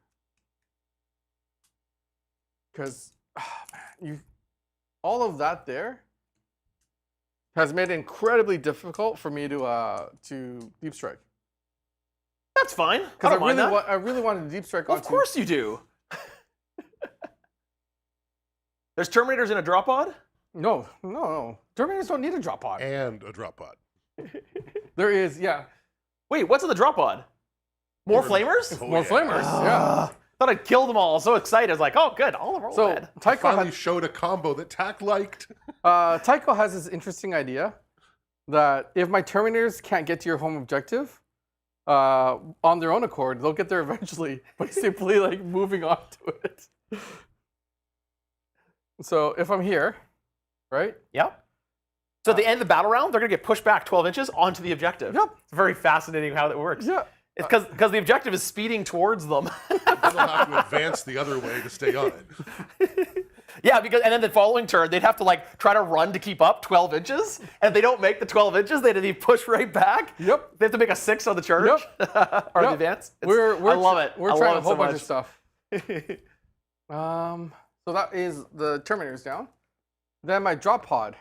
S2: Because all of that there has made it incredibly difficult for me to deep strike.
S1: That's fine. I
S2: Because
S1: don't mind that.
S2: I really wanted to deep strike.
S1: Of
S2: onto,
S1: course you do. There's Terminators in a drop pod?
S2: No. Terminators don't need a drop pod.
S3: And a drop pod.
S2: There is, yeah.
S1: Wait, what's in the drop pod? More flamers?
S3: Oh,
S2: More
S3: yeah.
S2: flamers, yeah.
S1: I thought thought I'd killed them all. So excited. I was like, oh, good. All of them are
S2: So
S1: dead.
S2: Tycho,
S3: Finally showed a combo that Tack liked.
S2: Tycho has this interesting idea that if my Terminators can't get to your home objective on their own accord, they'll get there eventually by simply like moving on to it. So if I'm here, right?
S1: Yep. So at the end of the battle round, they're going to get pushed back 12 inches onto the objective.
S2: Yep.
S1: It's very fascinating how that works.
S2: Yeah.
S1: It's because the objective is speeding towards them.
S3: Then they'll have to advance the other way to stay on it.
S1: Yeah, and then the following turn, they'd have to like try to run to keep up 12 inches. And if they don't make the 12 inches, they'd be pushed right back.
S2: Yep.
S1: They have to make a 6 on the charge or the advance. I love it.
S2: We're
S1: I
S2: trying
S1: love
S2: a
S1: it
S2: whole
S1: so
S2: bunch
S1: much.
S2: of stuff. So that is the Terminators down. Then my drop pod.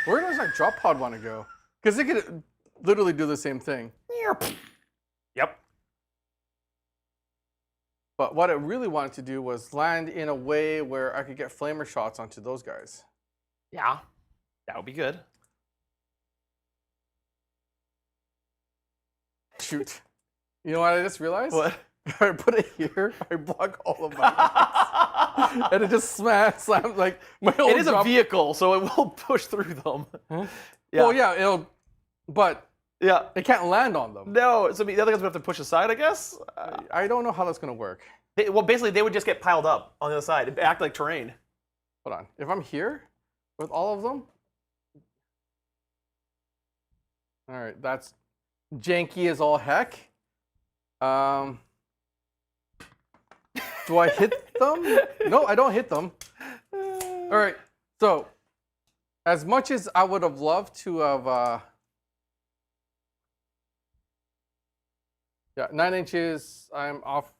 S2: Where does my drop pod want to go? Because it could literally do the same thing.
S1: Yep.
S2: But what it really wanted to do was land in a way where I could get flamer shots onto those guys.
S1: Yeah. That would be good.
S2: Shoot. You know what I just realized?
S1: What?
S2: If I put it here, I block all of my and it just slams like my own
S1: It is a
S2: drop.
S1: vehicle, so it will push through them.
S2: Huh?
S1: Yeah.
S2: Well, yeah, but
S1: Yeah.
S2: it can't land on them.
S1: No, so the other guys would have to push aside, I guess.
S2: I don't know how that's going to work.
S1: Well, basically, they would just get piled up on the other side. It'd act like terrain.
S2: Hold on. If I'm here with all of them. All right, that's janky as all heck. Do I hit them? No, I don't hit them. All right, so as much as I would have loved to have, 9 inches, I'm off.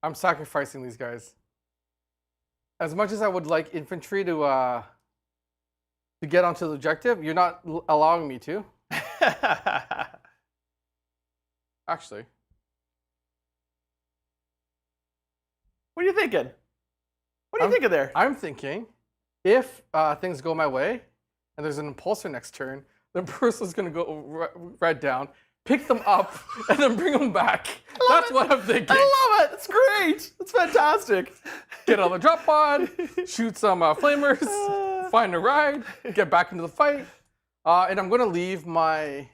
S2: I'm sacrificing these guys. As much as I would like infantry to get onto the objective, you're not allowing me to. Actually.
S1: What are you thinking? What are you thinking there?
S2: I'm thinking if things go my way and there's an impulsor next turn, the person's going to go right down, pick them up, and then bring them back. That's what I'm thinking.
S1: I love it. It's great. It's fantastic.
S2: Get on the drop pod, shoot some flamers, find a ride, get back into the fight. And I'm going to leave my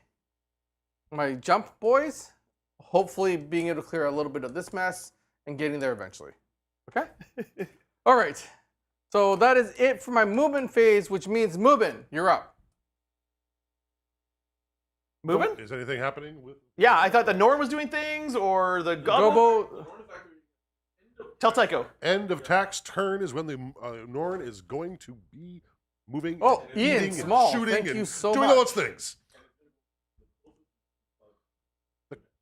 S2: jump boys, hopefully being able to clear a little bit of this mess and getting there eventually. Okay? All right. So that is it for my movement phase, which means Mubin, you're up.
S1: Moving?
S3: Is anything happening with?
S1: Yeah, I thought the Norn was doing things, or the
S2: Gobo.
S1: Tell Tycho.
S3: End of Tack's turn is when the Norn is going to be moving,
S2: Oh,
S3: and
S2: Ian
S3: eating
S2: Small,
S3: and shooting
S2: thank
S3: and
S2: you so
S3: doing
S2: much.
S3: all those things.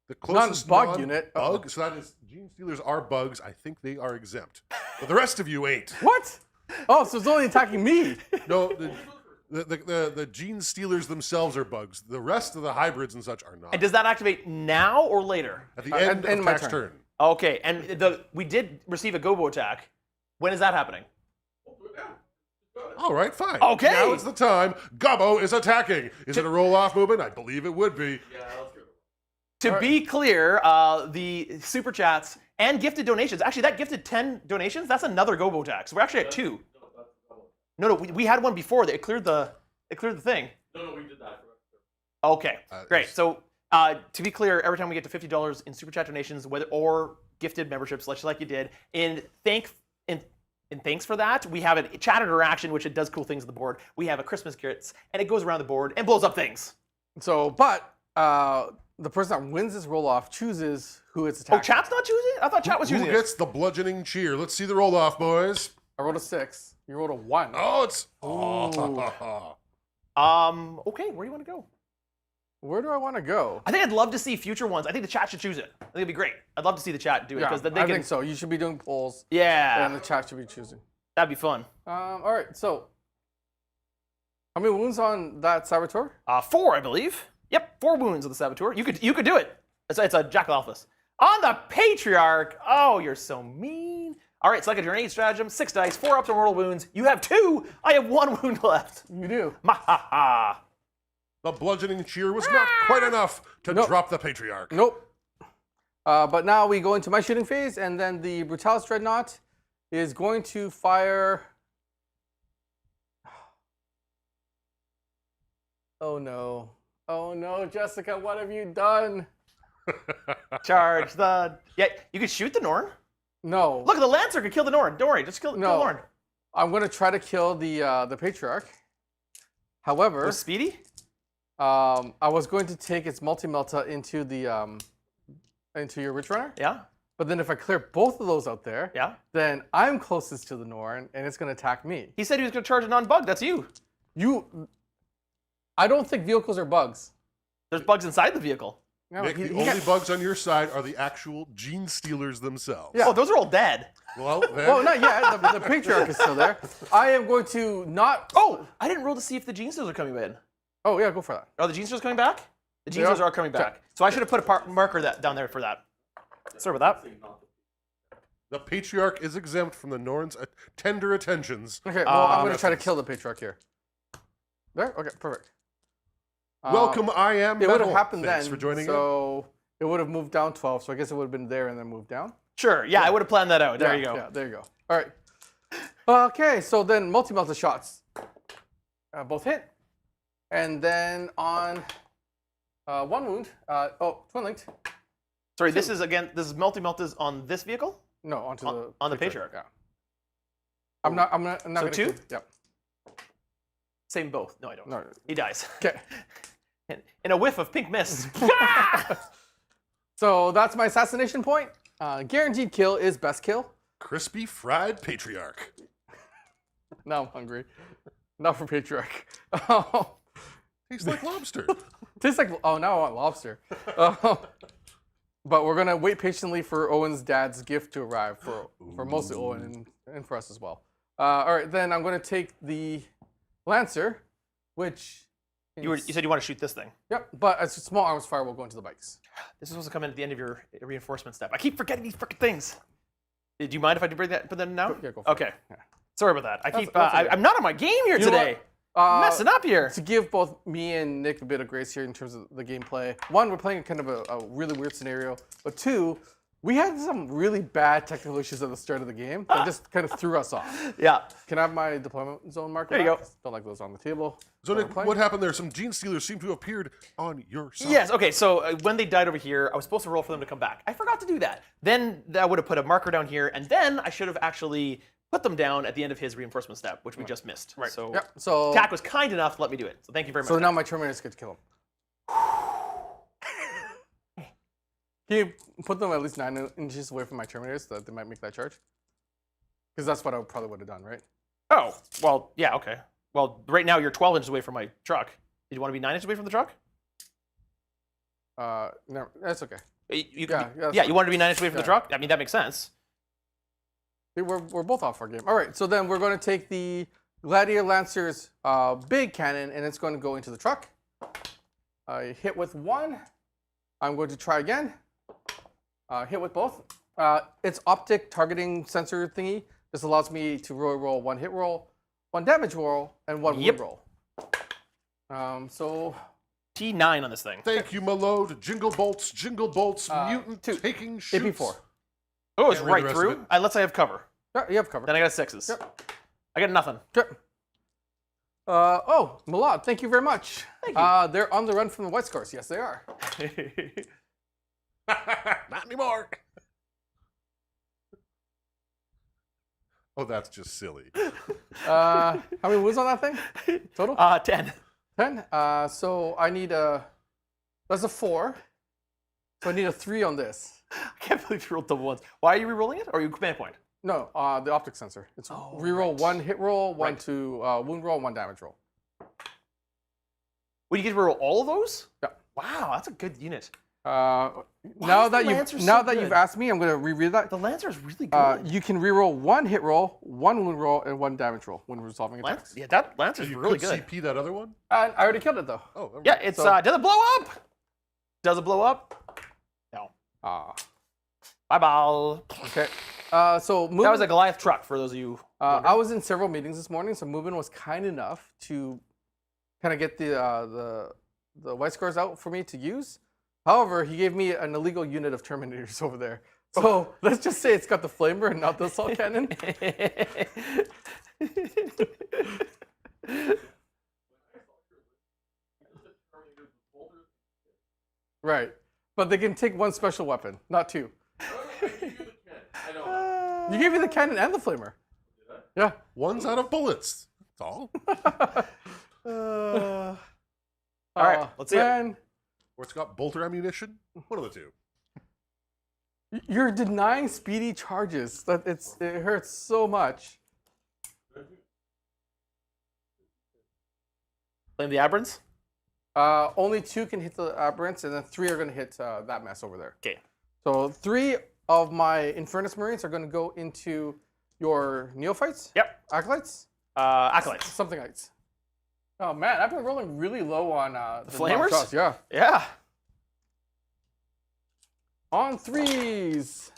S3: The closest
S2: Non-bug unit.
S3: bug, so that is Genestealers are bugs. I think they are exempt, but the rest of you ain't.
S2: What? Oh, so it's only attacking me.
S3: No, the Genestealers themselves are bugs. The rest of the hybrids and such are not.
S1: And does that activate now or later?
S3: At the end
S2: end
S3: of
S2: my
S3: Tack's
S2: turn.
S3: turn.
S1: Okay, and we did receive a Gobo attack. When is that happening?
S3: All right, fine.
S1: Okay.
S3: Now it's the time. Gobbo is attacking. Is it a roll-off movement? I believe it would be.
S1: To be clear, the super chats and gifted donations. Actually, that gifted 10 donations. That's another Gobo attack. So we're actually at 2. No, we had one before. It cleared the thing.
S6: No, we did that.
S1: Okay, great.
S3: it's-
S1: So to be clear, every time we get to $50 in super chat donations, whether or gifted memberships, like you did, in thanks for that, we have a chat interaction, which it does cool things on the board. We have a Christmas kits, and it goes around the board and blows up things.
S2: So, but the person that wins this roll-off chooses who it's
S1: Oh,
S2: attacking.
S1: chat's not choosing it? I thought chat was
S3: Who
S1: choosing it.
S3: gets the bludgeoning cheer? Let's see the roll-off, boys.
S2: I rolled a 6. You rolled a 1.
S3: Oh, it's...
S1: Okay, where do you want to go?
S2: Where do I want to go?
S1: I think I'd love to see future ones. I think the chat should choose it. I think it'd be great. I'd love to see the chat do it
S2: Yeah,
S1: because then they
S2: I
S1: can.
S2: think so. You should be doing polls,
S1: Yeah,
S2: and the chat should be choosing.
S1: that'd be fun.
S2: All right, so how many wounds on that Saboteur?
S1: 4, I believe. Yep, 4 wounds on the Saboteur. You could do it. It's a Jackal Alphas. On the Patriarch. Oh, you're so mean. All right, select a grenade stratagem. 6 dice, 4 up to mortal wounds. You have 2. I have 1 wound left.
S2: You do.
S1: Mahaha.
S3: The bludgeoning cheer was not quite enough to drop the Patriarch.
S2: Nope. But now we go into my shooting phase, and then the Brutalis Dreadnought is going to fire. Oh no. Oh no, Jessica, what have you done?
S1: Charge the. Yeah, you could shoot the Norn.
S2: No.
S1: Look, the Lancer could kill the Norn. Don't worry, just kill the Norn.
S2: I'm going to try to kill the Patriarch. However,
S1: With Speedy?
S2: I was going to take its multi-melta into the into your Rich Runner.
S1: Yeah.
S2: But then if I clear both of those out there,
S1: Yeah.
S2: then I'm closest to the Norn, and it's going to attack me.
S1: He said he was going to charge a non-bug. That's you.
S2: I don't think vehicles are bugs.
S1: There's bugs inside the vehicle.
S2: No,
S3: Nick,
S2: he
S3: the only
S2: got-
S3: bugs on your side are the actual Genestealers themselves.
S2: Yeah.
S1: Oh, those are all dead.
S3: Well, then,
S2: Well, not yet. The Patriarch is still there. I am going to not.
S1: Oh, I didn't roll to see if the Genestealers are coming in.
S2: Oh yeah, go for that.
S1: Are the Genestealers coming back? The
S2: They are.
S1: Genestealers are coming back. So I should have put a marker down there for that. Sorry about that.
S3: the Patriarch is exempt from the Norn's tender attentions.
S2: Okay, well I'm going to try to kill the Patriarch here. There. Okay, perfect.
S3: Welcome, I am
S2: It would
S3: Metal.
S2: have happened
S3: Thanks
S2: then.
S3: for joining in.
S2: So it would have moved down 12. So I guess it would have been there and then moved down.
S1: Sure. Yeah, I would have planned that out. There you go.
S2: Yeah, there you go. All right. Okay, so then multi-melta shots. Both hit. And then on one wound, twin linked.
S1: Sorry, this is multi-meltas on this vehicle?
S2: No, onto
S1: On the Patriarch.
S2: Yeah. I'm not
S1: So
S2: gonna
S1: two?
S2: keep- Yep.
S1: Same both. No, I don't.
S2: No.
S1: He dies.
S2: Okay.
S1: In a whiff of pink mist.
S2: So that's my assassination point. Guaranteed kill is best kill.
S3: Crispy fried Patriarch.
S2: Now I'm hungry. Not for Patriarch.
S3: Tastes like lobster.
S2: Tastes like, now I want lobster. But we're gonna wait patiently for Owen's dad's gift to arrive for mostly Owen and for us as well. All right, then I'm gonna take the Lancer, which
S1: You said you want to shoot this thing.
S2: Yep, but a small arms fire will go into the bikes.
S1: This is supposed to come in at the end of your reinforcement step. I keep forgetting these freaking things. Do you mind if I put that in now?
S2: Yeah, go for it.
S1: Okay.
S2: Yeah.
S1: Sorry about that.
S2: That's okay.
S1: I'm not on my game here
S2: You know
S1: today.
S2: what?
S1: Messing up here.
S2: To give both me and Nick a bit of grace here in terms of the gameplay. One, we're playing kind of a really weird scenario. But two, we had some really bad technical issues at the start of the game that just kind of threw us off.
S1: Yeah.
S2: Can I have my deployment zone marker?
S1: There you
S2: back?
S1: go.
S2: Don't like those on the table.
S3: So,
S2: While
S3: Nick,
S2: we're playing.
S3: what happened there? Some Genestealers seem to have appeared on your side.
S1: Yes, okay, so when they died over here, I was supposed to roll for them to come back. I forgot to do that. Then I would have put a marker down here, and then I should have actually put them down at the end of his reinforcement step, which we just missed. Right. So
S2: Yep. So
S1: TAC was kind enough to let me do it. So thank you very much.
S2: So now my Terminators get to kill him. Can you put them at least 9 inches away from my Terminators so that they might make that charge? Because that's what I probably would have done, right?
S1: Oh, well, yeah, okay. Well, right now you're 12 inches away from my truck. Did you want to be 9 inches away from the truck?
S2: No, that's okay.
S1: You
S2: that's
S1: you wanted to be 9 inches away from the
S2: Yeah.
S1: truck? I mean, that makes sense.
S2: We're both off our game. All right, so then we're going to take the Gladiator Lancer's big cannon, and it's going to go into the truck. I hit with one. I'm going to try again. Hit with both. Its optic targeting sensor thingy just allows me to roll one hit roll, one damage roll, and one wound roll. So
S1: T9 on this thing.
S3: Thank you, my load. Jingle bolts, mutant
S2: two.
S3: taking shoots.
S2: AP4.
S1: Oh, it's
S3: Can't read
S1: right
S3: the rest
S1: through.
S3: of it.
S1: Let's say I have cover.
S2: Yeah, you have cover.
S1: Then I got sixes.
S2: Yep.
S1: I got nothing.
S2: Okay. Milad, thank you very much.
S1: Thank you.
S2: They're on the run from the White Scars. Yes, they are.
S3: Not anymore. Oh, that's just silly.
S2: How many wounds on that thing? Total?
S1: 10.
S2: 10. So I need that's a 4. So I need a 3 on this.
S1: I can't believe you rolled double ones. Why are you re-rolling it? Or are you command point?
S2: No, the optic sensor. It's reroll one hit roll, one to wound roll, one damage roll.
S1: Would you get to roll all of those?
S2: Yeah.
S1: Wow, that's a good unit.
S2: Now
S1: is
S2: that
S1: the
S2: you've
S1: Lancer so
S2: you've
S1: good?
S2: asked me, I'm gonna reread that.
S1: The Lancer is really good.
S2: You can reroll one hit roll, one wound roll, and one damage roll when resolving attacks.
S1: Yeah, that Lancer's
S3: You
S1: really
S3: could
S1: good.
S3: CP that other one?
S2: And I already killed it though.
S3: Oh, never
S1: Yeah,
S3: mind.
S1: it's
S2: So-
S1: does it blow up? Does it blow up? No. Bye bye.
S2: Okay. So moving,
S1: That was a Goliath truck for those of you.
S2: I was in several meetings this morning, so moving was kind enough to kind of get the white scores out for me to use. However, he gave me an illegal unit of Terminators over there. So let's just say it's got the flamer and not the assault cannon. Right. But they can take one special weapon, not two. You gave me the cannon and the flamer. Yeah.
S3: One's out of bullets. That's all.
S1: All right, let's see it.
S3: Or it's got bolter ammunition. One of the two.
S2: You're denying speedy charges. That it hurts so much.
S1: Blame the aberrants.
S2: Only 2 can hit the aberrants, and then 3 are going to hit that mess over there.
S1: Okay.
S2: So 3 of my Infernus Marines are going to go into your Neophytes.
S1: Yep.
S2: Acolytes.
S1: Acolytes.
S2: Somethingites. Oh man, I've been rolling really low on the
S1: flamers?
S2: shots. Yeah.
S1: Yeah.
S2: On 3s.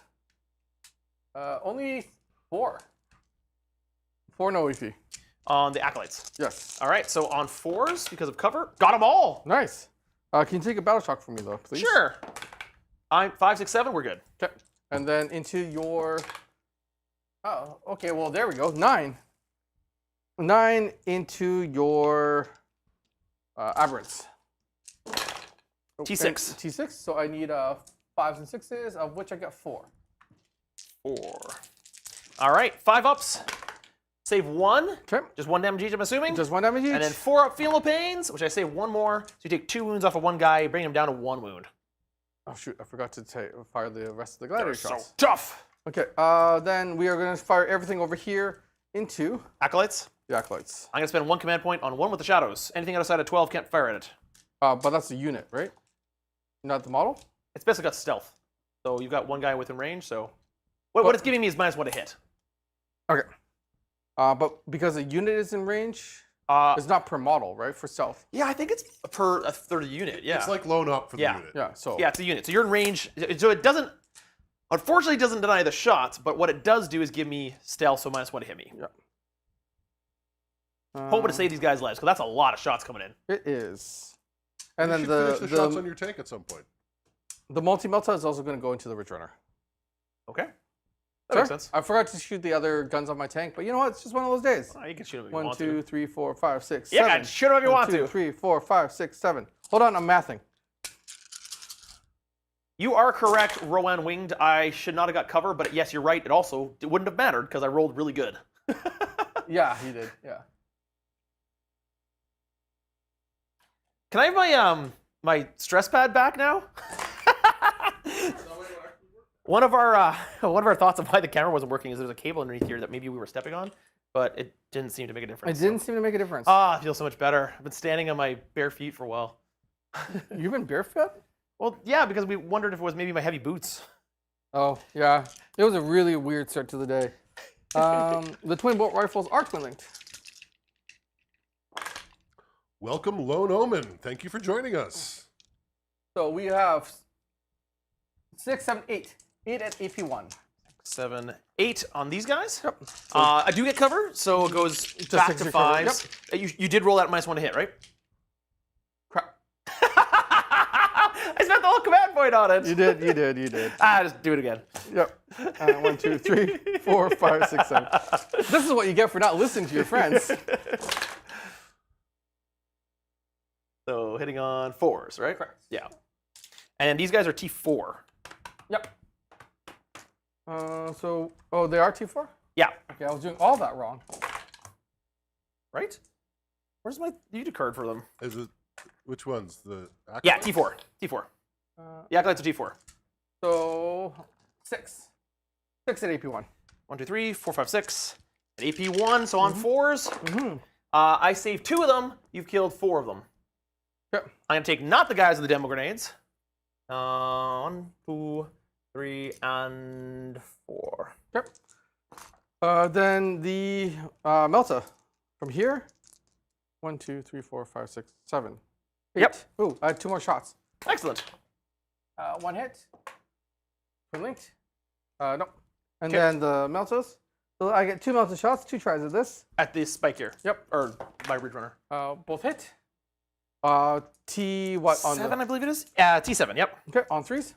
S2: Only 4. 4 no EP.
S1: On the acolytes.
S2: Yes.
S1: All right. So on 4s because of cover, got them all.
S2: Nice. Can you take a battle shock for me though, please?
S1: Sure. I'm 5, 6, 7. We're good.
S2: Okay. And then into your. Oh, okay. Well, there we go. 9. 9 into your aberrants.
S1: T6.
S2: And T6. So I need 5s and 6s, of which I got 4.
S1: 4. All right. 5 ups. Save 1.
S2: Okay.
S1: Just 1 damage each, I'm assuming.
S2: Just 1 damage each.
S1: And then 4 up Feel No Pains, which I save 1 more. So you take 2 wounds off of one guy, bring him down to 1 wound.
S2: Oh shoot! I forgot to fire the rest of the gladiator
S1: So
S2: shots.
S1: tough.
S2: Okay. Then we are going to fire everything over here into
S1: Acolytes.
S2: the acolytes.
S1: I'm going to spend 1 command point on 1 with the shadows. Anything outside of 12 can't fire at it.
S2: But that's the unit, right? Not the model.
S1: It's basically got stealth. So you've got 1 guy within range, so... What it's giving me is -1 to hit.
S2: Okay. But because the unit is in range, it's not per model, right? For stealth.
S1: Yeah, I think it's per a third of the unit, yeah.
S3: It's like loan up for the
S1: Yeah.
S3: unit.
S2: Yeah. So.
S1: Yeah, it's a unit. So you're in range. So it doesn't... Unfortunately, it doesn't deny the shots, but what it does do is give me stealth, so -1 to hit me.
S2: Yeah.
S1: Hoping to save these guys' lives, because that's a lot of shots coming in.
S2: It is. And
S3: You
S2: then
S3: should finish the shots on your tank at some point.
S2: the multi-melta is also going to go into the Ridge Runner.
S1: Okay. That
S2: Sure.
S1: makes sense.
S2: I forgot to shoot the other guns on my tank, but you know what? It's just one of those days.
S1: Oh, you can shoot him if you
S2: 1,
S1: want
S2: 2,
S1: to.
S2: 3, 4, 5, 6,
S1: Yeah,
S2: 7.
S1: shoot him if you
S2: 1,
S1: want
S2: 2,
S1: to.
S2: 3, 4, 5, 6, 7. Hold on, I'm mathing.
S1: You are correct, Rowan Winged. I should not have got cover, but yes, you're right. It wouldn't have mattered because I rolled really good.
S2: Yeah, he did. Yeah.
S1: Can I have my my stress pad back now? One of our thoughts of why the camera wasn't working is there's a cable underneath here that maybe we were stepping on, but it didn't seem to make a difference.
S2: It didn't seem to make a difference.
S1: I feel so much better. I've been standing on my bare feet for a while.
S2: You've been barefoot?
S1: Well, yeah, because we wondered if it was maybe my heavy boots.
S2: Oh, yeah. It was a really weird start to the day. The twin bolt rifles are twin linked.
S3: Welcome, Lone Omen. Thank you for joining us.
S2: So we have 6, 7, 8. 8 at AP1.
S1: 7, 8 on these guys.
S2: Yep.
S1: I do get cover, so it goes back
S2: 6
S1: to
S2: your cover,
S1: 5s. You did roll that -1 to hit, right?
S2: Crap.
S1: I spent the whole command point on it.
S2: You did, you did, you did.
S1: Just do it again.
S2: Yep. 1, 2, 3, 4, 5, 6, 7. This is what you get for not listening to your friends.
S1: So hitting on 4s, right?
S2: Correct.
S1: Yeah. And these guys are T4.
S2: Yep. Oh, they are T4?
S1: Yeah.
S2: Okay, I was doing all that wrong.
S1: Right? Where's my unit card for them?
S3: Is it which ones? The
S1: Yeah,
S3: acolytes?
S1: T4. T4. The acolytes are T4.
S2: So 6. 6 at AP1.
S1: 1, 2, 3, 4, 5, 6. At AP1, so on 4s.
S2: Mm-hmm.
S1: I saved 2 of them. You've killed 4 of them.
S2: Yep.
S1: I'm going to take not the guys with the demo grenades. 1, 2, 3, and 4.
S2: Yep. Then the Melta from here. 1, 2, 3, 4, 5, 6, 7. 8.
S1: Yep.
S2: Ooh, I had 2 more shots.
S1: Excellent.
S2: 1 hit. Twin linked. Nope. And
S1: Okay.
S2: then the Meltas. So I get 2 Melta shots, 2 tries of this.
S1: At this spike here.
S2: Yep.
S1: Or my Ridge Runner.
S2: Both hit. T what on
S1: 7, I believe it is. T7. Yep.
S2: Okay, on 3s.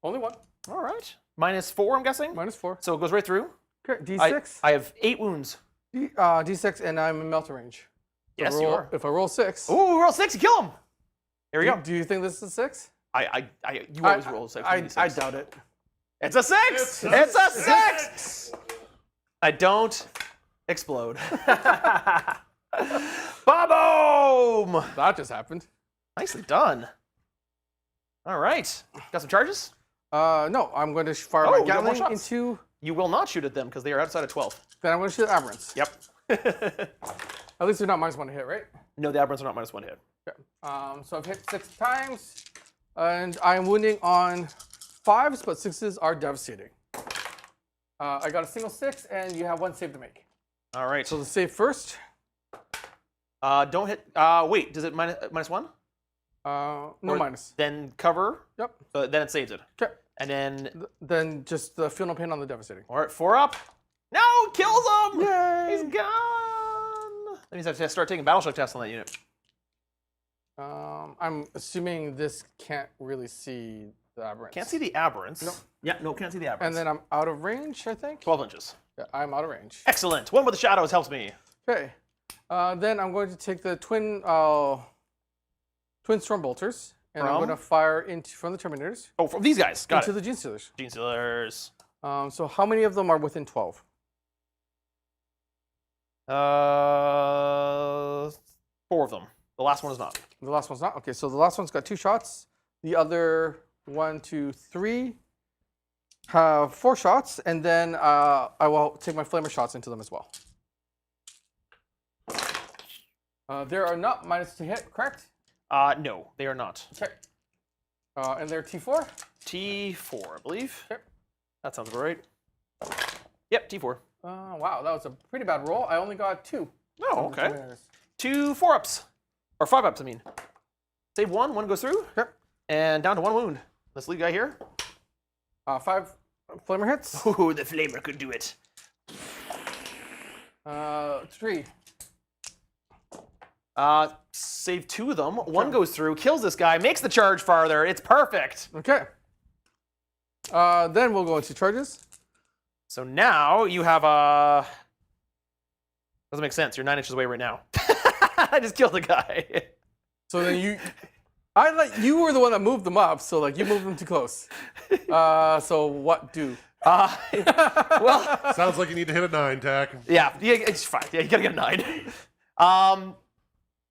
S2: Only 1.
S1: All right. -4, I'm guessing.
S2: -4.
S1: So it goes right through.
S2: Okay, D6.
S1: I have 8 wounds.
S2: D6, and I'm in melter range.
S1: Yes,
S2: If I
S1: you
S2: roll-
S1: are.
S2: If I roll 6.
S1: Ooh, roll 6, you kill him. Here we go.
S2: Do you think this is a 6?
S1: You always roll a 6.
S2: I doubt it.
S1: It's a 6. It's a 6. I don't explode. Ba-boom!
S2: That just happened.
S1: Nicely done. All right. Got some charges?
S2: No, I'm going to fire
S1: Oh,
S2: my
S1: we got more
S2: Gatling
S1: shots.
S2: into.
S1: You will not shoot at them because they are outside of 12.
S2: Then I'm going to shoot aberrants.
S1: Yep.
S2: At least they're not -1 to hit, right?
S1: No, the aberrants are not -1 hit.
S2: Okay. So I've hit 6 times, and I'm wounding on 5s, but 6s are devastating. I got a single 6, and you have 1 save to make.
S1: All right.
S2: So the save first.
S1: Don't hit. Wait, does it -1?
S2: No
S1: Or
S2: minus.
S1: Then cover.
S2: Yep.
S1: Then it saves it.
S2: Okay.
S1: And then,
S2: Then just the feel no pain on the devastating.
S1: all right, 4 up. No, kills him.
S2: Yay!
S1: He's gone. That means I have to start taking battle shock tests on that unit.
S2: I'm assuming this can't really see the aberrants.
S1: Can't see the aberrants.
S2: Nope.
S1: Yeah, no, can't see the aberrants.
S2: And then I'm out of range, I think.
S1: 12 inches.
S2: Yeah, I'm out of range.
S1: Excellent. One with the shadows helps me.
S2: Okay. Then I'm going to take the twin storm bolters, and I'm
S1: From?
S2: going to fire from the Terminators
S1: Oh, from these guys. Got
S2: into
S1: it.
S2: the Genestealers.
S1: Genestealers.
S2: So how many of them are within 12?
S1: 4 of them. The last one is not.
S2: The last one's not. Okay, so the last one's got 2 shots. The other 1, 2, 3 have 4 shots, and then I will take my flamer shots into them as well. There are not minus to hit, correct?
S1: No, they are not.
S2: Okay. And they're T4?
S1: T4, I believe.
S2: Okay.
S1: That sounds about right. Yep, T4.
S2: Wow, that was a pretty bad roll. I only got 2.
S1: Oh, okay. 2 4-ups. Or 5-ups, I mean. Save 1, 1 goes through.
S2: Yep.
S1: And down to 1 wound. This lead guy here.
S2: 5 flamer hits.
S1: Ooh, the flamer could do it.
S2: 3.
S1: Save 2 of them. 1 goes through, kills this guy, makes the charge farther. It's perfect.
S2: Okay. Then we'll go into charges.
S1: So now you have doesn't make sense. You're 9 inches away right now. I just killed the guy.
S2: So then you were the one that moved them up, so like you moved them too close. So what do?
S1: Well,
S3: Sounds like you need to hit a 9, Tack.
S1: yeah, it's fine. Yeah, you gotta get a 9.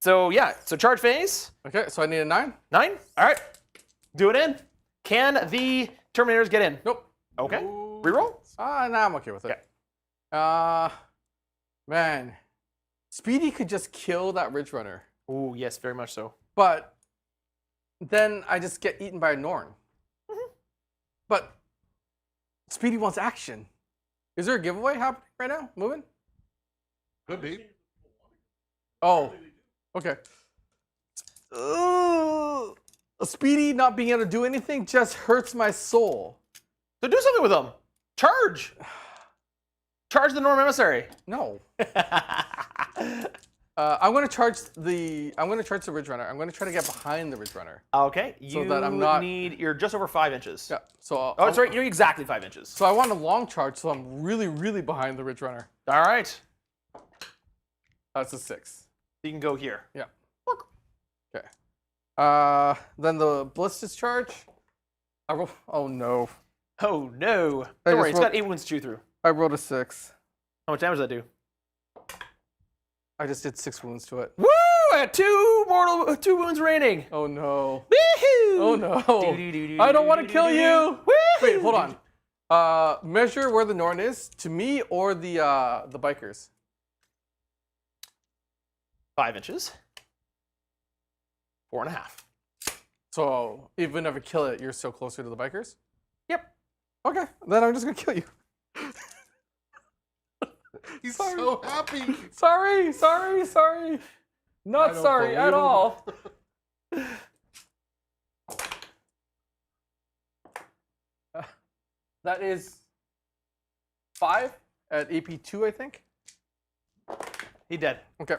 S1: So yeah, so charge phase.
S2: Okay, so I need a 9.
S1: 9. All right, do it in. Can the Terminators get in?
S2: Nope.
S1: Okay. Reroll.
S2: Nah, I'm okay with it. Man, Speedy could just kill that Ridge Runner,
S1: Ooh, yes, very much so.
S2: but then I just get eaten by a Norn. But Speedy wants action. Is there a giveaway happening right now? Moving?
S3: Could be.
S2: Oh, okay. Speedy not being able to do anything just hurts my soul.
S1: So do something with them. Charge. Charge the Norm Emissary.
S2: No. I'm going to charge the Ridge Runner. I'm going to try to get behind the Ridge Runner.
S1: Okay.
S2: So
S1: You
S2: that I'm not-
S1: you're just over 5 inches.
S2: Yeah. So
S1: Oh, that's right. You're exactly 5 inches.
S2: So I want a long charge, so I'm really, really behind the Ridge Runner.
S1: All right.
S2: That's a 6.
S1: You can go here.
S2: Yeah. Okay. Then the ballistics charge. Oh no.
S1: Oh no.
S2: I
S1: Don't worry.
S2: just
S1: It's got
S2: rolled-
S1: 8 wounds to chew through.
S2: I rolled a 6.
S1: How much damage does that do?
S2: I just did 6 wounds to it.
S1: Woo! I got 2 wounds remaining.
S2: Oh no.
S1: Woohoo!
S2: Oh no. I don't want to kill you.
S1: Woohoo!
S2: Wait, hold on. Measure where the Norn is to me or the bikers.
S1: 5 inches. 4.5.
S2: So even if I kill it, you're still closer to the bikers?
S1: Yep.
S2: Okay, then I'm just gonna kill you.
S3: He's so happy.
S2: Sorry. Not
S3: I don't
S2: sorry at
S3: believe him.
S2: all. That is 5 at AP2, I think.
S1: He dead.
S2: Okay.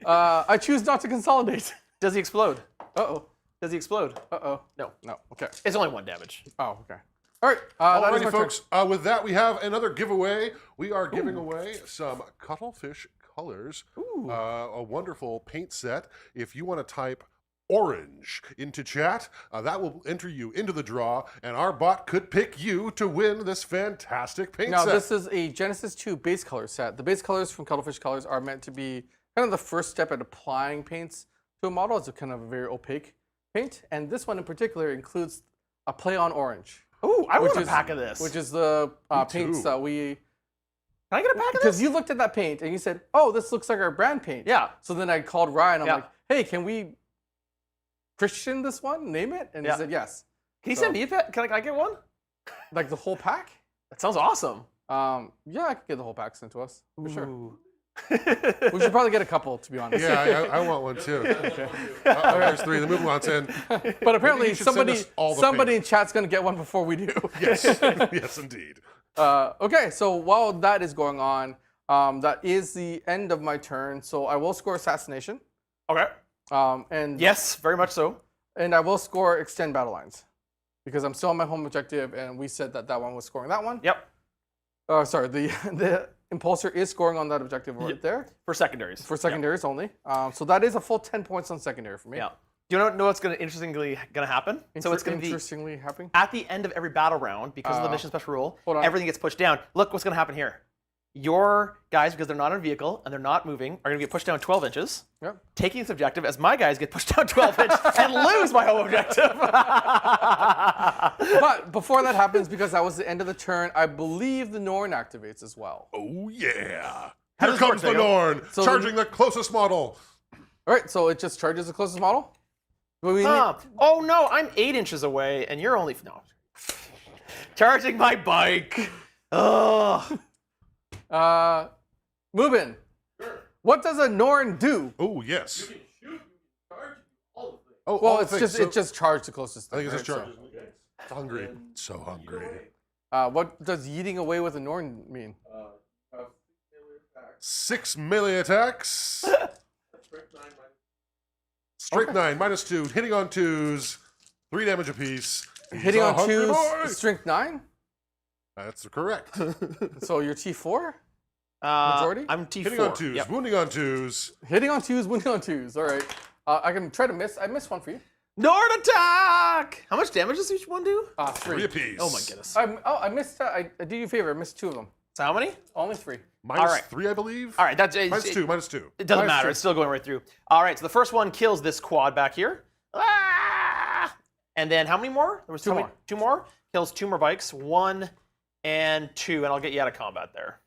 S2: I choose not to consolidate.
S1: Does he explode?
S2: Uh-oh.
S1: Does he explode?
S2: Uh-oh.
S1: No.
S2: No. Okay.
S1: It's only 1 damage.
S2: Oh, okay. All right. That is
S3: Alrighty,
S2: my
S3: folks. With that, we have another giveaway. We are giving away some Cuttlefish Colors, a wonderful paint set. If you want to type orange into chat, that will enter you into the draw, and our bot could pick you to win this fantastic paint
S2: Now,
S3: set.
S2: this is a Genesis 2 base color set. The base colors from Cuttlefish Colors are meant to be kind of the first step at applying paints to a model. It's a kind of a very opaque paint, and this one in particular includes a play on orange.
S1: Ooh, I want a
S2: is-
S1: pack of this.
S2: Which is the paints
S3: too.
S2: that we...
S1: Can I get a pack of
S2: Because
S1: this?
S2: you looked at that paint and you said, oh, this looks like our brand paint.
S1: Yeah.
S2: So then I called Ryan. I'm
S1: Yeah.
S2: like, hey, can we Christian this one? Name it? And
S1: Yeah.
S2: he said yes.
S1: Can you send me a pack? Can I get one?
S2: Like the whole pack?
S1: That sounds awesome.
S2: Yeah, I could get the whole pack sent to us. For sure.
S1: Ooh.
S2: We should probably get a couple, to be honest.
S3: Yeah, I want one too. There's 3. The moon wants in.
S2: But apparently
S3: you should send
S2: somebody
S3: us all the
S2: somebody
S3: paint.
S2: in chat's going to get one before we do.
S3: Yes, yes, indeed.
S2: Okay, so while that is going on, that is the end of my turn. So I will score Assassination.
S1: Okay.
S2: And
S1: Yes, very much so.
S2: And I will score Extend Battle Lines. Because I'm still on my home objective, and we said that that one was scoring that one.
S1: Yep.
S2: Sorry, the Impulsor is scoring on that objective right there.
S1: For secondaries.
S2: For secondaries only. So that is a full 10 points on secondary for me.
S1: Yeah. Do you know what's interestingly going to happen? So it's going to be
S2: interestingly happening.
S1: at the end of every battle round, because of the mission special rule,
S2: hold on.
S1: everything gets pushed down. Look what's going to happen here. Your guys, because they're not in a vehicle and they're not moving, are going to get pushed down 12 inches,
S2: Yep.
S1: taking this objective as my guys get pushed down 12 inches and lose my home objective.
S2: But before that happens, because that was the end of the turn, I believe the Norn activates as well.
S3: Oh, yeah.
S1: How
S3: Here
S1: does it
S3: comes
S1: work,
S3: the
S1: Diego?
S3: Norn,
S2: So
S3: charging the closest model.
S2: All right, so it just charges the closest model. But we
S1: Oh no, I'm 8 inches away and you're only no. Charging my bike. Ugh.
S2: Mubin, what does a Norn do?
S3: Oh, yes. Oh,
S2: Well,
S3: all
S2: it's
S3: things.
S2: just
S3: So-
S2: it just charged the closest.
S3: I think it's
S2: thing,
S3: just
S2: right?
S3: charging. It's hungry. So hungry.
S2: What does yeeting away with a Norn mean?
S3: 6 melee attacks. Strength 9, -2. Hitting on 2s. 3 damage apiece. He's
S2: Hitting
S3: a
S2: on
S3: hungry
S2: 2s,
S3: boy.
S2: strength 9.
S3: That's correct.
S2: So you're T4. Majority?
S1: I'm T4.
S3: Hitting on 2s.
S1: Yep.
S3: Wounding on 2s.
S2: Hitting on 2s, winning on 2s. All right. I can try to miss. I missed one for you.
S1: Nord attack! How much damage does each one do?
S3: 3
S2: 3.
S3: apiece.
S1: Oh my goodness.
S2: I missed. I did you a favor. I missed 2 of them.
S1: So how many?
S2: Only 3.
S1: Alright.
S3: -3, I believe.
S1: All right, that's
S3: -2, -2.
S1: It doesn't
S2: Minus
S1: matter.
S2: 2.
S1: It's still going right through. All right, so the first one kills this quad back here. Ah! And then how many more? There was
S2: 2 more.
S1: 2 more. Kills 2 more bikes. 1 and 2, and I'll get you out of combat there.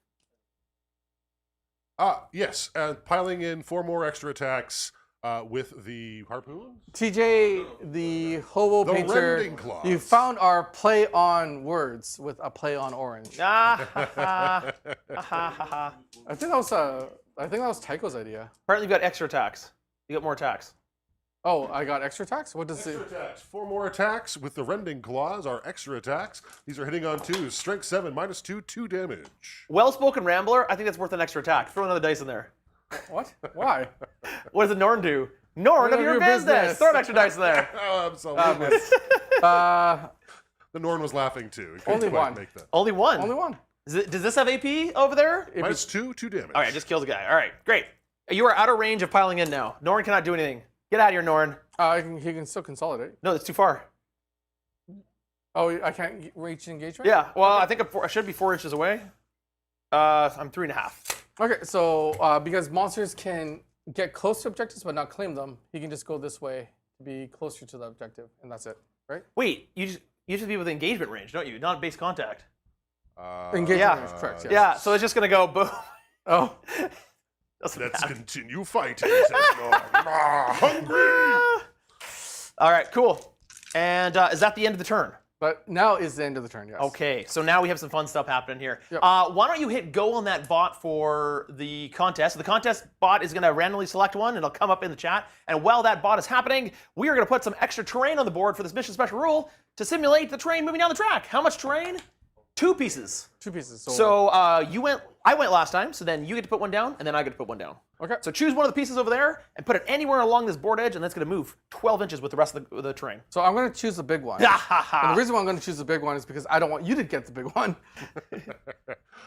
S3: Yes, and piling in 4 more extra attacks with the harpoon.
S2: TJ, the hobo
S3: The
S2: painter,
S3: rending claws.
S2: you found our play on words with a play on orange.
S1: Ah, ha, ha. Ah, ha, ha, ha.
S2: I think that was Tycho's idea.
S1: Apparently, you've got extra attacks. You got more attacks.
S2: Oh, I got extra attacks? What does it?
S3: Attacks. 4 more attacks with the rending claws are extra attacks. These are hitting on 2s. Strength 7, -2, 2 damage.
S1: Well-spoken Rambler, I think that's worth an extra attack. Throw another dice in there.
S2: What? Why?
S1: What does the Norn do? Norn of your business. Throw an extra dice in there.
S3: Oh, absolutely.
S2: Uh,
S3: The Norn was laughing too. He couldn't
S2: Only
S3: quite
S2: one.
S3: Make that.
S1: Only one.
S2: only one.
S1: Does this have AP over there?
S3: -2, 2 damage.
S1: All right, just kills a guy. All right, great. You are out of range of piling in now. Norn cannot do anything. Get out of here, Norn.
S2: He can still consolidate.
S1: No, that's too far.
S2: Oh, I can't reach engagement?
S1: Yeah, well, I think I should be 4 inches away. I'm 3.5.
S2: Okay, so because monsters can get close to objectives but not claim them, he can just go this way to be closer to the objective, and that's it, right?
S1: Wait, you should be with engagement range, don't you? Not base contact.
S2: Engagement
S1: yeah.
S2: is correct, yes.
S1: Yeah, so it's just gonna go boom.
S2: Oh,
S1: Doesn't
S3: Let's
S1: matter.
S3: continue fighting. Says Norn. Hungry.
S1: All right, cool. And is that the end of the turn?
S2: but now is the end of the turn, yes.
S1: Okay, so now we have some fun stuff happening here.
S2: Yep.
S1: Why don't you hit go on that bot for the contest? The contest bot is going to randomly select one, and it'll come up in the chat. And while that bot is happening, we are going to put some extra terrain on the board for this mission special rule to simulate the train moving down the track. How much terrain? 2 pieces.
S2: 2 pieces.
S1: So I went last time, so then you get to put one down, and then I get to put one down.
S2: Okay.
S1: So choose one of the pieces over there and put it anywhere along this board edge, and that's going to move 12 inches with the rest of the terrain.
S2: So I'm going to choose the big one. And the reason why I'm going to choose the big one is because I don't want you to get the big one.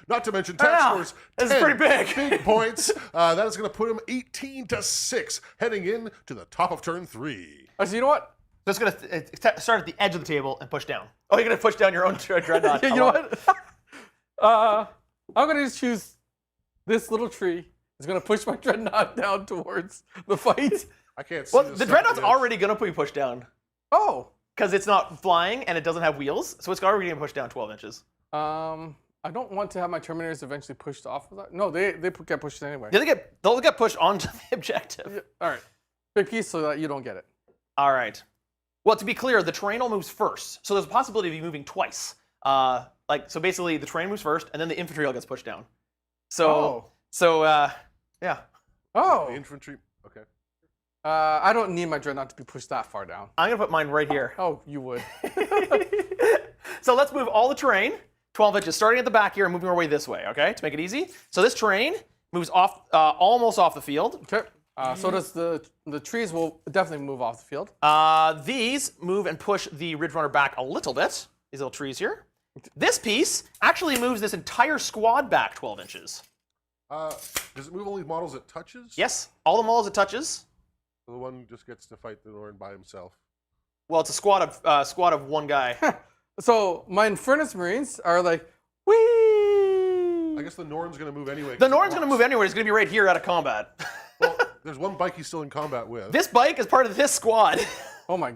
S3: Not to mention, Tat scores
S1: This
S3: 10
S1: is pretty big.
S3: big points. That is going to put him 18-6, heading in to the top of turn 3.
S2: So you know what?
S1: So it's going to start at the edge of the table and push down. Oh, you're going to push down your own dreadnought.
S2: Yeah, you know what? I'm going to just choose this little tree. It's going to push my dreadnought down towards the fight.
S3: I can't see
S1: Well,
S3: this
S1: the
S3: stuff
S1: dreadnought's
S3: yet.
S1: already going to be pushed down
S2: Oh.
S1: because it's not flying and it doesn't have wheels, so it's already going to push down 12 inches.
S2: I don't want to have my Terminators eventually pushed off of that. No, they get pushed anyway.
S1: Yeah, they'll get pushed onto the objective.
S2: Yeah, all right. Big piece so that you don't get it.
S1: All right. Well, to be clear, the terrain all moves first, so there's a possibility of you moving twice. So basically, the terrain moves first, and then the infantry all gets pushed down. Yeah.
S2: Oh.
S3: The infantry. Okay.
S2: I don't need my dreadnought to be pushed that far down.
S1: I'm gonna put mine right here.
S2: Oh, you would.
S1: So let's move all the terrain 12 inches, starting at the back here and moving our way this way, okay, to make it easy. So this terrain moves off, almost off the field.
S2: Okay. So does the trees will definitely move off the field.
S1: These move and push the Ridge Runner back a little bit, these little trees here. This piece actually moves this entire squad back 12 inches.
S3: Does it move only models it touches?
S1: Yes, all the models it touches.
S3: So the one just gets to fight the Norn by himself.
S1: Well, it's a squad of one guy.
S2: So my Infernus Marines are like, whee!
S3: I guess the Norn's going to move anyway.
S1: The Norn's going to move anywhere. He's going to be right here out of combat.
S3: Well, there's one bike he's still in combat with.
S1: This bike is part of this squad.
S2: Oh my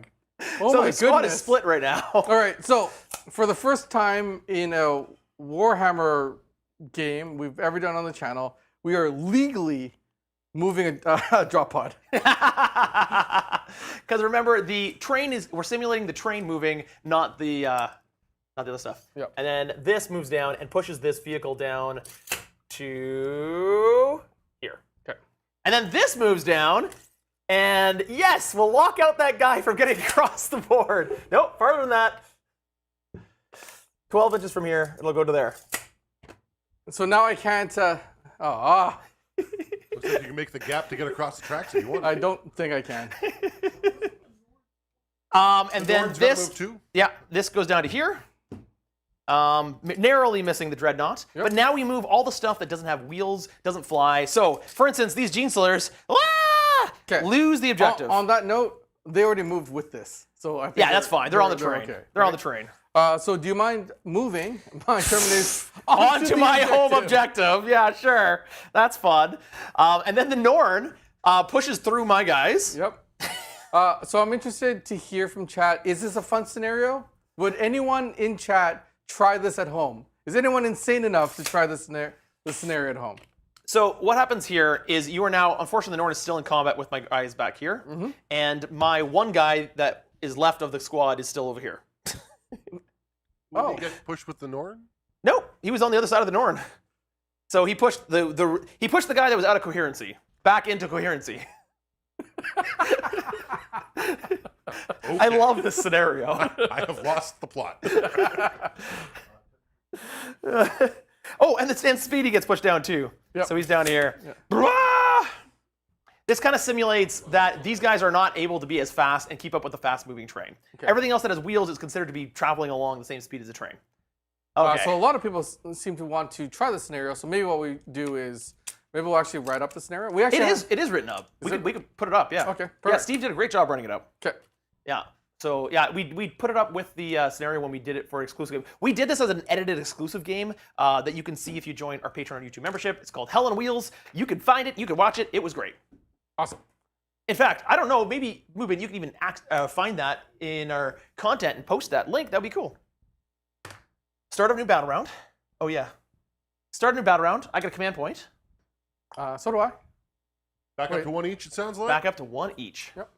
S1: So
S2: my
S1: the squad is
S2: goodness.
S1: split right now.
S2: All right, so for the first time in a Warhammer game we've ever done on the channel, we are legally moving a drop pod.
S1: Because remember, we're simulating the train moving, not the other stuff.
S2: Yep.
S1: And then this moves down and pushes this vehicle down to here.
S2: Okay.
S1: And then this moves down, and yes, we'll lock out that guy from getting across the board. Nope, farther than that. 12 inches from here, it'll go to there.
S2: So now I can't.
S3: Looks like you can make the gap to get across the tracks if you want.
S2: I don't think I can.
S1: And then
S3: Norn's gonna
S1: this,
S3: move too?
S1: yeah, this goes down to here. Narrowly missing the dreadnought.
S2: Yep.
S1: But now we move all the stuff that doesn't have wheels, doesn't fly. So, for instance, these Genestealers lose the objective.
S2: On that note, they already moved with this. So I think
S1: Yeah, that's fine. They're on the train.
S2: Okay.
S1: They're on the train.
S2: So do you mind moving my Terminators
S1: Onto
S2: the
S1: my home objective. Yeah, sure. That's fun. And then the Norn pushes through my guys.
S2: Yep. So I'm interested to hear from chat. Is this a fun scenario? Would anyone in chat try this at home? Is anyone insane enough to try this scenario at home?
S1: So what happens here is you are now, unfortunately, the Norn is still in combat with my guys back here. And my one guy that is left of the squad is still over here.
S3: Will he get pushed with the Norn?
S1: Nope, he was on the other side of the Norn. So he pushed he pushed the guy that was out of coherency back into coherency. I love this scenario.
S3: I have lost the plot.
S1: Oh, and Speedy gets pushed down too.
S2: Yep.
S1: So he's down here. Brah! This kind of simulates that these guys are not able to be as fast and keep up with the fast-moving train. Everything else that has wheels is considered to be traveling along the same speed as the train. Okay.
S2: So a lot of people seem to want to try the scenario. So maybe what we do is maybe we'll actually write up the scenario. We actually
S1: it is written up. We could put it up. Yeah.
S2: Okay,
S1: Yeah,
S2: perfect.
S1: Steve did a great job running it up.
S2: Okay.
S1: Yeah. So yeah, we put it up with the scenario when we did it for exclusive game. We did this as an edited exclusive game that you can see if you join our Patreon YouTube membership. It's called Hell on Wheels. You can find it. You can watch it. It was great.
S2: Awesome.
S1: In fact, I don't know. Maybe Mubin, you can even find that in our content and post that link. That'd be cool. Start a new battle round. Oh yeah. Start a new battle round. I got a command point.
S2: So do I.
S3: Back up to one each, it sounds like?
S1: Back up to one each.
S2: Yep.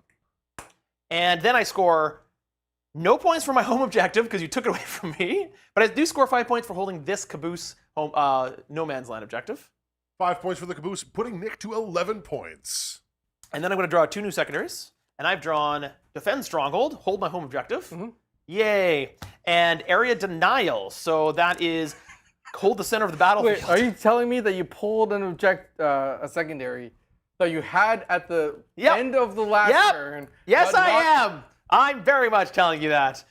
S1: And then I score no points for my home objective because you took it away from me. But I do score 5 points for holding this caboose home no man's land objective.
S3: 5 points for the caboose, putting Nick to 11 points.
S1: And then I'm going to draw 2 new secondaries. And I've drawn Defend Stronghold, hold my home objective. Yay. And Area Denial. So that is hold the center of the battlefield.
S2: Wait, are you telling me that you pulled a secondary that you had at the
S1: Yep.
S2: end of the last
S1: Yep.
S2: turn.
S1: Yes,
S2: but
S1: I
S2: not-
S1: am. I'm very much telling you that.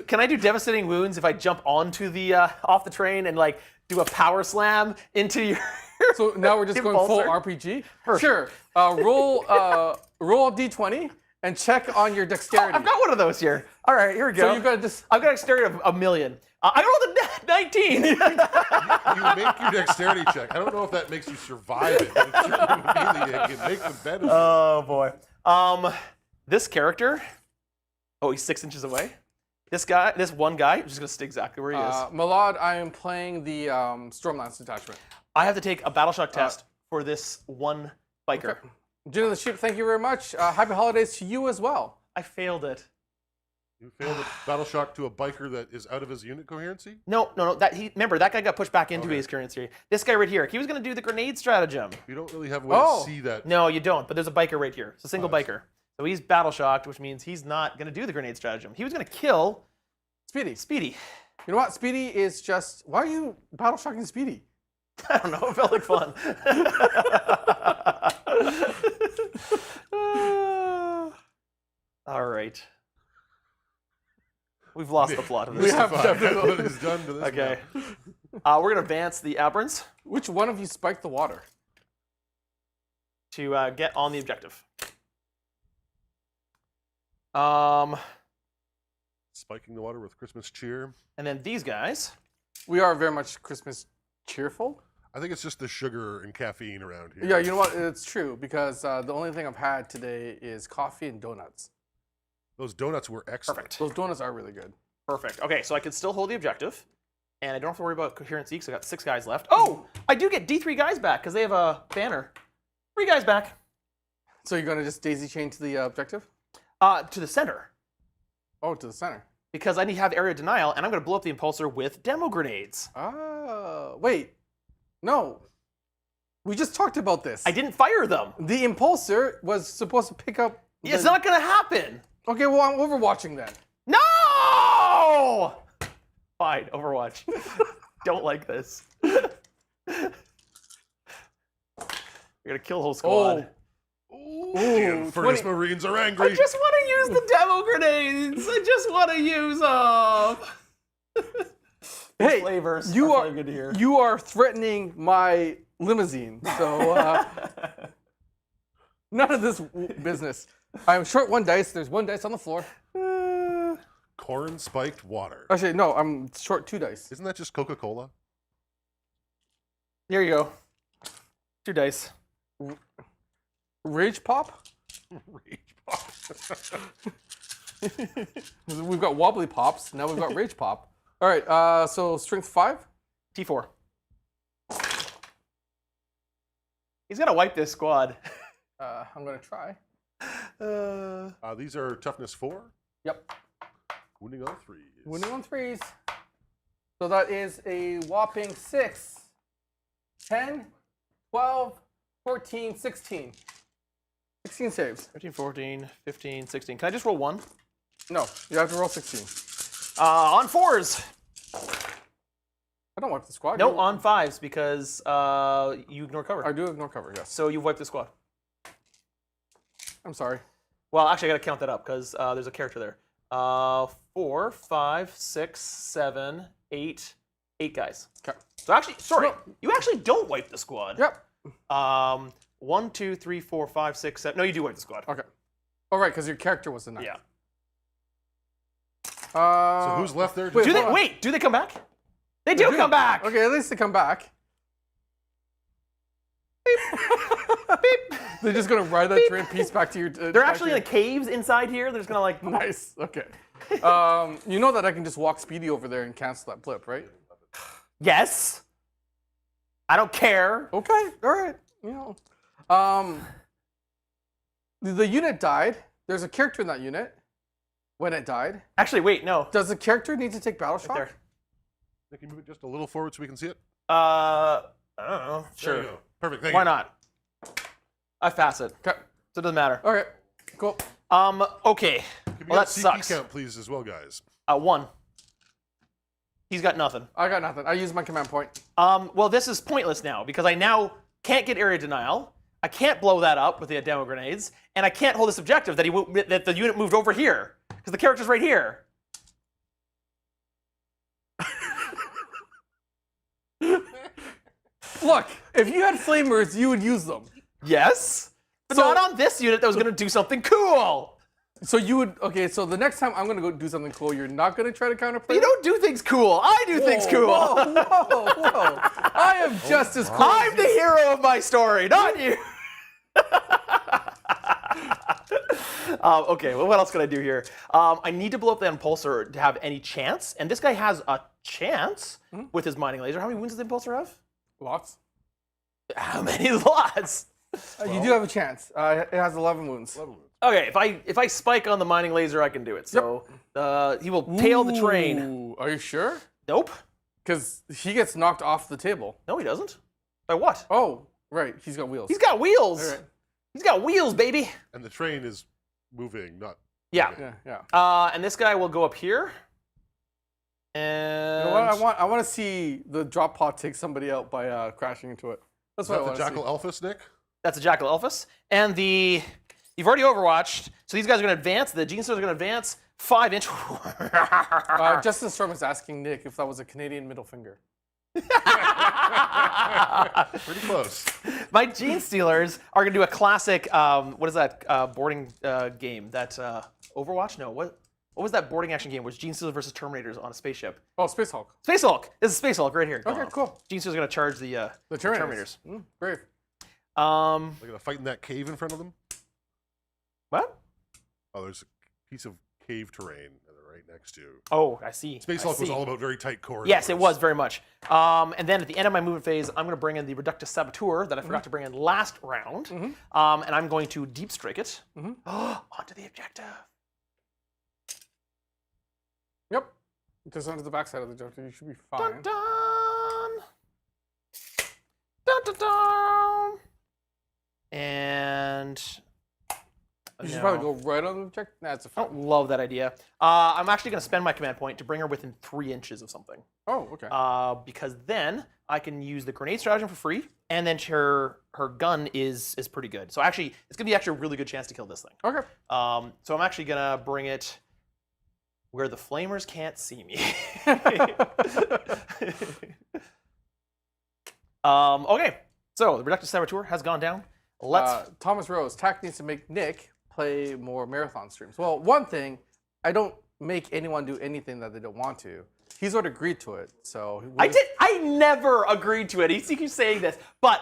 S1: Can I do devastating wounds if I jump onto the off the train and like do a power slam into your?
S2: So now we're just going full
S1: Impulsor?
S2: RPG.
S1: Perfect.
S2: Sure. Roll a d20 and check on your dexterity.
S1: I've got one of those here. All right, here we go.
S2: So you gotta just.
S1: I've got a dexterity of 1,000,000. I rolled a 19.
S3: You make your dexterity check. I don't know if that makes you survive it, but it certainly would mean that you can make the benefit.
S1: Oh boy. This character. Oh, he's 6 inches away. This one guy, I'm just gonna stay exactly where he is.
S2: Malad, I am playing the Stormlance detachment.
S1: I have to take a battle shock test for this one biker.
S2: Okay. Jin of the Sheep, thank you very much. Happy holidays to you as well.
S1: I failed it.
S3: You failed a battle shock to a biker that is out of his unit coherency?
S1: No. Remember, that guy got pushed back into his currency. This guy right here, he was gonna do the grenade stratagem.
S3: You don't really have a way
S2: Oh.
S3: to see that.
S1: No, you don't. But there's a biker right here. It's a single biker. So he's battle shocked, which means he's not gonna do the grenade stratagem. He was gonna kill
S2: Speedy.
S1: Speedy.
S2: You know what? Speedy is just. Why are you battle shocking Speedy?
S1: I don't know. It felt like fun. All right. We've lost the plot of this.
S2: We have
S3: What is done to this
S1: Okay.
S3: map.
S1: We're gonna advance the Aberrants
S2: Which one of you spiked the water?
S1: to get on the objective.
S3: Spiking the water with Christmas cheer.
S1: And then these guys.
S2: We are very much Christmas cheerful.
S3: I think it's just the sugar and caffeine around here.
S2: Yeah, you know what? It's true because the only thing I've had today is coffee and donuts.
S3: Those donuts were excellent.
S1: Perfect.
S2: Those donuts are really good.
S1: Perfect. Okay, so I can still hold the objective, and I don't have to worry about coherency because I got 6 guys left. Oh, I do get D3 guys back because they have a banner. 3 guys back.
S2: So you're gonna just daisy chain to the objective?
S1: To the center
S2: Oh, to the center.
S1: because I need to have area denial, and I'm gonna blow up the impulsor with demo grenades.
S2: Wait. No. We just talked about this.
S1: I didn't fire them.
S2: The impulsor was supposed to pick up.
S1: It's not gonna happen.
S2: Okay, well, I'm overwatching then.
S1: No! Fine, Overwatch. Don't like this. You're gonna kill the whole squad.
S3: The Furnace Marines are angry.
S1: I just want to use the demo grenades. I just want to use them.
S2: Hey,
S1: Flavors.
S2: you
S1: are
S2: are
S1: good to hear.
S2: you are threatening my limousine. So none of this business. I'm short 1 dice. There's 1 dice on the floor.
S3: Corn spiked water.
S2: Actually, no, I'm short 2 dice.
S3: Isn't that just Coca-Cola?
S1: Here you go. 2 dice.
S2: Rage pop.
S3: Rage pop.
S2: We've got wobbly pops. Now we've got rage pop. All right. So strength 5.
S1: T4. He's gonna wipe this squad.
S2: I'm gonna try.
S3: These are toughness 4.
S2: Yep.
S3: Wounding on 3s.
S2: Winning on 3s. So that is a whopping 6, 10, 12, 14, 16. 16 saves.
S1: 13, 14, 15, 16. Can I just roll 1?
S2: No, you have to roll 16.
S1: On 4s.
S2: I don't wipe the squad.
S1: No,
S2: You-
S1: on 5s because you ignore cover.
S2: I do ignore cover, yes.
S1: So you've wiped the squad.
S2: I'm sorry.
S1: Well, actually, I gotta count that up because there's a character there. 4, 5, 6, 7, 8, 8 guys.
S2: Okay.
S1: So actually, sorry,
S2: No.
S1: you actually don't wipe the squad.
S2: Yep.
S1: 1, 2, 3, 4, 5, 6, 7. No, you do wipe the squad.
S2: Okay. All right, because your character was the knight.
S1: Yeah.
S3: So who's left there?
S2: Wait,
S1: Do they
S2: hold on.
S1: wait? Do they come back? They do come back.
S2: Okay, at least they come back.
S1: Beep.
S2: They're just gonna ride that train piece back to your.
S1: They're actually in the caves inside here. They're just gonna like.
S2: Nice. Okay. You know that I can just walk Speedy over there and cancel that blip, right?
S1: Yes. I don't care.
S2: Okay. All right. You know. The unit died. There's a character in that unit. When it died,
S1: Actually, wait, no.
S2: does the character need to take battle shock?
S1: There.
S3: Can you move it just a little forward so we can see it?
S1: I don't know.
S3: There
S1: Sure.
S3: you go. Perfect. Thank
S1: Why
S3: you.
S1: not? I pass it.
S2: Okay.
S1: So it doesn't matter.
S2: Okay. Cool.
S1: Okay.
S3: Can we
S1: Well,
S3: have
S1: that
S3: CP
S1: sucks.
S3: count, please, as well, guys?
S1: 1. He's got nothing.
S2: I got nothing. I used my command point.
S1: Well, this is pointless now because I now can't get area denial. I can't blow that up with the demo grenades, and I can't hold this objective that the unit moved over here because the character's right here.
S2: Look, if you had flamers, you would use them.
S1: Yes, but
S2: So-
S1: not on this unit that was going to do something cool.
S2: So you would, okay, so the next time I'm going to go do something cool, you're not going to try to counterplay?
S1: You don't do things cool. I do things cool.
S2: Whoa, whoa. I am just as cool.
S1: I'm the hero of my story, not you. Okay, well, what else can I do here? I need to blow up the impulsor to have any chance, and this guy has a chance with his mining laser. How many wounds does the impulsor have?
S2: Lots.
S1: How many lots?
S2: You do have a chance. It has 11 wounds.
S1: Okay, if I spike on the mining laser, I can do it. So he will tail the train.
S2: Ooh, are you sure?
S1: Nope.
S2: Because he gets knocked off the table.
S1: No, he doesn't. By what?
S2: Oh, right. He's got wheels.
S1: He's got wheels.
S2: All right.
S1: He's got wheels, baby.
S3: And the train is moving, not.
S1: Yeah.
S2: Yeah.
S1: And this guy will go up here. And
S2: You know what? I want to see the drop pod take somebody out by crashing into it. That's
S3: Is
S2: what I
S3: that
S2: want
S3: the
S2: to see.
S3: Jackal Elphus, Nick?
S1: that's a Jackal Elphus. And you've already overwatched, so these guys are going to advance. The Genestealers are going to advance 5 inch.
S2: Justin Storm is asking Nick if that was a Canadian middle finger.
S3: Pretty close.
S1: My Genestealers are going to do a classic, what is that boarding game? That Overwatch? No, what was that boarding action game? Where it's Genestealers versus Terminators on a spaceship?
S2: Oh, Space Hulk.
S1: Space Hulk. This is Space Hulk right here.
S2: Okay, cool.
S1: Genestealers are going to charge the
S2: Terminators. Brave.
S3: They're going to fight in that cave in front of them?
S1: What?
S3: Oh, there's a piece of cave terrain that they're right next to.
S1: Oh, I see.
S3: Space Hulk was all about very tight corridors.
S1: Yes, it was very much. And then at the end of my movement phase, I'm going to bring in the Reductus Saboteur that I forgot to bring in last round. And I'm going to deep strike it onto the objective.
S2: Yep. Just onto the backside of the objective. You should be fine.
S1: Dun dun! Dun dun dun! And
S2: You should probably go right on the objective. That's a
S1: I
S2: fun.
S1: don't love that idea. I'm actually going to spend my command point to bring her within 3 inches of something.
S2: Oh, okay.
S1: Because then I can use the grenade stratagem for free, and then her gun is pretty good. So actually, it's going to be actually a really good chance to kill this thing.
S2: Okay.
S1: So I'm actually going to bring it where the flamers can't see me. Okay, so the Reductus Saboteur has gone down. Let's.
S2: Thomas Rose, TAC needs to make Nick play more marathon streams. Well, one thing, I don't make anyone do anything that they don't want to. He's already agreed to it, so.
S1: I never agreed to it. He keeps saying this, but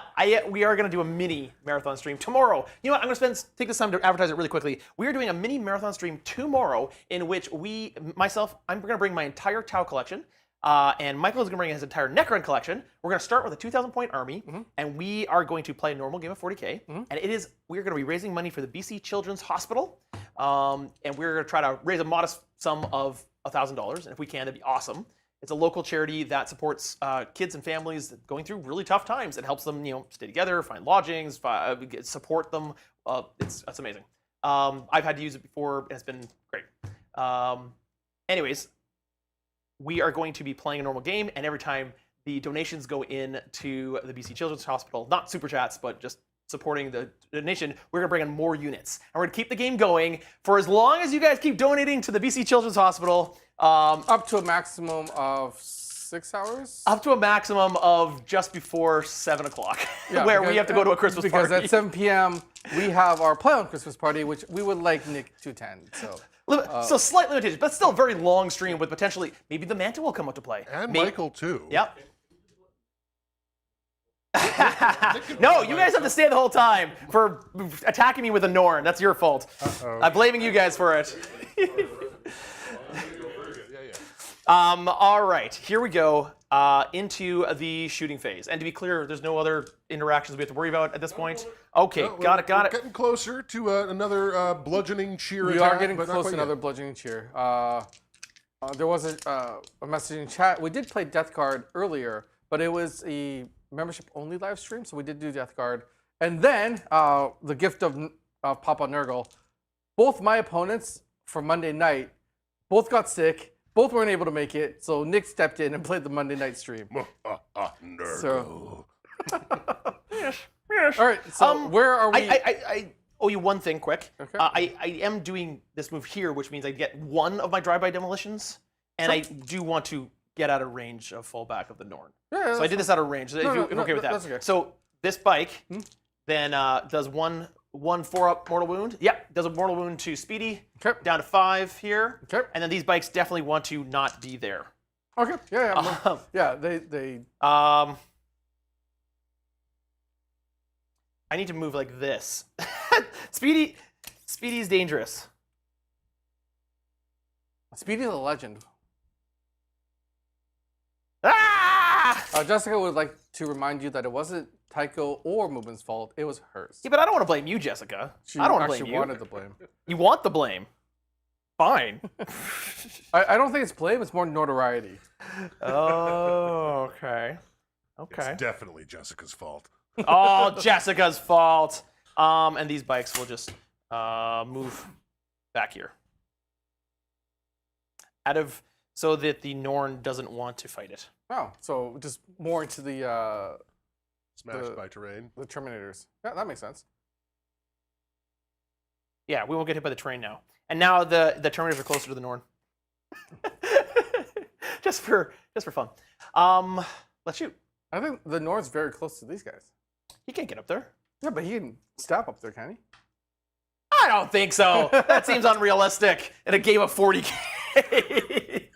S1: we are going to do a mini marathon stream tomorrow. You know what? I'm going to take this time to advertise it really quickly. We are doing a mini marathon stream tomorrow in which I'm going to bring my entire Tau collection, and Michael is going to bring his entire Necron collection. We're going to start with a 2,000 point army, and we are going to play a normal game of 40K, and we're going to be raising money for the BC Children's Hospital, and we're going to try to raise a modest sum of $1,000, and if we can, that'd be awesome. It's a local charity that supports kids and families going through really tough times. It helps them, stay together, find lodgings, support them. That's amazing. I've had to use it before, and it's been great. Anyways, we are going to be playing a normal game, and every time the donations go in to the BC Children's Hospital, not super chats, but just supporting the donation, we're going to bring in more units. And we're going to keep the game going for as long as you guys keep donating to the BC Children's Hospital.
S2: Up to a maximum of 6 hours?
S1: Up to a maximum of just before 7 o'clock,
S2: Yeah,
S1: where
S2: because-
S1: we have to go to a Christmas
S2: because
S1: party.
S2: at 7 p.m. we have our play on Christmas party, which we would like Nick to attend.
S1: So slight limitations, but still very long stream with potentially, maybe the Manta will come out to play.
S3: And
S1: Maybe-
S3: Michael, too.
S1: Yep. No, you guys have to stay the whole time for attacking me with a Norn. That's your fault. I'm blaming you guys for it. All right, here we go into the shooting phase. And to be clear, there's no other interactions we have to worry about at this point. Okay,
S3: Well,
S1: got it.
S3: We're getting closer to another bludgeoning cheer
S2: We
S3: attack.
S2: are getting
S3: but not
S2: close
S3: quite
S2: to
S3: yet.
S2: another bludgeoning cheer. There was a message in chat. We did play Death Guard earlier, but it was a membership-only live stream, so we did do Death Guard. And then the gift of Papa Nurgle. Both my opponents for Monday night both got sick, Both weren't able to make it, so Nick stepped in and played the Monday night stream.
S3: Nerd.
S2: So-
S1: Yes.
S2: All right, so where are we?
S1: I owe you one thing quick.
S2: Okay.
S1: I am doing this move here, which means I get one of my drive-by demolitions, and I do want to get out of range of fallback of the Norn.
S2: Yeah,
S1: So I did this out of range. If you're okay with that.
S2: that's okay.
S1: So this bike then does one 4-up mortal wound. Yep, does a mortal wound to Speedy.
S2: Okay.
S1: Down to 5 here.
S2: Okay.
S1: And then these bikes definitely want to not be there.
S2: Okay. Yeah. Yeah. They.
S1: I need to move like this. Speedy's dangerous.
S2: Speedy's a legend.
S1: Ah!
S2: Jessica would like to remind you that it wasn't Tycho or Movement's fault. It was hers.
S1: Yeah, but I don't want to blame you, Jessica.
S2: She
S1: I don't want to
S2: actually
S1: blame you.
S2: wanted the blame.
S1: You want the blame. Fine.
S2: I don't think it's blame. It's more notoriety.
S1: Oh, okay. Okay.
S3: It's definitely Jessica's fault.
S1: Oh, Jessica's fault. And these bikes will just move back here. So that the Norn doesn't want to fight it.
S2: Oh, so just more into the
S3: Smashed by terrain.
S2: Terminators. Yeah, that makes sense.
S1: Yeah, we won't get hit by the train now. And now the Terminators are closer to the Norn. just for fun. Let's shoot.
S2: I think the North's very close to these guys.
S1: He can't get up there.
S2: Yeah, but he can stab up there, can he?
S1: I don't think so. That seems unrealistic in a game of 40K.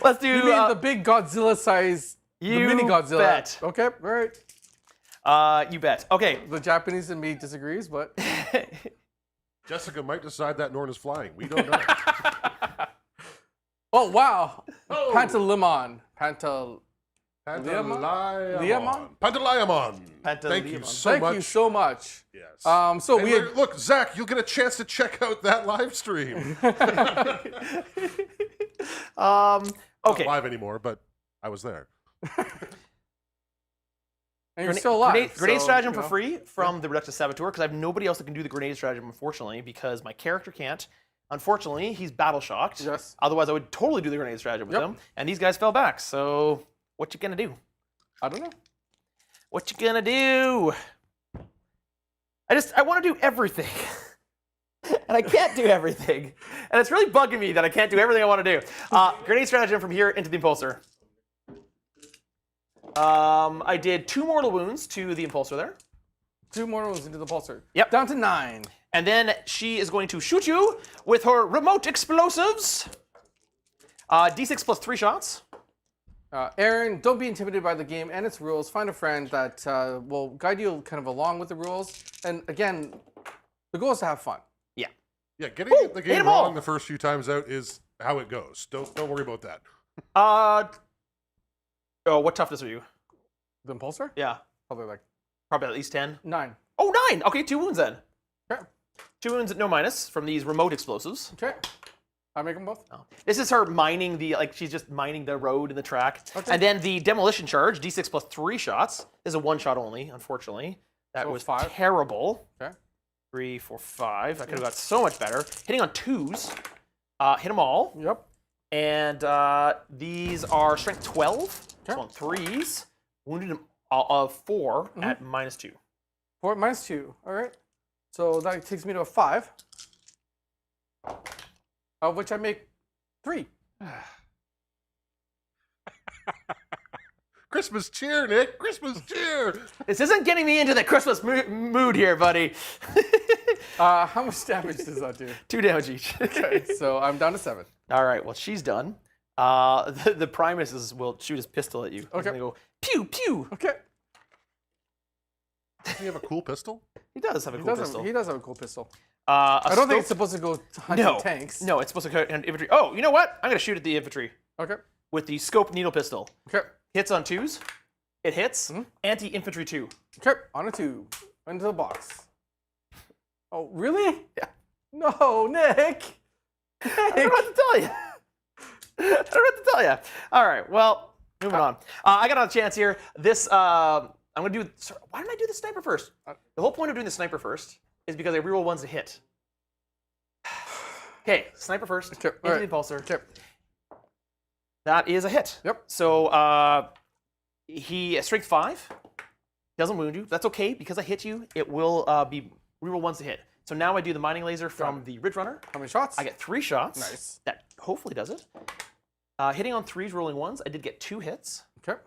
S1: Let's do
S2: You mean the big Godzilla size, the
S1: you
S2: mini Godzilla?
S1: bet.
S2: Okay, all right.
S1: You bet. Okay.
S2: The Japanese and me disagrees, but
S3: Jessica might decide that Norn is flying. We don't know.
S2: oh wow,
S3: Oh.
S2: Pantalimon,
S3: Pantalayamon. Pantalayamon. Thank you so
S2: Thank
S3: much.
S2: you so much.
S3: Yes.
S2: So
S3: And
S2: we had,
S3: look, Zach, you'll get a chance to check out that live stream.
S1: Okay.
S3: Not live anymore, but I was there.
S2: and you're still alive.
S1: Grenade
S2: so,
S1: stratagem
S2: you
S1: for
S2: know.
S1: free from the Reductive Saboteur because I have nobody else that can do the grenade stratagem, unfortunately, because my character can't. Unfortunately, he's battle shocked.
S2: Yes.
S1: Otherwise, I would totally do the grenade stratagem with him. And these guys fell back. So, what you gonna do?
S2: I don't know.
S1: What you gonna do? I want to do everything. And I can't do everything. And it's really bugging me that I can't do everything I want to do. Grenade stratagem from here into the Impulsor. I did 2 mortal wounds to the Impulsor there.
S2: 2 more wounds into the pulsar.
S1: Yep.
S2: Down to 9.
S1: And then she is going to shoot you with her remote explosives. D6 plus 3 shots.
S2: Aaron, don't be intimidated by the game and its rules. Find a friend that will guide you kind of along with the rules. And again, the goal is to have fun.
S1: Yeah.
S3: Yeah, getting the
S1: hit
S3: game
S1: 'em all.
S3: wrong the first few times out is how it goes. Don't worry about that.
S1: What toughness are you?
S2: The impulsor?
S1: Yeah.
S2: Probably
S1: Probably at least 10.
S2: 9.
S1: Oh, 9. Okay, 2 wounds then.
S2: Okay.
S1: 2 wounds at no minus from these remote explosives.
S2: Okay. I make them both.
S1: Oh. This is her mining she's just mining the road and the track.
S2: Okay.
S1: And then the demolition charge, D6 plus 3 shots. This is a 1 shot only, unfortunately. That
S2: So
S1: was
S2: 5.
S1: terrible.
S2: Okay.
S1: 3, 4, 5. I could have got so much better. Hitting on 2s. Hit them all.
S2: Yep.
S1: And these are strength 12.
S2: Okay.
S1: So on 3s. Wounded him of 4 at minus 2.
S2: 4 minus 2. All right. So that takes me to a 5. Of which I make 3.
S3: Christmas cheer, Nick. Christmas cheer.
S1: This isn't getting me into the Christmas mood here, buddy.
S2: How much damage does that do?
S1: 2 damage each.
S2: Okay, so I'm down to 7.
S1: All right, well, she's done. The Primus will shoot his pistol at you. He's
S2: Okay.
S1: going to go, pew, pew.
S2: Okay.
S3: Doesn't he have a cool pistol?
S1: He does have a cool pistol.
S2: He does have a cool pistol.
S1: I
S2: I don't think it's supposed to go hunting tanks.
S1: No, it's supposed to cut infantry. Oh, you know what? I'm going to shoot at the infantry
S2: Okay.
S1: with the scoped needle pistol.
S2: Okay.
S1: Hits on 2s. It hits. Anti-infantry 2.
S2: Okay. On a 2. Into the box. Oh, really?
S1: Yeah.
S2: No, Nick.
S1: I don't know what to tell you. I don't know what to tell you. All right, well, moving on. I got a chance here. This, I'm going to do, sorry, why didn't I do the sniper first? The whole point of doing the sniper first is because I reroll 1s to hit. Okay, sniper first.
S2: Okay,
S1: Into
S2: all right.
S1: the impulsor.
S2: Okay.
S1: That is a hit.
S2: Yep.
S1: So he strength 5 doesn't wound you. That's okay because I hit you. It will be reroll once to hit. So now I do the mining laser from the Ridge Runner.
S2: How many shots?
S1: I get 3 shots.
S2: Nice.
S1: That hopefully does it. Hitting on 3s, rolling 1s. I did get 2 hits.
S2: Okay.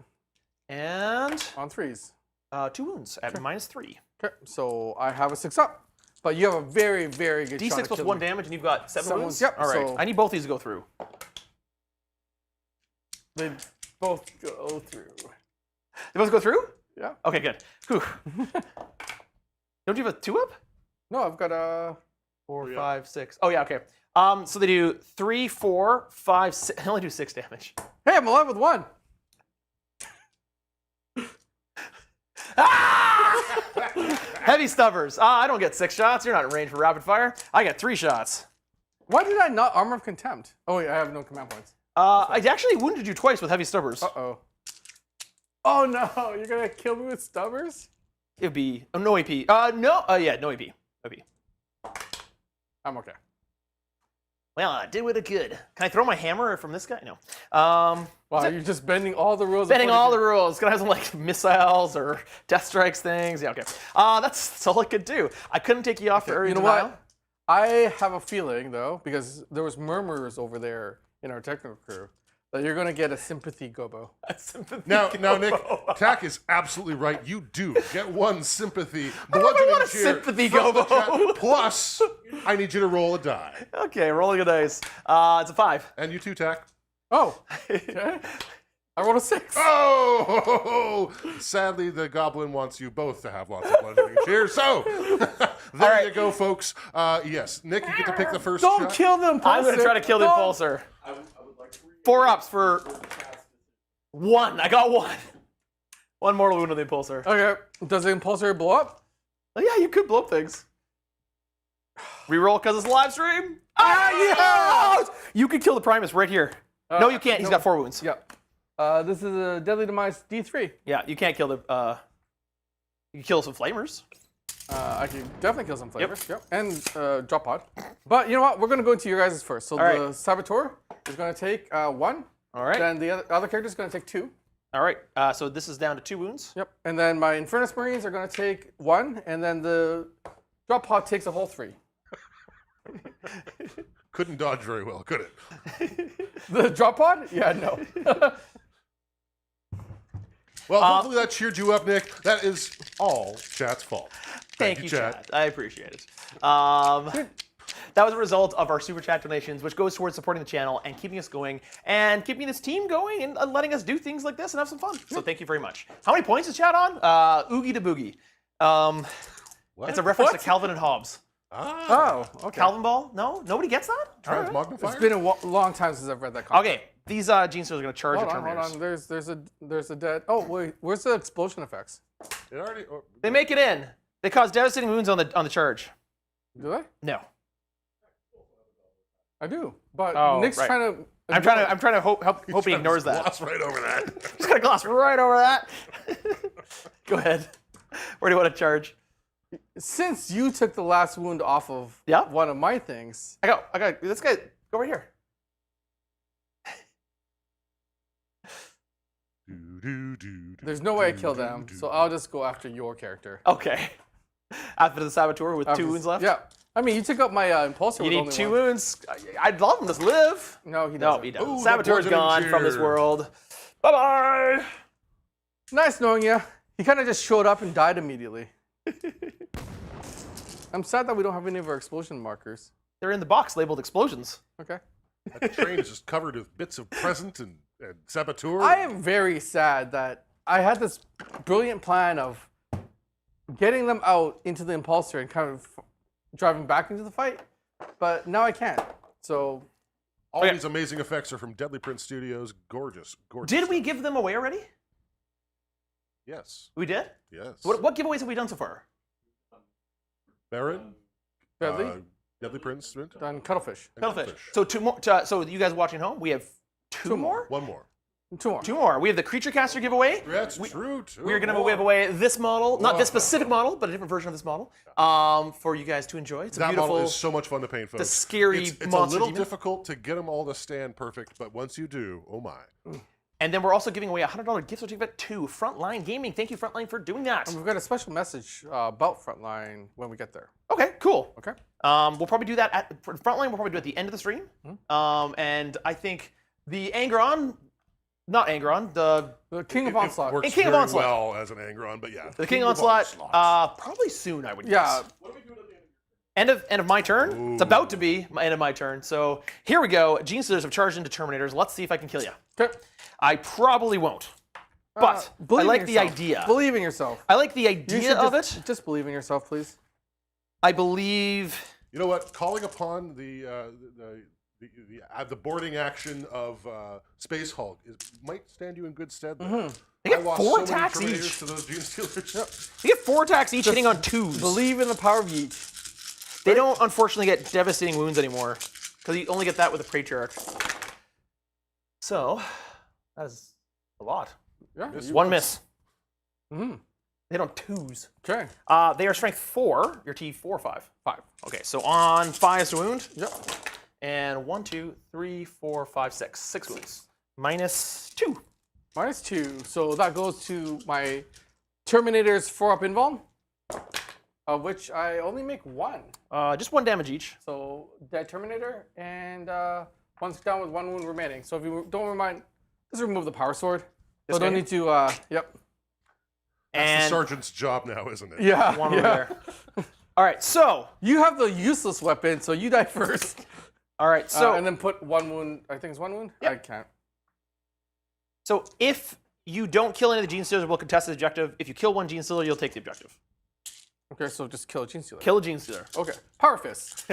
S1: And
S2: On 3s.
S1: 2 wounds at -3.
S2: Okay. So I have a 6 up. But you have a very, very good shot
S1: D6
S2: at
S1: plus
S2: killing
S1: 1
S2: me.
S1: damage, and you've got 7
S2: 7
S1: wounds?
S2: wounds, yep,
S1: All right.
S2: so-
S1: I need both these to go through.
S2: They both go through.
S1: They both go through?
S2: Yeah.
S1: Okay, good. Whew. Don't you have a 2 up?
S2: No, I've got a...
S1: 4,
S3: yeah.
S1: 5, 6. Oh, yeah, okay. So they do 3, 4, 5, 6. They only do 6 damage.
S2: Hey, I'm alive with 1.
S1: Heavy stubbers. I don't get 6 shots. You're not in range for rapid fire. I get 3 shots.
S2: Why did I not Armor of Contempt? Oh, wait, I have no command points.
S1: I actually wounded you twice with heavy stubbers.
S2: Uh-oh. Oh, no. You're going to kill me with stubbers?
S1: It would be no AP. No. Yeah, no AP. AP.
S2: I'm okay.
S1: Well, I did what I could. Can I throw my hammer from this guy? No.
S2: Wow, you're just bending all the rules.
S1: Bending all the
S2: according
S1: rules. Can I have some like missiles or death strikes things? Yeah, okay. That's all I could do. I couldn't take you off for
S2: to-
S1: area
S2: You know
S1: denial.
S2: what? I have a feeling, though, because there was murmurs over there in our technical crew, that you're going to get a sympathy gobo.
S3: Now, Nick, Tack is absolutely right. You do get 1 sympathy.
S1: I want a sympathy gobo.
S3: Plus, I need you to roll a die.
S1: Okay, rolling a dice. It's a 5.
S3: And you too, Tack.
S2: Oh, okay. I rolled a 6.
S3: Oh! Sadly, the goblin wants you both to have lots of bludgeoning cheers. So, there you go, folks. Yes, Nick, you get to pick the first
S2: Don't
S3: shot.
S2: kill them,
S1: I'm going to try to kill the impulsor. 4 ups for 1. I got 1. 1 mortal wound on the impulsor.
S2: Okay. Does the impulsor blow up?
S1: Oh, yeah, you could blow up things. Reroll because it's a live stream. Yes! You could kill the Primus right here. No, you can't. He's got 4 wounds.
S2: Yep. This is a Deadly Demise D3.
S1: Yeah, you can't kill the. You can kill some flamers.
S2: I can definitely kill some flavors. Yep. And drop pod. But you know what? We're going to go into your guys' first. So
S1: All
S2: the
S1: right.
S2: Saboteur is going to take 1.
S1: All right.
S2: Then the other character is going to take 2.
S1: All right. So this is down to 2 wounds.
S2: Yep. And then my Infernus Marines are going to take 1. And then the drop pod takes a whole 3.
S3: Couldn't dodge very well, could it?
S2: The drop pod? Yeah, no.
S3: Well, hopefully that cheered you up, Nick. That is all Chat's fault.
S1: Thank you, Chat. I appreciate it. That was a result of our super chat donations, which goes towards supporting the channel and keeping us going and keeping this team going and letting us do things like this and have some fun. So thank you very much. How many points is Chat on? Oogie to Boogie.
S3: What?
S1: It's a reference to Calvin and Hobbes.
S3: Ah,
S2: Oh, okay.
S1: Calvin Ball? No? Nobody gets that?
S3: transmognifier?
S2: It's been a long time since I've read that comic.
S1: Okay, these Genestealers are going to charge
S2: Hold
S1: the
S2: on, hold
S1: Terminators.
S2: on. There's a dead. Oh wait, where's the explosion effects?
S3: It already.
S1: They make it in. They cause devastating wounds on the charge.
S2: Do they?
S1: No.
S2: I do. But
S1: Oh,
S2: Nick's
S1: right.
S2: trying to.
S1: I'm trying to hope he ignores that.
S3: Gloss right over that.
S1: Just gonna gloss right over that. Go ahead. Where do you want to charge?
S2: Since you took the last wound off of
S1: Yeah?
S2: one of my things,
S1: I got. This guy. Go right here.
S2: there's no way I kill them, so I'll just go after your character.
S1: Okay. After the Saboteur with 2 wounds left.
S2: Yeah. I mean, you took out my impulsor.
S1: You
S2: with
S1: need
S2: only
S1: 2
S2: one.
S1: wounds. I'd love him to live.
S2: No, he
S1: No,
S2: doesn't.
S1: he doesn't.
S3: Ooh, the
S1: Saboteur's gone
S3: bludgeoning
S1: from this
S3: cheer.
S1: world. Bye bye.
S2: Nice knowing you. He kind of just showed up and died immediately. I'm sad that we don't have any of our explosion markers.
S1: They're in the box labeled explosions.
S2: Okay.
S3: That train is just covered with bits of present and saboteur.
S2: I am very sad that I had this brilliant plan of getting them out into the impulsor and kind of driving back into the fight, but now I can't. So
S3: All
S1: Okay.
S3: these amazing effects are from Deadly Prince Studios. Gorgeous, gorgeous.
S1: Did we give them away already?
S3: Yes.
S1: We did?
S3: Yes.
S1: What giveaways have we done so far?
S3: Baron?
S2: Deadly,
S3: Deadly Prince? And
S2: then Cuttlefish.
S1: Cuttlefish. So 2 more. So you guys watching home, we have two more?
S3: One more.
S2: Two more.
S1: 2 more. We have the creature caster giveaway.
S3: That's true, too.
S1: We're going to give away this model, not this specific model, but a different version of this model, for you guys to enjoy. It's a
S3: That
S1: beautiful.
S3: model is so much fun to paint, folks.
S1: The scary
S3: It's a
S1: monster
S3: little
S1: demon.
S3: difficult to get them all to stand perfect, but once you do, oh my.
S1: And then we're also giving away a $100 gift certificate to Frontline Gaming. Thank you, Frontline, for doing that.
S2: And we've got a special message about Frontline when we get there.
S1: Okay, cool.
S2: Okay.
S1: We'll probably do that at Frontline. We'll probably do it at the end of the stream. And I think the not Angron, the
S2: King of Onslaught.
S3: It works
S1: King of
S3: very
S1: Onslaught.
S3: well as an Angron, but yeah.
S1: King of Onslaught, probably soon, I would guess. End of my turn.
S3: Ooh.
S1: It's about to be end of my turn. So here we go. Genestealers have charged into Terminators. Let's see if I can kill you.
S2: Okay.
S1: I probably won't, but I
S2: Believe in
S1: like the
S2: yourself.
S1: idea.
S2: Believe in yourself.
S1: I like the
S2: You
S1: idea
S2: should
S1: of
S2: just,
S1: it.
S2: Just believe in yourself, please.
S1: I believe.
S3: You know what? Calling upon the boarding action of Space Hulk might stand you in good stead. There.
S1: They get
S3: I lost
S1: 4
S3: so many
S1: attacks
S3: Terminators
S1: each.
S3: to those Genestealers.
S1: They get 4 attacks each, hitting on 2s.
S2: Believe in the power of Yeet.
S1: They don't unfortunately get devastating wounds anymore, because you only get that with a Patriarch. So that is a lot.
S2: Yeah.
S1: One miss.
S2: Mm-hmm.
S1: They hit on 2s.
S2: Okay.
S1: They are strength 4. Your T 4 or 5.
S2: 5.
S1: Okay, so on 5's to wound.
S2: Yep.
S1: And 1, 2, 3, 4, 5, 6. 6 wounds. Minus 2.
S2: Minus 2. So that goes to my Terminator's 4-up invuln, of which I only make 1.
S1: Just 1 damage each.
S2: So dead Terminator, and one's down with 1 wound remaining. So if you don't mind, just remove the power sword. So don't
S1: guy?
S2: need to, yep.
S3: That's
S1: And
S3: the sergeant's job now, isn't it?
S2: Yeah,
S1: one
S2: yeah.
S1: over there. All right, so.
S2: You have the useless weapon, so you die first.
S1: All right, so.
S2: And then put 1 wound, I think it's 1 wound?
S1: Yep.
S2: I can't.
S1: So if you don't kill any of the Genestealers, we'll contest the objective. If you kill 1 Genestealer, you'll take the objective.
S2: Okay, so just kill a Genestealer.
S1: Kill a Genestealer.
S2: Okay, Power Fist.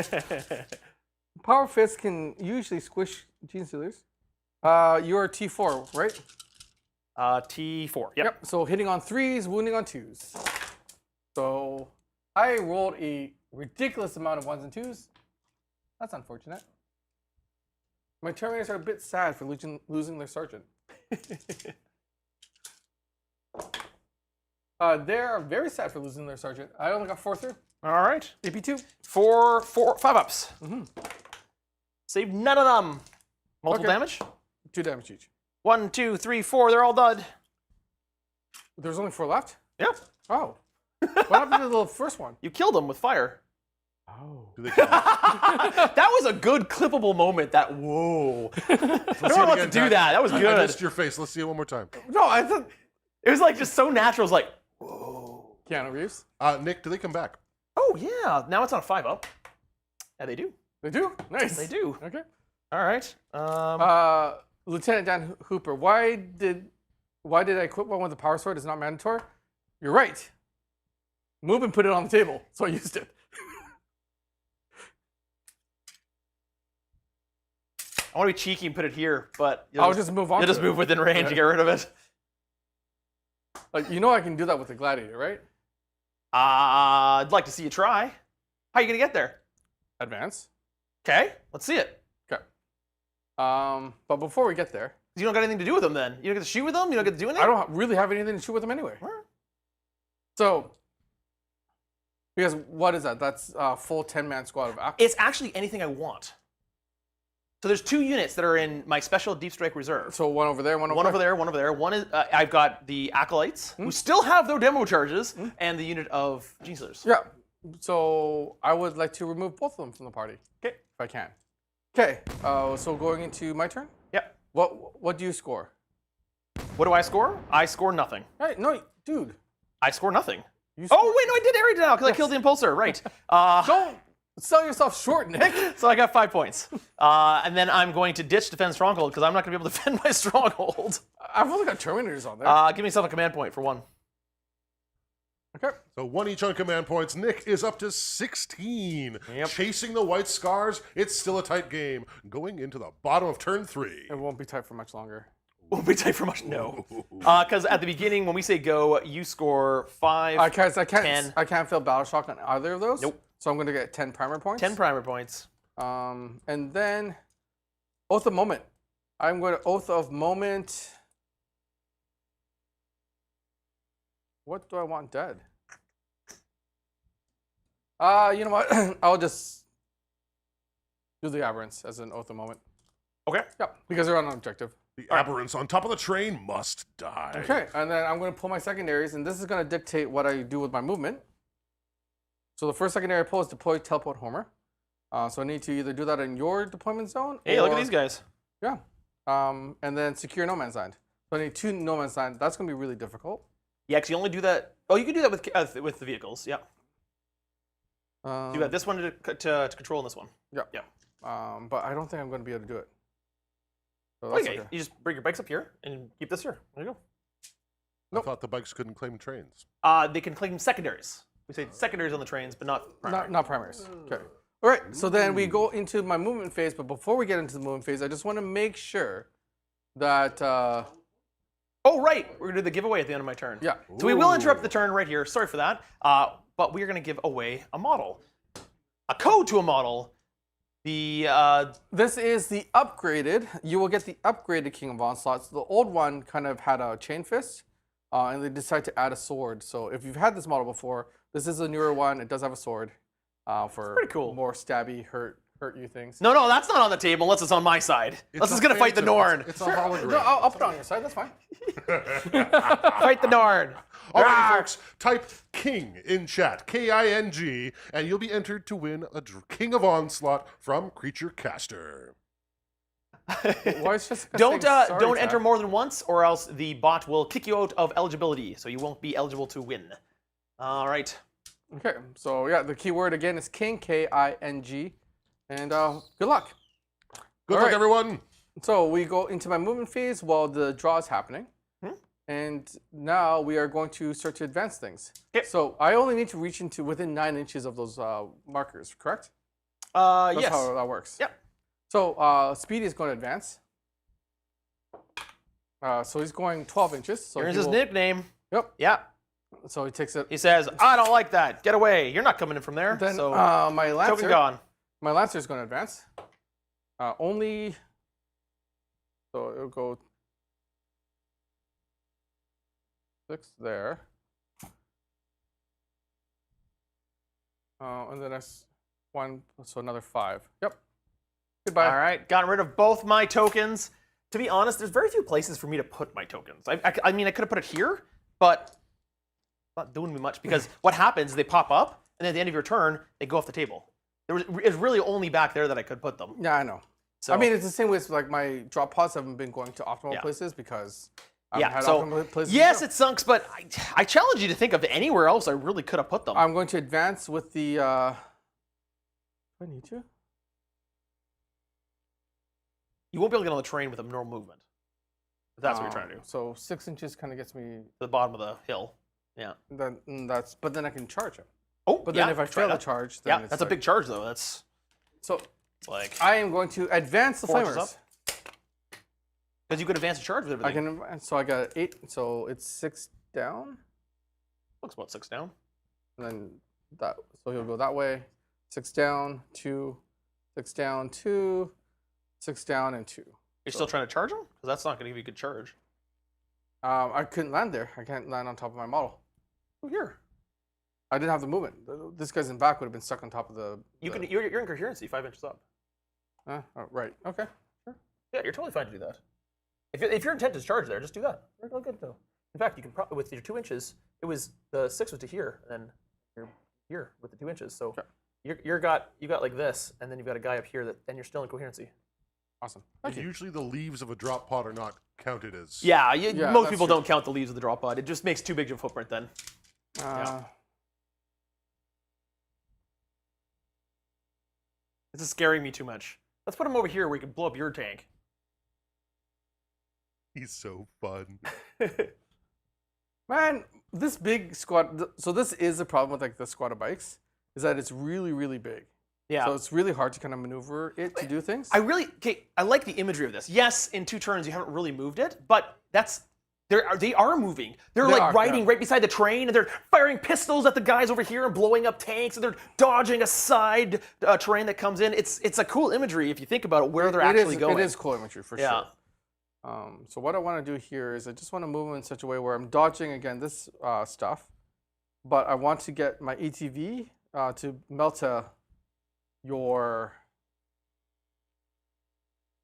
S2: Power Fist can usually squish Genestealers. You're T4, right?
S1: T4. Yep.
S2: So hitting on 3s, wounding on 2s. So I rolled a ridiculous amount of 1s and 2s. That's unfortunate. My Terminators are a bit sad for losing their sergeant. They're very sad for losing their sergeant. I only got 4 through.
S1: All right.
S2: AP2.
S1: 5 ups. Save none of them. Multiple
S2: Okay.
S1: damage.
S2: 2 damage each.
S1: 1, 2, 3, 4. They're all dead.
S2: There's only 4 left?
S1: Yep.
S2: Oh. What happened to the first one?
S1: You killed them with fire.
S2: Oh.
S3: Do they count?
S1: That was a good clippable moment. That whoa.
S3: Let's see
S1: No
S3: it
S1: one wants
S3: again,
S1: to do
S3: Dak.
S1: that. That was
S3: I
S1: good.
S3: missed your face. Let's see it one more time.
S2: No, I thought
S1: It was like just so natural. It was like,
S2: Keanu Reeves.
S3: Nick, do they come back?
S1: oh yeah. Now it's on a 5 up. Yeah, they do.
S2: They do? Nice.
S1: They do.
S2: Okay.
S1: All right.
S2: Lieutenant Dan Hooper, why did I equip one with the power sword? It's not mandatory. You're right. Move and put it on the table. So I used it.
S1: I want to be cheeky and put it here, but
S2: I'll just move on.
S1: You'll
S2: to
S1: just
S2: it.
S1: move within range and get rid of it.
S2: Like, you know I can do that with the gladiator, right?
S1: I'd like to see you try. How are you gonna get there?
S2: Advance.
S1: Okay, let's see it.
S2: Okay. But before we get there,
S1: You don't got anything to do with them then. You don't get to shoot with them. You don't get to do anything.
S2: I don't really have anything to shoot with them anyway.
S1: Alright.
S2: So, because what is that? That's a full 10-man squad of actors.
S1: It's actually anything I want. So there's 2 units that are in my special Deep Strike Reserve.
S2: So one over there, one over
S1: One
S2: there.
S1: over there, one over there. One is I've got the Acolytes, who still have their demo charges, and the unit of Genestealers.
S2: Yeah. So I would like to remove both of them from the party.
S1: Okay.
S2: If I can. Okay. So going into my turn.
S1: Yep.
S2: What do you score?
S1: What do I score? I score nothing.
S2: Hey, no, dude.
S1: I score nothing.
S2: You score.
S1: Oh wait, no, I did area now because I killed the Impulsor. Right.
S2: Don't sell yourself short, Nick.
S1: So I got 5 points, and then I'm going to ditch defend stronghold because I'm not going to be able to defend my stronghold.
S2: I've only got Terminators on there.
S1: Give myself a command point for 1.
S2: Okay.
S3: So 1 each on command points. Nick is up to 16.
S1: Yep.
S3: Chasing the white scars. It's still a tight game. Going into the bottom of turn 3.
S2: It won't be tight for much longer.
S1: Won't be tight for much. No, because at the beginning when we say go, you score 5.
S2: I can't
S1: 10.
S2: I can't fail Battle Shock on either of those.
S1: Nope.
S2: So I'm going to get 10 primer points.
S1: 10 primer points.
S2: And then Oath of Moment. I'm going to Oath of Moment What do I want dead? You know what? I'll just do the aberrants as an oath of moment.
S1: Okay.
S2: Yep, because they're on an objective.
S3: The aberrants on top of the train must die.
S2: Okay, and then I'm going to pull my secondaries, and this is going to dictate what I do with my movement. So the first secondary I pull is deploy teleport Homer. So I need to either do that in your deployment zone.
S1: Hey, look at
S2: or-
S1: these guys.
S2: Yeah. And then secure no man's land. So I need 2 no man's land. That's going to be really difficult.
S1: Yeah, because you only do that. Oh, you can do that with the vehicles. Yeah. You got this one to control and this one.
S2: Yeah.
S1: Yeah.
S2: But I don't think I'm going to be able to do it. So that's
S1: Okay. You just bring your bikes up here and keep this here. There you
S3: I thought the bikes couldn't claim trains.
S1: go. They can claim secondaries. We say secondaries on the trains, but not primary.
S2: Not primaries. Okay. All right. So then we go into my movement phase. But before we get into the movement phase, I just want to make sure that.
S1: Oh, right. We're going to do the giveaway at the end of my turn.
S2: Yeah.
S1: So we will interrupt the turn right here. Sorry for that. But we are going to give away a model. A code to a model.
S2: This is the upgraded. You will get the upgraded King of Onslaught. So the old one kind of had a chain fist, and they decided to add a sword. So if you've had this model before, this is a newer one. It does have a sword for
S1: pretty cool.
S2: more stabby, hurt you things.
S1: No, that's not on the table unless it's on my side. Unless it's going to fight the Norn.
S3: It's a hologram.
S2: No, I'll put it on your side. That's fine.
S1: Fight the Norn.
S3: All right, folks, type King in chat, King, and you'll be entered to win a King of Onslaught from Creature Caster.
S2: Why it's just
S1: Don't
S2: saying
S1: enter more than once, or else the bot will kick you out of eligibility, so you won't be eligible to win. All right.
S2: Okay, so yeah, the keyword again is King, King, and good luck.
S3: Good
S2: All
S3: luck,
S2: right.
S3: everyone.
S2: So we go into my movement phase while the draw is happening. And now we are going to start to advance things.
S1: Yep.
S2: So I only need to reach into within 9 inches of those markers, correct? That's
S1: Yes.
S2: how that works.
S1: Yep.
S2: So Speedy is going to advance. So he's going 12 inches. So
S1: Here's
S2: he
S1: his
S2: will-
S1: nickname.
S2: Yep.
S1: Yeah.
S2: So he takes it.
S1: He says, "I don't like that. Get away. You're not coming in from there."
S2: Then
S1: so
S2: my
S1: token
S2: Lancer.
S1: gone.
S2: My Lancer is going to advance. Only. So it'll go 6 there. And then that's 1, so another 5. Yep. Goodbye.
S1: All right. Gotten rid of both my tokens. To be honest, there's very few places for me to put my tokens. I mean, I could have put it here, but not doing me much because what happens is they pop up, and then at the end of your turn, they go off the table. It's really only back there that I could put them.
S2: Yeah, I know.
S1: So,
S2: I mean, it's the same with like my drop pods haven't been going to optimal
S1: Yeah.
S2: places because I
S1: yeah.
S2: haven't had
S1: So
S2: optimal places. to
S1: yes,
S2: go.
S1: it sunks, but I challenge you to think of anywhere else I really could have put them.
S2: I'm going to advance with the. Do I need to?
S1: You won't be able to get on the train with a normal movement. If that's what you're trying to do.
S2: So 6 inches kind of gets me.
S1: To the bottom of the hill. Yeah.
S2: But then I can charge him.
S1: Oh,
S2: But
S1: yeah,
S2: then if I
S1: try
S2: fail the
S1: that.
S2: charge, then
S1: Yeah,
S2: it's
S1: that's a
S2: like-
S1: big charge though. That's
S2: So
S1: like
S2: I am going to advance the
S1: Four inches
S2: flamers.
S1: because you could advance a charge with everything.
S2: I can. So I got 8. So it's 6 down,
S1: Looks about 6 down.
S2: and then that. So he'll go that way. 6 down, 2, 6 down, 2, 6 down, and 2.
S1: You're still trying to charge him? Because that's not going to give you a good charge.
S2: I couldn't land there. I can't land on top of my model.
S1: Oh, here.
S2: I didn't have the movement. This guy's in back would have been stuck on top of the.
S1: You can. You're in coherency 5 inches up.
S2: Oh, right. Okay.
S1: Yeah, you're totally fine to do that. If your intent is charge there, just do that. You're all good though. In fact, you can probably with your 2 inches. It was the 6 was to here, and then you're here with the 2 inches. So
S2: Okay.
S1: you got like this, and then you've got a guy up here that, and you're still in coherency.
S2: Awesome. Thank you.
S3: Usually the leaves of a drop pod are not counted as...
S1: Yeah,
S2: Yeah,
S1: most
S2: that's
S1: people
S2: true.
S1: don't count the leaves of the drop pod. It just makes too big of a footprint then. This is scaring me too much. Let's put him over here where he can blow up your tank.
S3: He's so fun.
S2: Man, this big squad. So this is the problem with like the squad of bikes, is that it's really, really big.
S1: Yeah.
S2: So it's really hard to kind of maneuver it to do things.
S1: I like the imagery of this. Yes, in 2 turns you haven't really moved it, but they are moving. They're
S2: They
S1: like
S2: are,
S1: riding
S2: yeah.
S1: right beside the train, and they're firing pistols at the guys over here and blowing up tanks, and they're dodging a side train that comes in. It's a cool imagery if you think about it, where they're actually going.
S2: It is cool imagery for
S1: Yeah.
S2: sure. So what I want to do here is I just want to move him in such a way where I'm dodging again this stuff, but I want to get my ETV to melt your.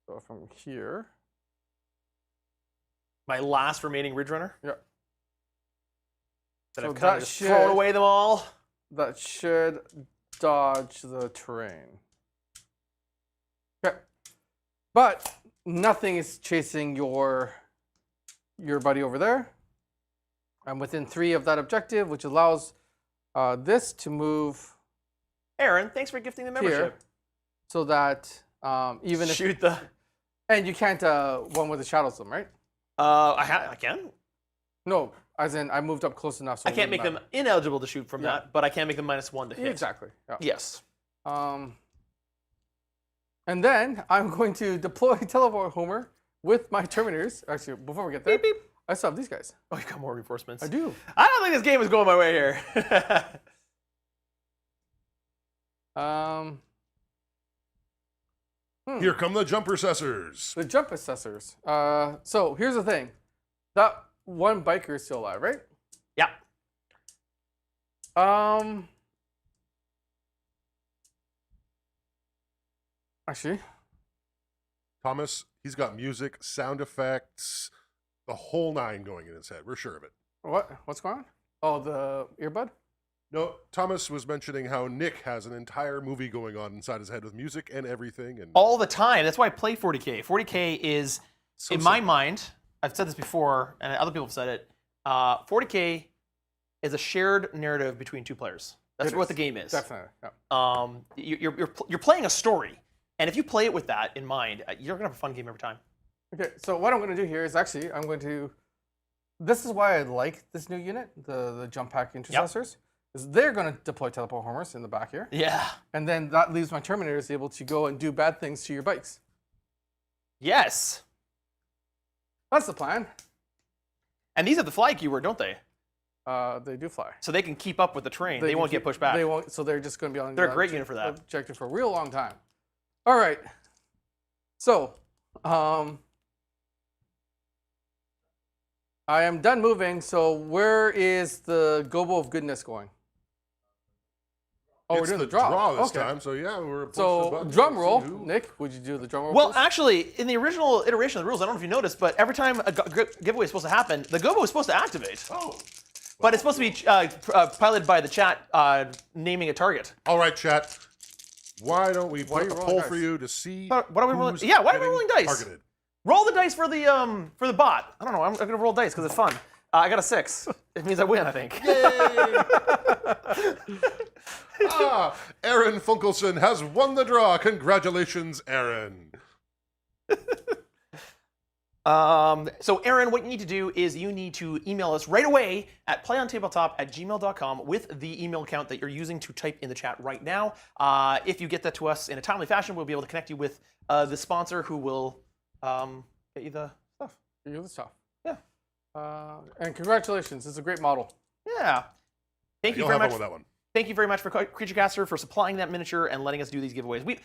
S2: So from here.
S1: My last remaining Ridge Runner.
S2: Yeah.
S1: That
S2: So
S1: I've kind
S2: that
S1: of just thrown away them all.
S2: That should dodge the terrain. Okay. But nothing is chasing your buddy over there. I'm within 3 of that objective, which allows this to move
S1: Aaron, thanks for gifting the membership.
S2: here, so that even if
S1: Shoot the.
S2: and you can't one with the shadows them, right?
S1: I can.
S2: No, as in I moved up close enough. So
S1: I can't make them ineligible to shoot from
S2: Yeah.
S1: that, but I can make them -1 to hit.
S2: Exactly. Yeah.
S1: Yes.
S2: And then I'm going to deploy Teleport Homer with my Terminators. Actually, before we get there,
S1: Beep, beep.
S2: I still have these guys.
S1: Oh, you got more reinforcements.
S2: I do.
S1: I don't think this game is going my way here.
S3: Here come the jump assessors.
S2: The jump assessors. So here's the thing. That one biker is still alive, right?
S1: Yeah.
S2: Actually,
S3: Thomas, he's got music, sound effects, the whole 9 going in his head. We're sure of it.
S2: what's going on? Oh, the earbud?
S3: No, Thomas was mentioning how Nick has an entire movie going on inside his head with music and everything. And
S1: All the time. That's why I play 40K. 40K is,
S3: so
S1: in my
S3: simple.
S1: mind, I've said this before, and other people have said it, 40K is a shared narrative between 2 players. That's
S2: It
S1: what
S2: is.
S1: the game is.
S2: Definitely. Yeah.
S1: You're playing a story, and if you play it with that in mind, you're gonna have a fun game every time.
S2: Okay, so what I'm going to do here is actually I'm going to. This is why I like this new unit, the jump pack intercessors, is they're going to deploy teleport homers in the back here,
S1: Yeah.
S2: and then that leaves my Terminators able to go and do bad things to your bikes.
S1: Yes.
S2: That's the plan.
S1: And these have the fly keyword, don't they?
S2: They do fly.
S1: So they can keep up with the train. They
S2: can
S1: won't
S2: keep-
S1: get pushed back.
S2: They won't. So they're just going to be on.
S1: They're a
S2: the
S1: great unit for that.
S2: objective for a real long time. All right. So, I am done moving. So where is the Gobo of Goodness going? Oh,
S3: it's
S2: we're doing
S3: the
S2: the draw.
S3: this
S2: Okay.
S3: time, so yeah, we're pushing the
S2: So
S3: button.
S2: drum
S3: Let's
S2: roll,
S3: see who-
S2: Nick. Would you do the drum roll?
S1: Well,
S2: please?
S1: actually, in the original iteration of the rules, I don't know if you noticed, but every time a giveaway is supposed to happen, the Gobo is supposed to activate.
S3: Oh,
S1: But it's supposed to be piloted by the chat naming a target.
S3: all right, chat. Why don't we
S2: are
S3: put
S2: you
S3: a
S2: rolling
S3: poll
S2: dice?
S3: for you to see?
S1: But what are we rolling?
S3: who's
S1: Yeah, why are we
S3: getting
S1: rolling dice?
S3: Targeted.
S1: Roll the dice for the bot. I don't know. I'm gonna roll dice because it's fun. I got a 6. It means I win, I think.
S3: Aaron Funkelson has won the draw. Congratulations, Aaron.
S1: So Aaron, what you need to do is you need to email us right away at playontabletop@gmail.com with the email account that you're using to type in the chat right now. If you get that to us in a timely fashion, we'll be able to connect you with the sponsor who will get you the stuff.
S2: You're the stuff.
S1: Yeah.
S2: And congratulations. It's a great model.
S1: Yeah. Thank you
S3: You'll
S1: very
S3: have
S1: much.
S3: one with that one.
S1: Thank you very much for CreatureCaster for supplying that miniature and letting us do these giveaways. We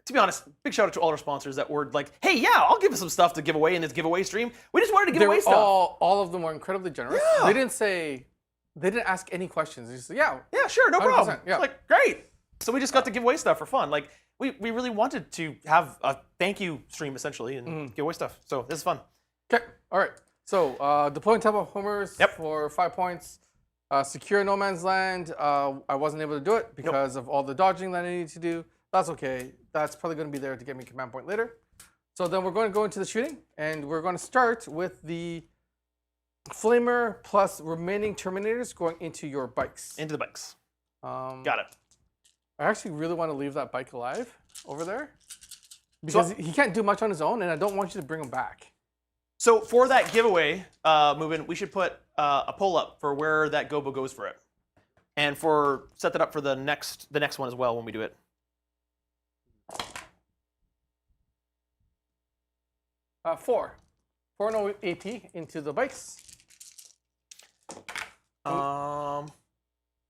S1: to be honest, big shout out to all our sponsors that were like, hey, yeah, I'll give us some stuff to give away in this giveaway stream. We just wanted to give
S2: They
S1: away
S2: were
S1: stuff.
S2: all of them were incredibly generous.
S1: Yeah.
S2: They didn't ask any questions. They just said, yeah.
S1: Yeah, sure, no problem.
S2: 100%, yeah.
S1: It's like, great. So we just got to give away stuff for fun. Like, we really wanted to have a thank you stream, essentially, and give away stuff. So this is fun.
S2: Okay. All right. So deploying Temple Homers
S1: Yep.
S2: for 5 points. Secure No Man's Land. I wasn't able to do it because of all the dodging that I needed to do. That's okay. That's probably going to be there to get me command point later. So then we're going to go into the shooting, and we're going to start with the Flamer plus remaining Terminators going into your bikes.
S1: Into the bikes.
S2: Got
S1: it.
S2: I actually really want to leave that bike alive over there because he can't do much on his own, and I don't want you to bring him back.
S1: So for that giveaway movement, we should put a poll up for where that Gobo goes for it, and set that up for the next one as well when we do it.
S2: 4 no AP into the bikes.
S1: Why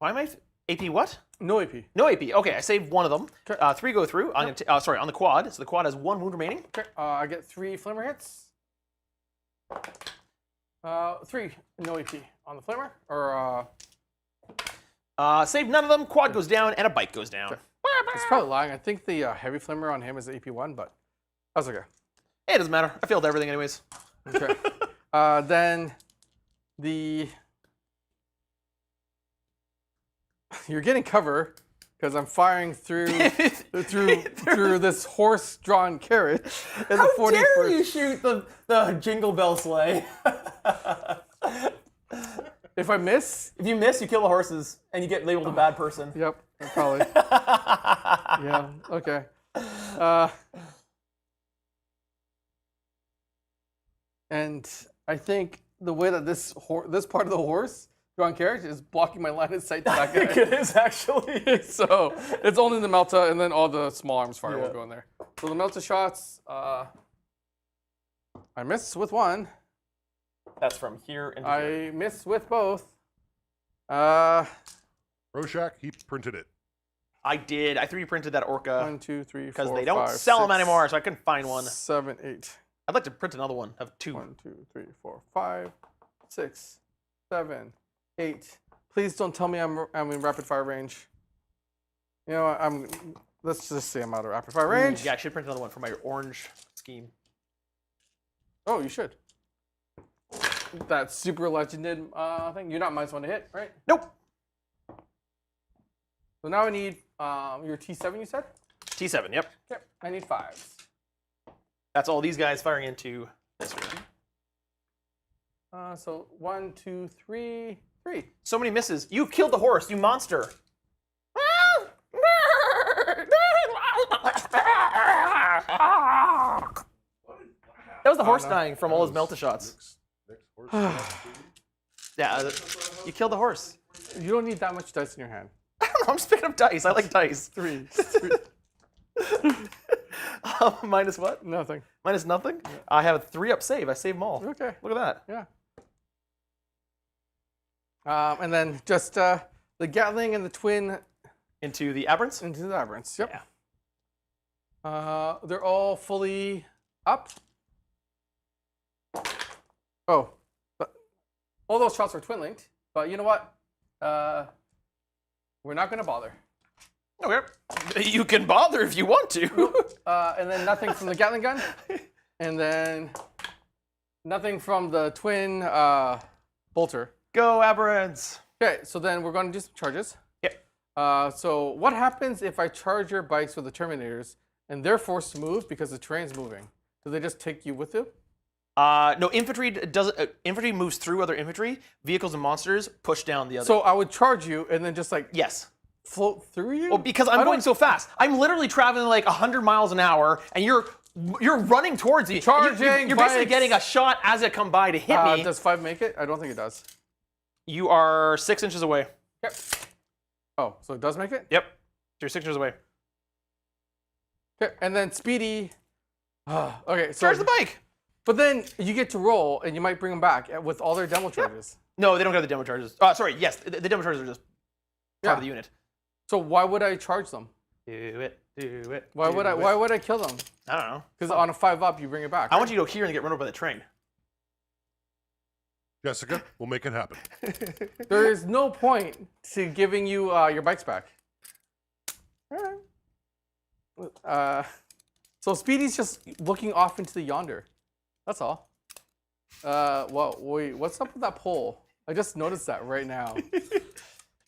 S1: am I AP what?
S2: No AP.
S1: No AP. Okay, I saved one of them.
S2: Okay.
S1: 3 go through. I'm gonna sorry, on the quad. So the quad has 1 wound remaining.
S2: Okay. I get 3 Flamer hits. 3, no AP on the flamer, or
S1: Save none of them. Quad goes down, and a bike goes down.
S2: it's probably lying. I think the heavy flamer on him is AP1, but that's okay.
S1: Hey, it doesn't matter. I failed everything anyways.
S2: Okay. Then you're getting cover because I'm firing through this horse-drawn carriage. In
S1: How
S2: the 41st.
S1: dare you shoot the Jingle Bell sleigh?
S2: If I miss,
S1: If you miss, you kill the horses, and you get labeled a bad person.
S2: yep, probably. Yeah. Okay. And I think the way that this part of the horse-drawn carriage is blocking my line of sight to that guy.
S1: It is actually.
S2: So it's only the Melta, and then all the small arms fire will go in there. So the Melta shots, I miss with one.
S1: That's from here into here.
S2: I miss with both. Uh,
S3: Rorschach, he printed it.
S1: I did. I 3D printed that Orca
S2: 1, 2, 3, 4,
S1: because they don't
S2: 5,
S1: sell them
S2: 6,
S1: anymore, so I couldn't find one.
S2: 7, 8.
S1: I'd like to print another one of 2.
S2: 1, 2, 3, 4, 5, 6, 7, 8. Please don't tell me I'm in rapid fire range. You know what, let's just say I'm out of rapid fire range.
S1: Yeah, I should print another one for my orange scheme.
S2: Oh, you should. That super legended thing. You're not -1 to hit, right?
S1: Nope.
S2: So now I need your T7, you said?
S1: T7, yep.
S2: Yep. I need 5s.
S1: That's all these guys firing into this one.
S2: So 1, 2, 3, 3.
S1: So many misses. You killed the horse, you monster. That was the horse dying from all his Melta shots.
S3: Next horse.
S1: Yeah, you killed the horse.
S2: You don't need that much dice in your hand.
S1: I don't know, I'm just picking up dice. I like dice.
S2: 3.
S1: Minus what?
S2: Nothing.
S1: Minus nothing? Yeah. I have a 3-up save. I saved them all.
S2: Okay.
S1: Look at that.
S2: Yeah. And then just the Gatling and the twin
S1: Into the aberrants?
S2: into the aberrants. Yep.
S1: Yeah.
S2: They're all fully up. Oh, but all those shots were twin linked. But you know what? We're not gonna bother.
S1: Okay. You can bother if you want to.
S2: And then nothing from the Gatling gun, and then nothing from the twin bolter.
S1: Go, aberrants.
S2: Okay, so then we're going to do some charges.
S1: Yep.
S2: So what happens if I charge your bikes with the Terminators and they're forced to move because the terrain's moving? Do they just take you with them?
S1: No, infantry doesn't. Infantry moves through other infantry. Vehicles and monsters push down the other.
S2: So I would charge you and then just like
S1: yes.
S2: float through you?
S1: Well, because I'm going so fast. I'm literally traveling like 100 miles an hour, and you're running towards me.
S2: Charging
S1: You're basically
S2: bikes.
S1: getting a shot as it come by to hit me.
S2: Does 5 make it? I don't think it does.
S1: You are 6 inches away.
S2: Yep. Oh, so it does make it?
S1: Yep. You're 6 inches away.
S2: Okay, and then Speedy. Okay, so
S1: Charge the bike.
S2: But then you get to roll, and you might bring them back with all their demo charges.
S1: No, they don't have the demo charges. Sorry, yes, the demo charges are just part of the unit.
S2: So why would I charge them?
S1: Do it, do it.
S2: Why would I kill them?
S1: I don't know.
S2: Because on a 5-up, you bring it back.
S1: I want you to go here and get run over by the train.
S3: Jessica, we'll make it happen.
S2: There is no point to giving you your bikes back. All right. So Speedy's just looking off into the yonder. That's all. Well, wait, what's up with that pole? I just noticed that right now.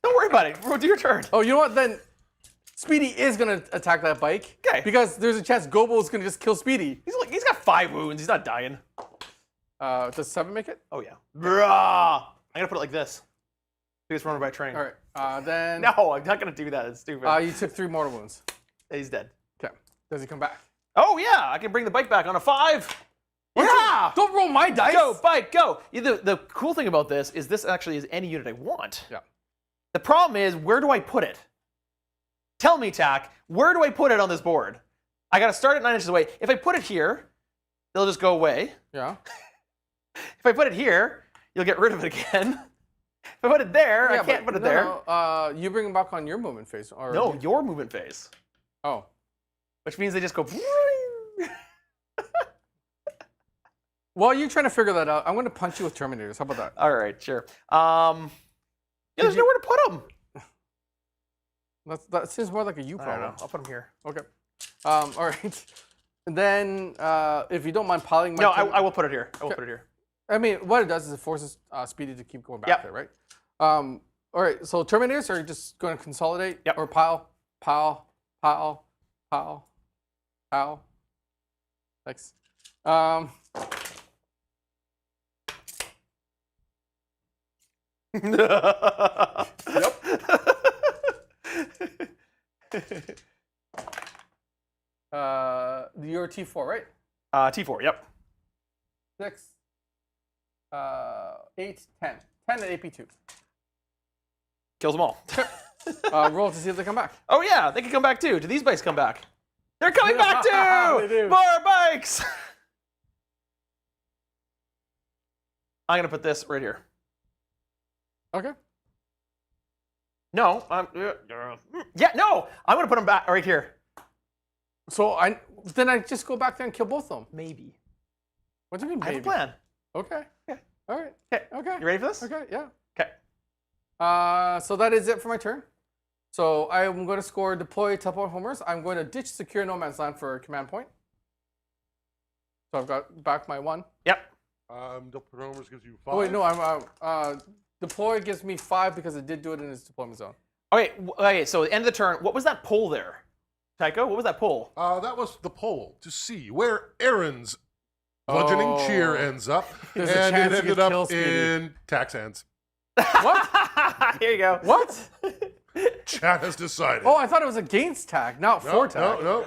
S1: Don't worry about it. We'll do your turn.
S2: Oh, you know what? Then Speedy is gonna attack that bike.
S1: Okay.
S2: Because there's a chance Gobo's gonna just kill Speedy.
S1: He's got 5 wounds. He's not dying.
S2: Does 7 make it?
S1: Oh yeah. Brah. I'm gonna put it like this. He gets run over by a train.
S2: All right. Then.
S1: No, I'm not gonna do that. It's stupid.
S2: You took 3 mortal wounds.
S1: He's dead.
S2: Okay. Does he come back?
S1: Oh yeah, I can bring the bike back on a 5. Yeah.
S2: Don't roll my dice.
S1: Go, bike, go. The cool thing about this is actually is any unit I want.
S2: Yeah.
S1: The problem is, where do I put it? Tell me, Tack, where do I put it on this board? I gotta start at 9 inches away. If I put it here, they'll just go away.
S2: Yeah.
S1: If I put it here, you'll get rid of it again. If I put it there, I can't put it there.
S2: No, you bring them back on your movement phase. Or
S1: No, your movement phase.
S2: Oh.
S1: Which means they just go.
S2: While you're trying to figure that out, I'm going to punch you with Terminators. How about that?
S1: All right, sure. Yeah, there's nowhere to put them.
S2: That seems more like a you
S1: I don't
S2: problem.
S1: know. I'll put them here.
S2: Okay. All right. And then, if you don't mind piling my...
S1: No, I will put it here. I will put it here.
S2: I mean, what it does is it forces Speedy to keep going back
S1: Yep.
S2: there, right? All right, so Terminators are just going to consolidate
S1: Yep.
S2: or pile. Thanks.
S1: Yep.
S2: You're T4, right?
S1: T4, yep.
S2: 6, 8, 10. 10 at AP2.
S1: Kills them all.
S2: Roll to see if they come back.
S1: Oh yeah, they can come back too. Do these bikes come back? They're coming back too!
S2: They do.
S1: More bikes! I'm gonna put this right here.
S2: Okay.
S1: No, yeah, no! I'm gonna put them back right here.
S2: So then I just go back there and kill both of them.
S1: Maybe.
S2: What do you mean,
S1: I have a
S2: baby?
S1: plan.
S2: Okay.
S1: Okay.
S2: All right.
S1: Okay.
S2: Okay.
S1: You ready for this?
S2: Okay. Yeah.
S1: Okay.
S2: So that is it for my turn. So I'm going to score deploy teleport homers. I'm going to ditch secure no man's land for a command point. So I've got back my 1.
S1: Yep.
S3: Diplomas gives you 5.
S2: Oh wait, no, I'm deploy gives me 5 because it did do it in its deployment zone.
S1: Okay, so the end of the turn, what was that pull there? Tycho, what was that pull?
S3: That was the poll to see where Aaron's bludgeoning cheer ends up,
S2: There's a
S3: and
S2: chance
S3: it
S2: you
S3: ended
S2: could kill
S3: up
S2: Speedy.
S3: in tax hands.
S2: What?
S1: Here you go.
S2: What?
S3: Chat has decided.
S2: Oh, I thought it was against tag, not for tag.
S3: No.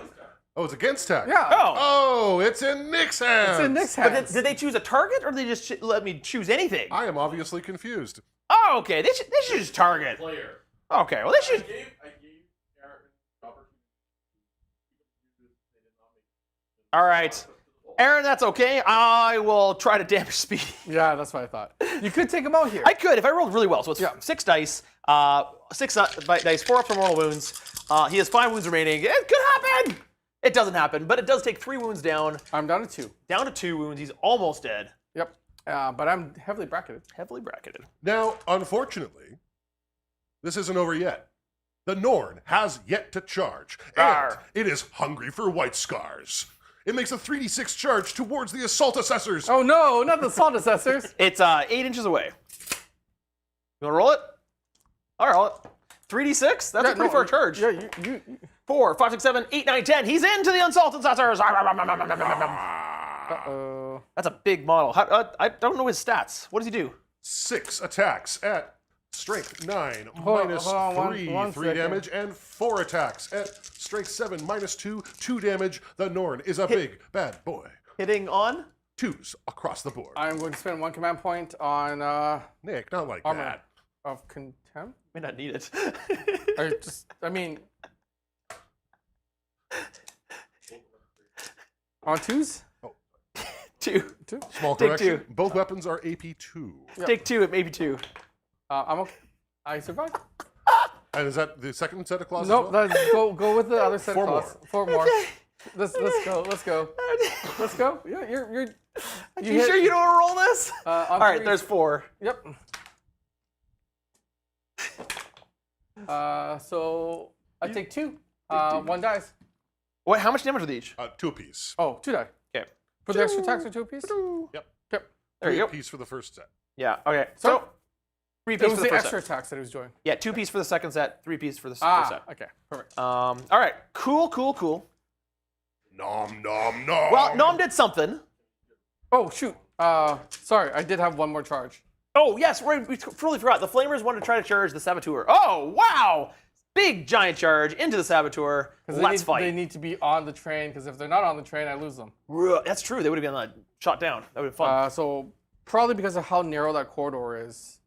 S3: Oh, it's against tag.
S2: Yeah.
S3: Oh, it's in Nick's hands.
S2: It's in Nick's
S1: But
S2: hands.
S1: did they choose a target, or did they just let me choose anything?
S3: I am obviously confused.
S1: Oh, okay. They should just target.
S6: Player.
S1: Okay, well they should.
S6: I gave Aaron opportunity.
S1: All right, Aaron, that's okay. I will try to damage speed.
S2: Yeah, that's what I thought. You could take him out here.
S1: I could if I rolled really well. So it's
S2: Yeah.
S1: 6 dice, 6 dice, 4 up for mortal wounds. He has 5 wounds remaining. It could happen. It doesn't happen, but it does take 3 wounds down.
S2: I'm down to 2.
S1: Down to 2 wounds. He's almost dead.
S2: Yep. But I'm heavily bracketed.
S1: Heavily bracketed.
S3: Now, unfortunately, this isn't over yet. The Norn has yet to charge, and
S1: Arr.
S3: it is hungry for white scars. It makes a 3d6 charge towards the assault assessors.
S2: Oh no, not the salt assessors.
S1: It's 8 inches away. You want to roll it? I'll roll it. 3d6? That's a pretty far charge.
S2: Yeah, you
S1: 4, 5, 6, 7, 8, 9, 10. He's into the assault assessors.
S2: Uh-oh.
S1: That's a big model. I don't know his stats. What does he do?
S3: 6 attacks at strength 9,
S2: Hold
S3: minus
S2: on,
S3: 3,
S2: one
S3: 3
S2: second.
S3: damage, and 4 attacks at strength 7, minus 2, 2 damage. The Norn is a big, bad boy.
S1: Hitting on?
S3: 2s across the board.
S2: I'm going to spend 1 command point on
S3: Nick, not like
S2: armor
S3: that.
S2: of contempt.
S1: May not need it.
S2: Or just, I mean, on 2s?
S1: 2.
S2: 2?
S3: Small
S1: Take
S3: correction.
S1: 2.
S3: Both weapons are AP2.
S1: Take 2 at maybe 2.
S2: I'm okay. I survived.
S3: And is that the second set of clauses?
S2: Nope.
S3: as well?
S2: Let's go with the other set
S3: 4
S2: of
S3: more.
S2: claws. 4 more. Let's go. Let's go. Let's go. Yeah, you're.
S1: You sure you don't want to roll this?
S2: On
S1: All right,
S2: 3.
S1: there's 4.
S2: Yep. So I take 2. 1 dies.
S1: What? How much damage are they each?
S3: 2 apiece.
S2: Oh, 2 die.
S1: Okay.
S2: For the extra attacks are 2 apiece?
S3: Yep.
S2: Yep.
S1: There
S3: 3
S1: you go.
S3: apiece for the first set.
S1: Yeah. Okay.
S2: So-
S1: So 3
S2: It
S1: piece
S2: was
S1: for the
S2: the
S1: first
S2: extra
S1: set.
S2: attacks that he was doing.
S1: Yeah, 2 piece for the second set. 3 piece for the first set.
S2: Okay. Perfect.
S1: All right. Cool.
S3: Nom nom nom.
S1: Well, Nom did something.
S2: Oh, shoot. Sorry, I did have 1 more charge.
S1: Oh yes, we totally forgot. The Flamers wanted to try to charge the Saboteur. Oh wow! Big giant charge into the Saboteur. Let's fight.
S2: They need to be on the train, because if they're not on the train, I lose them.
S1: That's true. They would have been shot down. That would have been fun.
S2: So probably because of how narrow that corridor is.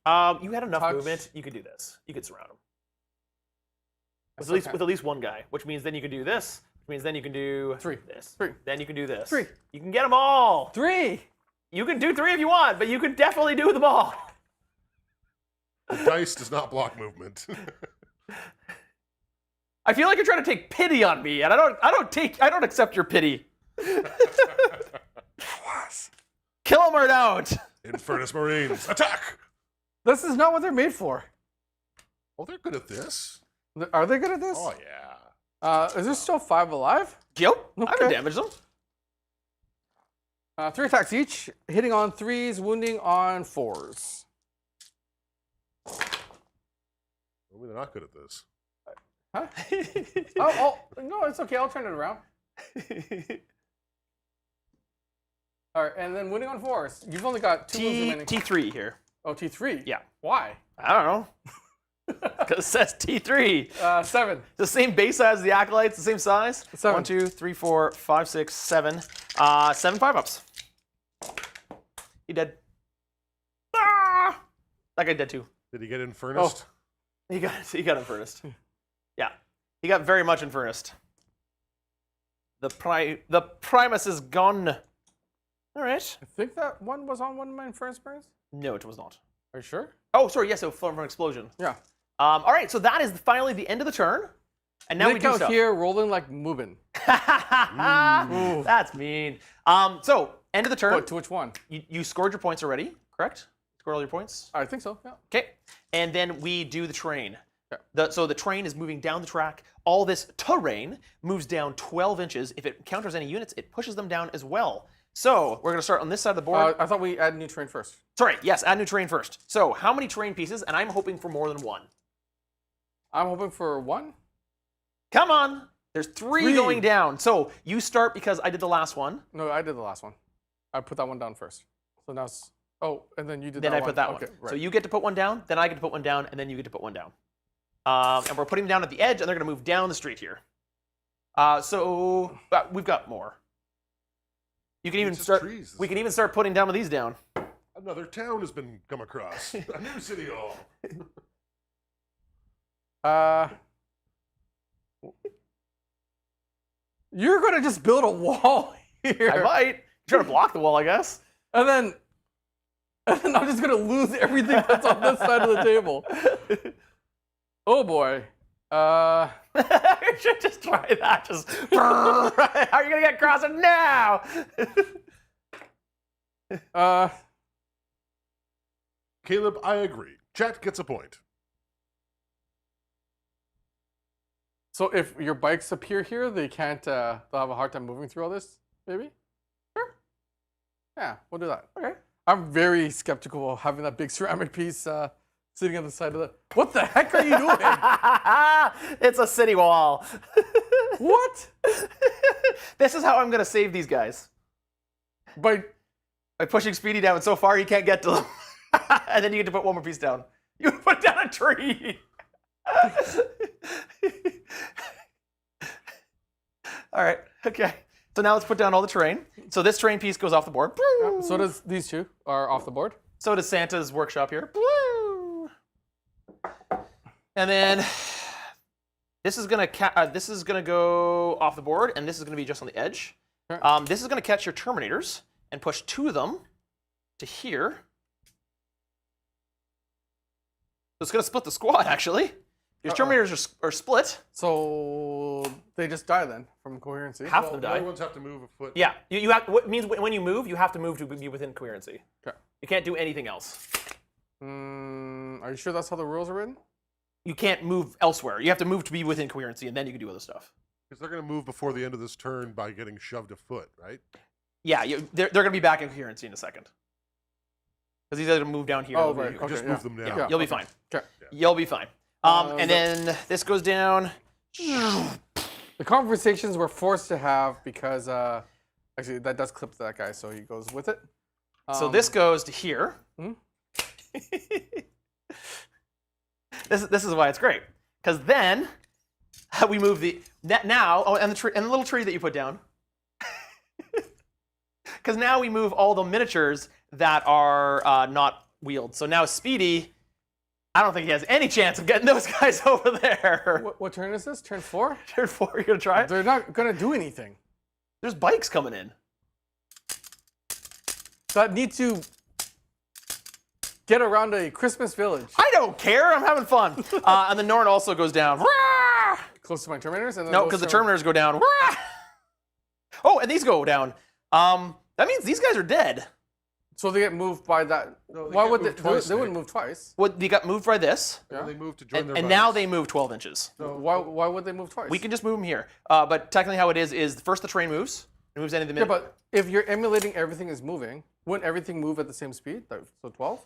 S1: You had enough
S2: touch.
S1: movement. You could do this. You could surround them with
S2: still
S1: at, least,
S2: can.
S1: with at least one guy, which means then you can do this. Which means then you can do
S2: 3.
S1: this.
S2: 3.
S1: Then you can do this.
S2: 3.
S1: You can get them all.
S2: 3.
S1: You can do 3 if you want, but you can definitely do them all.
S3: The dice does not block movement.
S1: I feel like you're trying to take pity on me, and I don't accept your pity. kill them or don't.
S3: Infernus Marines, attack!
S2: This is not what they're made for.
S3: Oh, they're good at this.
S2: Are they good at this?
S3: Oh, yeah.
S2: Is there still 5 alive?
S1: Yep, I haven't
S2: Okay.
S1: damaged them.
S2: 3 attacks each, hitting on 3s, wounding on 4s.
S3: Maybe they're not good at this.
S2: Huh? oh, no, it's okay. I'll turn it around. All right, and then wounding on 4s. You've only got 2 wounds remaining.
S1: T3 here.
S2: Oh, T3?
S1: Yeah.
S2: Why?
S1: I don't know. Because it says T3.
S2: 7.
S1: The same base size as the Acolytes, the same size.
S2: 7.
S1: 1, 2, 3, 4, 5, 6, 7. 7 5-ups. He dead. Ah! That guy dead too.
S3: Did he get Infernus?
S1: He got infernused. Yeah. He got very much infernused. The Primus is gone. All right.
S2: I think that one was on one of my Infernus Burns.
S1: No, it was not.
S2: Are you sure?
S1: Oh, sorry. Yes, from an explosion.
S2: Yeah.
S1: All right. So that is finally the end of the turn, and now we
S2: Nick
S1: do
S2: out
S1: stuff.
S2: here rolling like Mubin.
S1: That's mean. So end of the turn.
S2: What, to which one?
S1: You scored your points already, correct? Scored all your points.
S2: I think so, yeah.
S1: Okay. And then we do the train.
S2: Yeah.
S1: So the train is moving down the track. All this terrain moves down 12 inches. If it encounters any units, it pushes them down as well. So we're going to start on this side of the board.
S2: I thought we add new terrain first.
S1: Sorry, yes, add new terrain first. So how many terrain pieces? And I'm hoping for more than 1.
S2: I'm hoping for 1.
S1: Come on. There's 3 going down. So you start because I did the last one.
S2: No, I did the last one. I put that one down first. So now it's... Oh, and then you did
S1: Then
S2: that
S1: I
S2: one.
S1: put that
S2: Okay,
S1: one.
S2: right.
S1: So you get to put one down, then I get to put one down, and then you get to put one down. And we're putting them down at the edge, and they're going to move down the street here. So we've got more. You can even
S3: It's just
S1: start.
S3: trees.
S1: We can even start putting down of these down.
S3: Another town has been come across. A new city hall.
S2: You're going to just build a wall here.
S1: I might try to block the wall, I guess.
S2: And then I'm just going to lose everything that's on this side of the table. Oh, boy.
S1: You should just try that. Just how are you gonna get across it now?
S3: Caleb, I agree. Chat gets a point.
S2: So if your bikes appear here, they can't. They'll have a hard time moving through all this. Maybe. Sure. Yeah, we'll do that.
S1: Okay.
S2: I'm very skeptical of having that big ceramic piece sitting on the side of the. What the heck are you doing?
S1: It's a city wall.
S2: What?
S1: This is how I'm gonna save these guys.
S2: By
S1: Pushing Speedy down so far he can't get to them. And then you get to put one more piece down. You put down a tree. All right, okay. So now let's put down all the terrain. So this terrain piece goes off the board.
S2: so does these two are off the board.
S1: So does Santa's workshop here. And then this is gonna go off the board, and this is gonna be just on the edge.
S2: Sure.
S1: This is gonna catch your Terminators and push 2 of them to here. So it's gonna split the squad actually. Your Terminators are split.
S2: So they just die then from coherency.
S1: Half of them
S3: The
S1: die.
S3: other ones have to move a foot.
S1: Yeah, you have. What means when you move, you have to move to be within coherency.
S2: Okay.
S1: You can't do anything else.
S2: Are you sure that's how the rules are written?
S1: You can't move elsewhere. You have to move to be within coherency, and then you can do other stuff.
S3: Because they're going to move before the end of this turn by getting shoved a foot, right?
S1: Yeah, they're going to be back in coherency in a second. Because these are going to move down here.
S2: Oh,
S1: They'll be-
S2: right. Okay,
S3: Just
S2: yeah.
S3: move them down.
S1: Yeah, you'll be fine.
S2: Okay.
S1: You'll be fine. And then this goes down.
S2: The conversations we're forced to have because actually that does clip to that guy, so he goes with it.
S1: So this goes to here. This is why it's great. Because then we move the now. Oh, and the tree and the little tree that you put down. Because now we move all the miniatures that are not wheeled. So now Speedy, I don't think he has any chance of getting those guys over there.
S2: What turn is this? Turn 4?
S1: Turn 4, you're gonna try it?
S2: They're not gonna do anything.
S1: There's bikes coming in.
S2: That need to get around a Christmas village.
S1: I don't care. I'm having fun. And the Norn also goes down. Rah!
S2: Close to my Terminators? And then
S1: No,
S2: those
S1: because the
S2: turn-
S1: Terminators go down. Rah! Oh, and these go down. That means these guys are dead.
S2: So they get moved by that.
S3: No, they
S2: Why
S3: can't
S2: would
S3: move
S2: they?
S3: twice,
S2: they wouldn't
S3: Nick.
S2: move twice.
S1: Well, they got moved by this,
S3: And they move to join their
S1: and now
S3: buddies.
S1: they move 12 inches.
S3: So,
S2: Why would they move twice?
S1: We can just move them here. But technically how it is first the train moves. It moves any of the
S2: Yeah,
S1: minute.
S2: but if you're emulating everything is moving, wouldn't everything move at the same speed? So 12.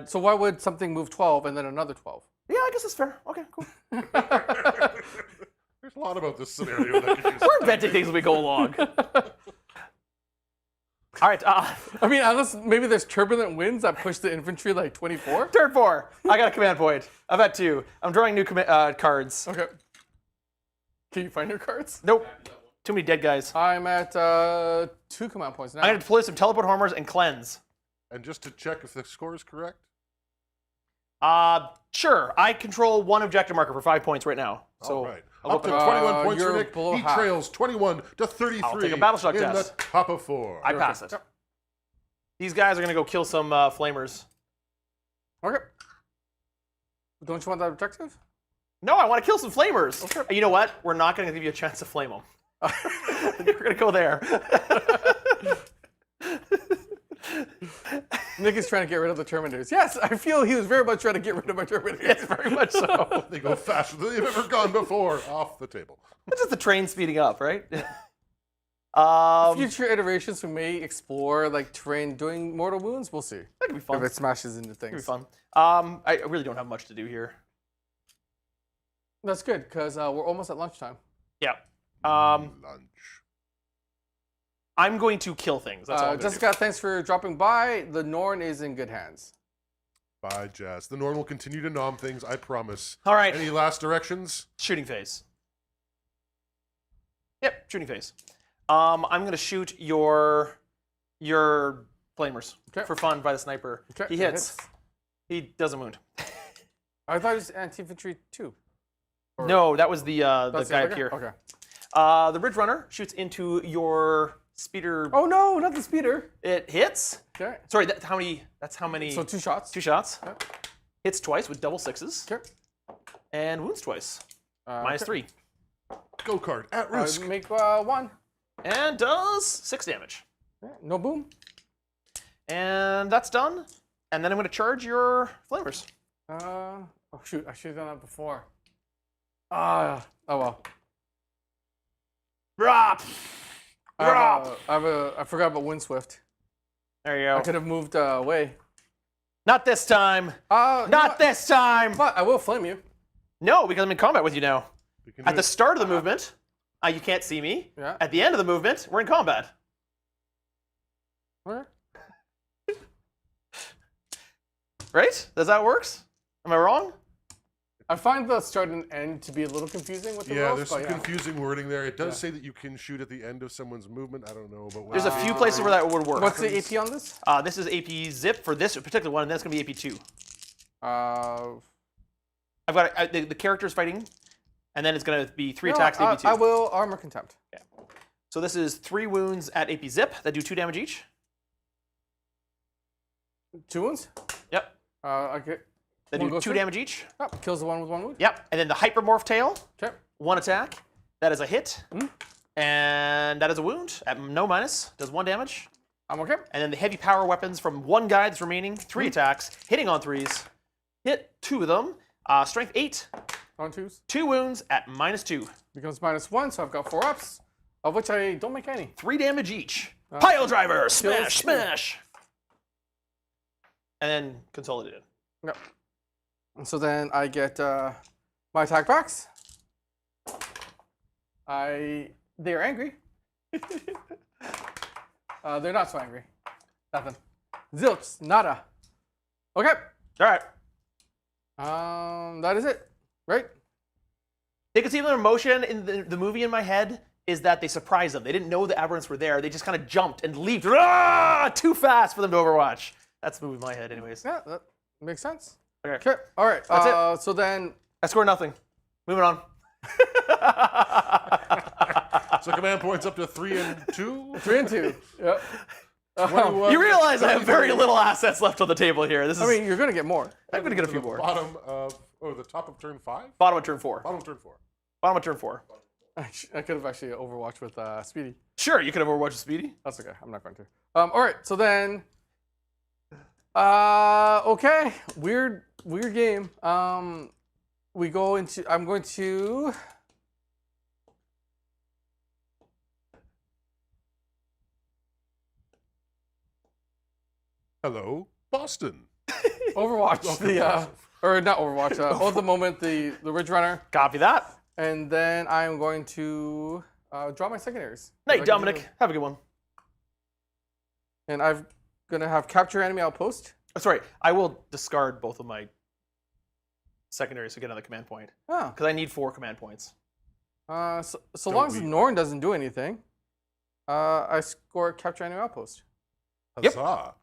S2: So why would something move 12 and then another 12?
S1: Yeah, I guess that's fair. Okay, cool.
S3: there's a lot about this scenario that could use.
S1: We're inventing things as we go along. All right,
S2: I mean, unless maybe there's turbulent winds that push the infantry like 24.
S1: turn 4. I got a command point. I've had 2. I'm drawing new cards.
S2: Okay. Can you find your cards?
S1: Nope. Too many dead guys.
S2: I'm at 2 command points now.
S1: I'm going to deploy some teleport homers and cleanse.
S3: And just to check if the score is correct.
S1: Sure. I control 1 objective marker for 5 points right now. So
S3: All right.
S1: I'll
S3: Up to
S1: go
S3: 21 points for
S2: you're
S3: Nick.
S2: below
S3: He
S2: half.
S3: trails 21 to 33
S1: I'll take a battle shock
S3: in
S1: test.
S3: the top of 4.
S1: I pass it.
S2: Yep.
S1: These guys are going to go kill some flamers.
S2: Okay. Don't you want that objective?
S1: No, I want to kill some flamers. Okay. You know what? We're not going to give you a chance to flame them. We're going to go there.
S2: Nick is trying to get rid of the Terminators. Yes, I feel he was very much trying to get rid of my Terminators.
S1: Yes, very much so.
S3: They go faster than they've ever gone before. Off the table.
S1: It's just the train speeding up, right?
S2: Future iterations we may explore like terrain doing mortal wounds. We'll see
S1: That could be fun.
S2: if it smashes into
S1: Could be
S2: things.
S1: fun. I really don't have much to do here.
S2: That's good because we're almost at lunchtime.
S1: Yeah.
S3: Lunch.
S1: I'm going to kill things. That's all I'm gonna
S2: Jessica, thanks for dropping by. The Norn is in good hands.
S3: Bye, Jazz. The Norn will continue to nom things, I promise.
S1: do. All right.
S3: Any last directions?
S1: Shooting phase. Yep, shooting phase. I'm going to shoot your flamers
S2: Okay.
S1: for fun by the sniper.
S2: Okay,
S1: He
S2: it
S1: hits. He doesn't wound.
S2: I thought it was anti-infantry 2.
S1: No, that was the
S2: That's
S1: guy
S2: it,
S1: up here.
S2: Okay.
S1: The bridge runner shoots into your speeder.
S2: Oh no, not the speeder.
S1: It hits.
S2: Okay.
S1: Sorry, that's how many?
S2: So 2 shots.
S1: 2 shots.
S2: Yep.
S1: Hits twice with double 6s.
S2: Okay.
S1: And wounds twice. Minus
S2: okay.
S1: 3.
S3: Go card at risk.
S2: Make 1.
S1: And does 6 damage.
S2: Okay. No boom.
S1: And that's done. And then I'm going to charge your flamers.
S2: Oh shoot, I should have done that before. Oh well.
S1: Drop.
S2: I forgot about Windswift.
S1: There you
S2: I
S1: go.
S2: could have moved away.
S1: Not this time. Not this time.
S2: But I will flame you.
S1: No, because I'm in combat with you now.
S3: We can
S1: At
S3: do
S1: the
S3: it.
S1: start of the movement, you can't see me.
S2: Yeah.
S1: At the end of the movement, we're in combat.
S2: Where?
S1: Right? Does that works? Am I wrong?
S2: I find the start and end to be a little confusing with the
S3: Yeah,
S2: rules,
S3: there's
S2: but
S3: some confusing wording there. It does say that you can shoot at the end of someone's movement. I don't know, but
S1: There's a few places where that would work.
S2: What's the AP on this?
S1: This is AP zip for this particular one, and then it's going to be AP 2. I've got the character's fighting, and then it's going to be 3 attacks AP 2.
S2: I will armor contempt.
S1: So this is 3 wounds at AP zip that do 2 damage each.
S2: 2 wounds?
S1: Yep.
S2: Okay.
S1: That
S2: One
S1: do
S2: goes
S1: 2
S2: through?
S1: damage each.
S2: Oh, kills the one with 1 wound.
S1: Yep. And then the hypermorph tail,
S2: Okay.
S1: 1 attack. That is a hit. And that is a wound at no minus. Does 1 damage.
S2: I'm okay.
S1: And then the heavy power weapons from 1 guy that's remaining, 3 attacks, hitting on 3s. Hit 2 of them. Strength 8,
S2: On 2s.
S1: 2 wounds at minus 2.
S2: Becomes -1, so I've got 4 ups, of which I don't make any.
S1: 3 damage each. Pile driver, smash,
S2: kills 2.
S1: smash. And then consolidated.
S2: Yep. And so then I get my attack backs. They're angry. They're not so angry. Nothing. Zilch. Nada. Okay.
S1: All right.
S2: That is it. Right?
S1: They could see their emotion in the movie in my head is that they surprised them. They didn't know the aberrants were there. They just kind of jumped and leaped. Too fast for them to overwatch. That's the movie in my head, anyways.
S2: Yeah, that makes sense.
S1: Okay.
S2: Okay. All right.
S1: That's it.
S2: So then,
S1: I score nothing. Moving on.
S3: So command points up to 3 and 2.
S2: 3 and 2. Yep.
S3: 21,
S1: You realize I have very
S3: 33.
S1: little assets left on the table here. This is.
S2: I mean, you're gonna get more.
S1: I'm gonna get a
S3: To
S1: few
S3: the
S1: more.
S3: Bottom of the top of turn 5.
S1: Bottom of turn 4.
S3: Bottom of turn 4.
S1: Bottom of turn 4.
S2: I could have actually Overwatch with Speedy.
S1: Sure, you could have overwatched Speedy.
S2: That's okay. I'm not going to. All right. So then, okay, weird game. We go into. I'm going to.
S3: Hello, Boston.
S2: Overwatch the or not Overwatch. Hold the moment the Ridge Runner,
S1: Copy that.
S2: and then I'm going to draw my secondaries.
S1: Night, Dominic. Have a good one.
S2: And I'm gonna have capture enemy outpost.
S1: Oh, sorry, I will discard both of my secondaries to get another command point
S2: Oh,
S1: because I need 4 command points.
S2: so
S3: Don't
S2: long as
S3: we?
S2: Norn doesn't do anything, I score capture enemy outpost.
S1: Yep.
S3: Huzzah.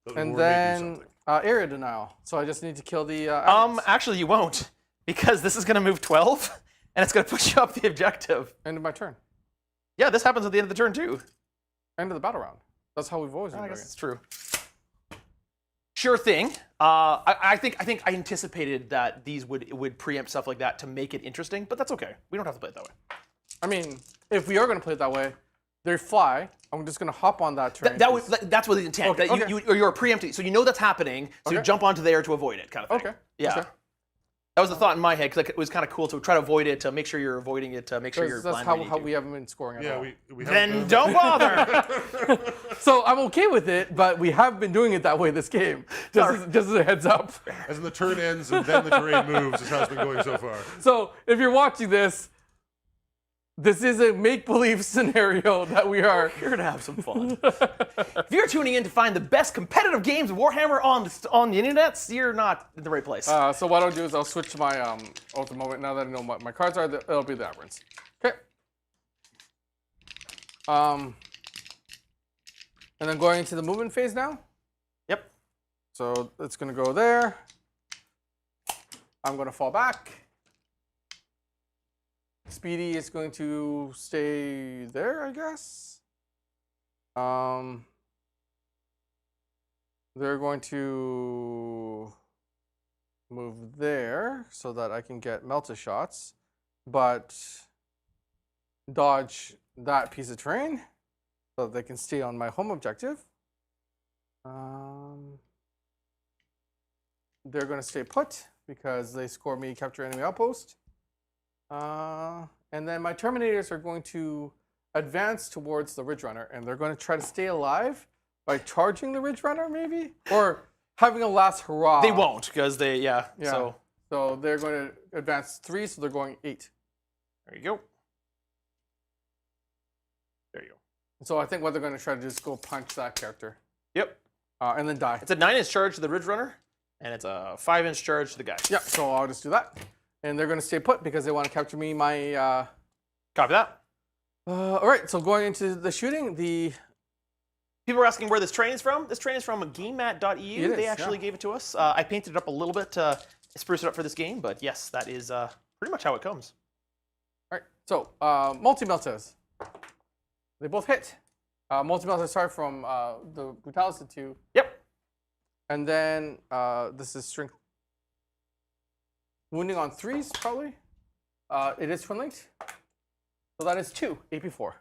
S2: And
S3: But Lord may do
S2: then
S3: something.
S2: area denial. So I just need to kill the. admins.
S1: Actually, you won't because this is going to move 12 and it's going to push you up the objective.
S2: End of my turn.
S1: Yeah, this happens at the end of the turn too.
S2: End of the battle round. That's how we've always been
S1: I
S2: doing
S1: guess
S2: it.
S1: it's true. Sure thing. I think I anticipated that these would preempt stuff like that to make it interesting, but that's okay. We don't have to play it that way.
S2: I mean, if we are going to play it that way, they fly. I'm just going to hop on that train.
S1: That's what the intent.
S2: Okay,
S1: that you're preempting, so you know that's happening, so you
S2: Okay.
S1: jump onto there to avoid it, kind of thing.
S2: Okay.
S1: Yeah.
S2: Okay.
S1: That was the thought in my head because it was kind of cool to try to avoid it, to make sure you're avoiding it, to make sure you're
S2: That's
S1: blind.
S2: how we haven't been scoring at
S3: Yeah,
S2: all.
S3: we
S1: Then
S3: haven't-
S1: don't bother.
S2: So I'm okay with it, but we have been doing it that way this game. Just as a heads up.
S3: As in the turn ends and then the terrain moves is how it's been going so far.
S2: So if you're watching this, this is a make-believe scenario that we are.
S1: Here to have some fun. If you're tuning in to find the best competitive games of Warhammer on the internet, you're not in the right place.
S2: So what I'll do is I'll switch my ultimate moment. Now that I know what my cards are, it'll be the aberrants. Okay. And then going into the movement phase now.
S1: Yep.
S2: So it's gonna go there. I'm gonna fall back. Speedy is going to stay there, I guess. They're going to move there so that I can get melta shots, but dodge that piece of terrain so that they can stay on my home objective. They're going to stay put because they score me capture enemy outpost. And then my Terminators are going to advance towards the Ridge Runner, and they're going to try to stay alive by charging the Ridge Runner, maybe? Or having a last hurrah.
S1: They won't, because they, yeah.
S2: Yeah. So they're going to advance 3, so they're going 8.
S1: There you go. There you go.
S2: So I think what they're going to try to do is go punch that character.
S1: Yep.
S2: And then die.
S1: It's a 9-inch charge to the Ridge Runner, and it's a 5-inch charge to the guy.
S2: Yeah, so I'll just do that. And they're going to stay put because they want to capture me my...
S1: Copy that.
S2: all right, so going into the shooting, the...
S1: People are asking where this train is from. This train is from GameMat.eu.
S2: It
S1: They
S2: is,
S1: actually
S2: yeah.
S1: gave it to us. I painted it up a little bit to spruce it up for this game, but yes, that is pretty much how it comes.
S2: All right, so multi-meltas. They both hit. Multi-meltas start from the Brutality 2.
S1: Yep.
S2: And then this is strength. Wounding on 3s, probably. It is twin linked. So that is 2, AP4.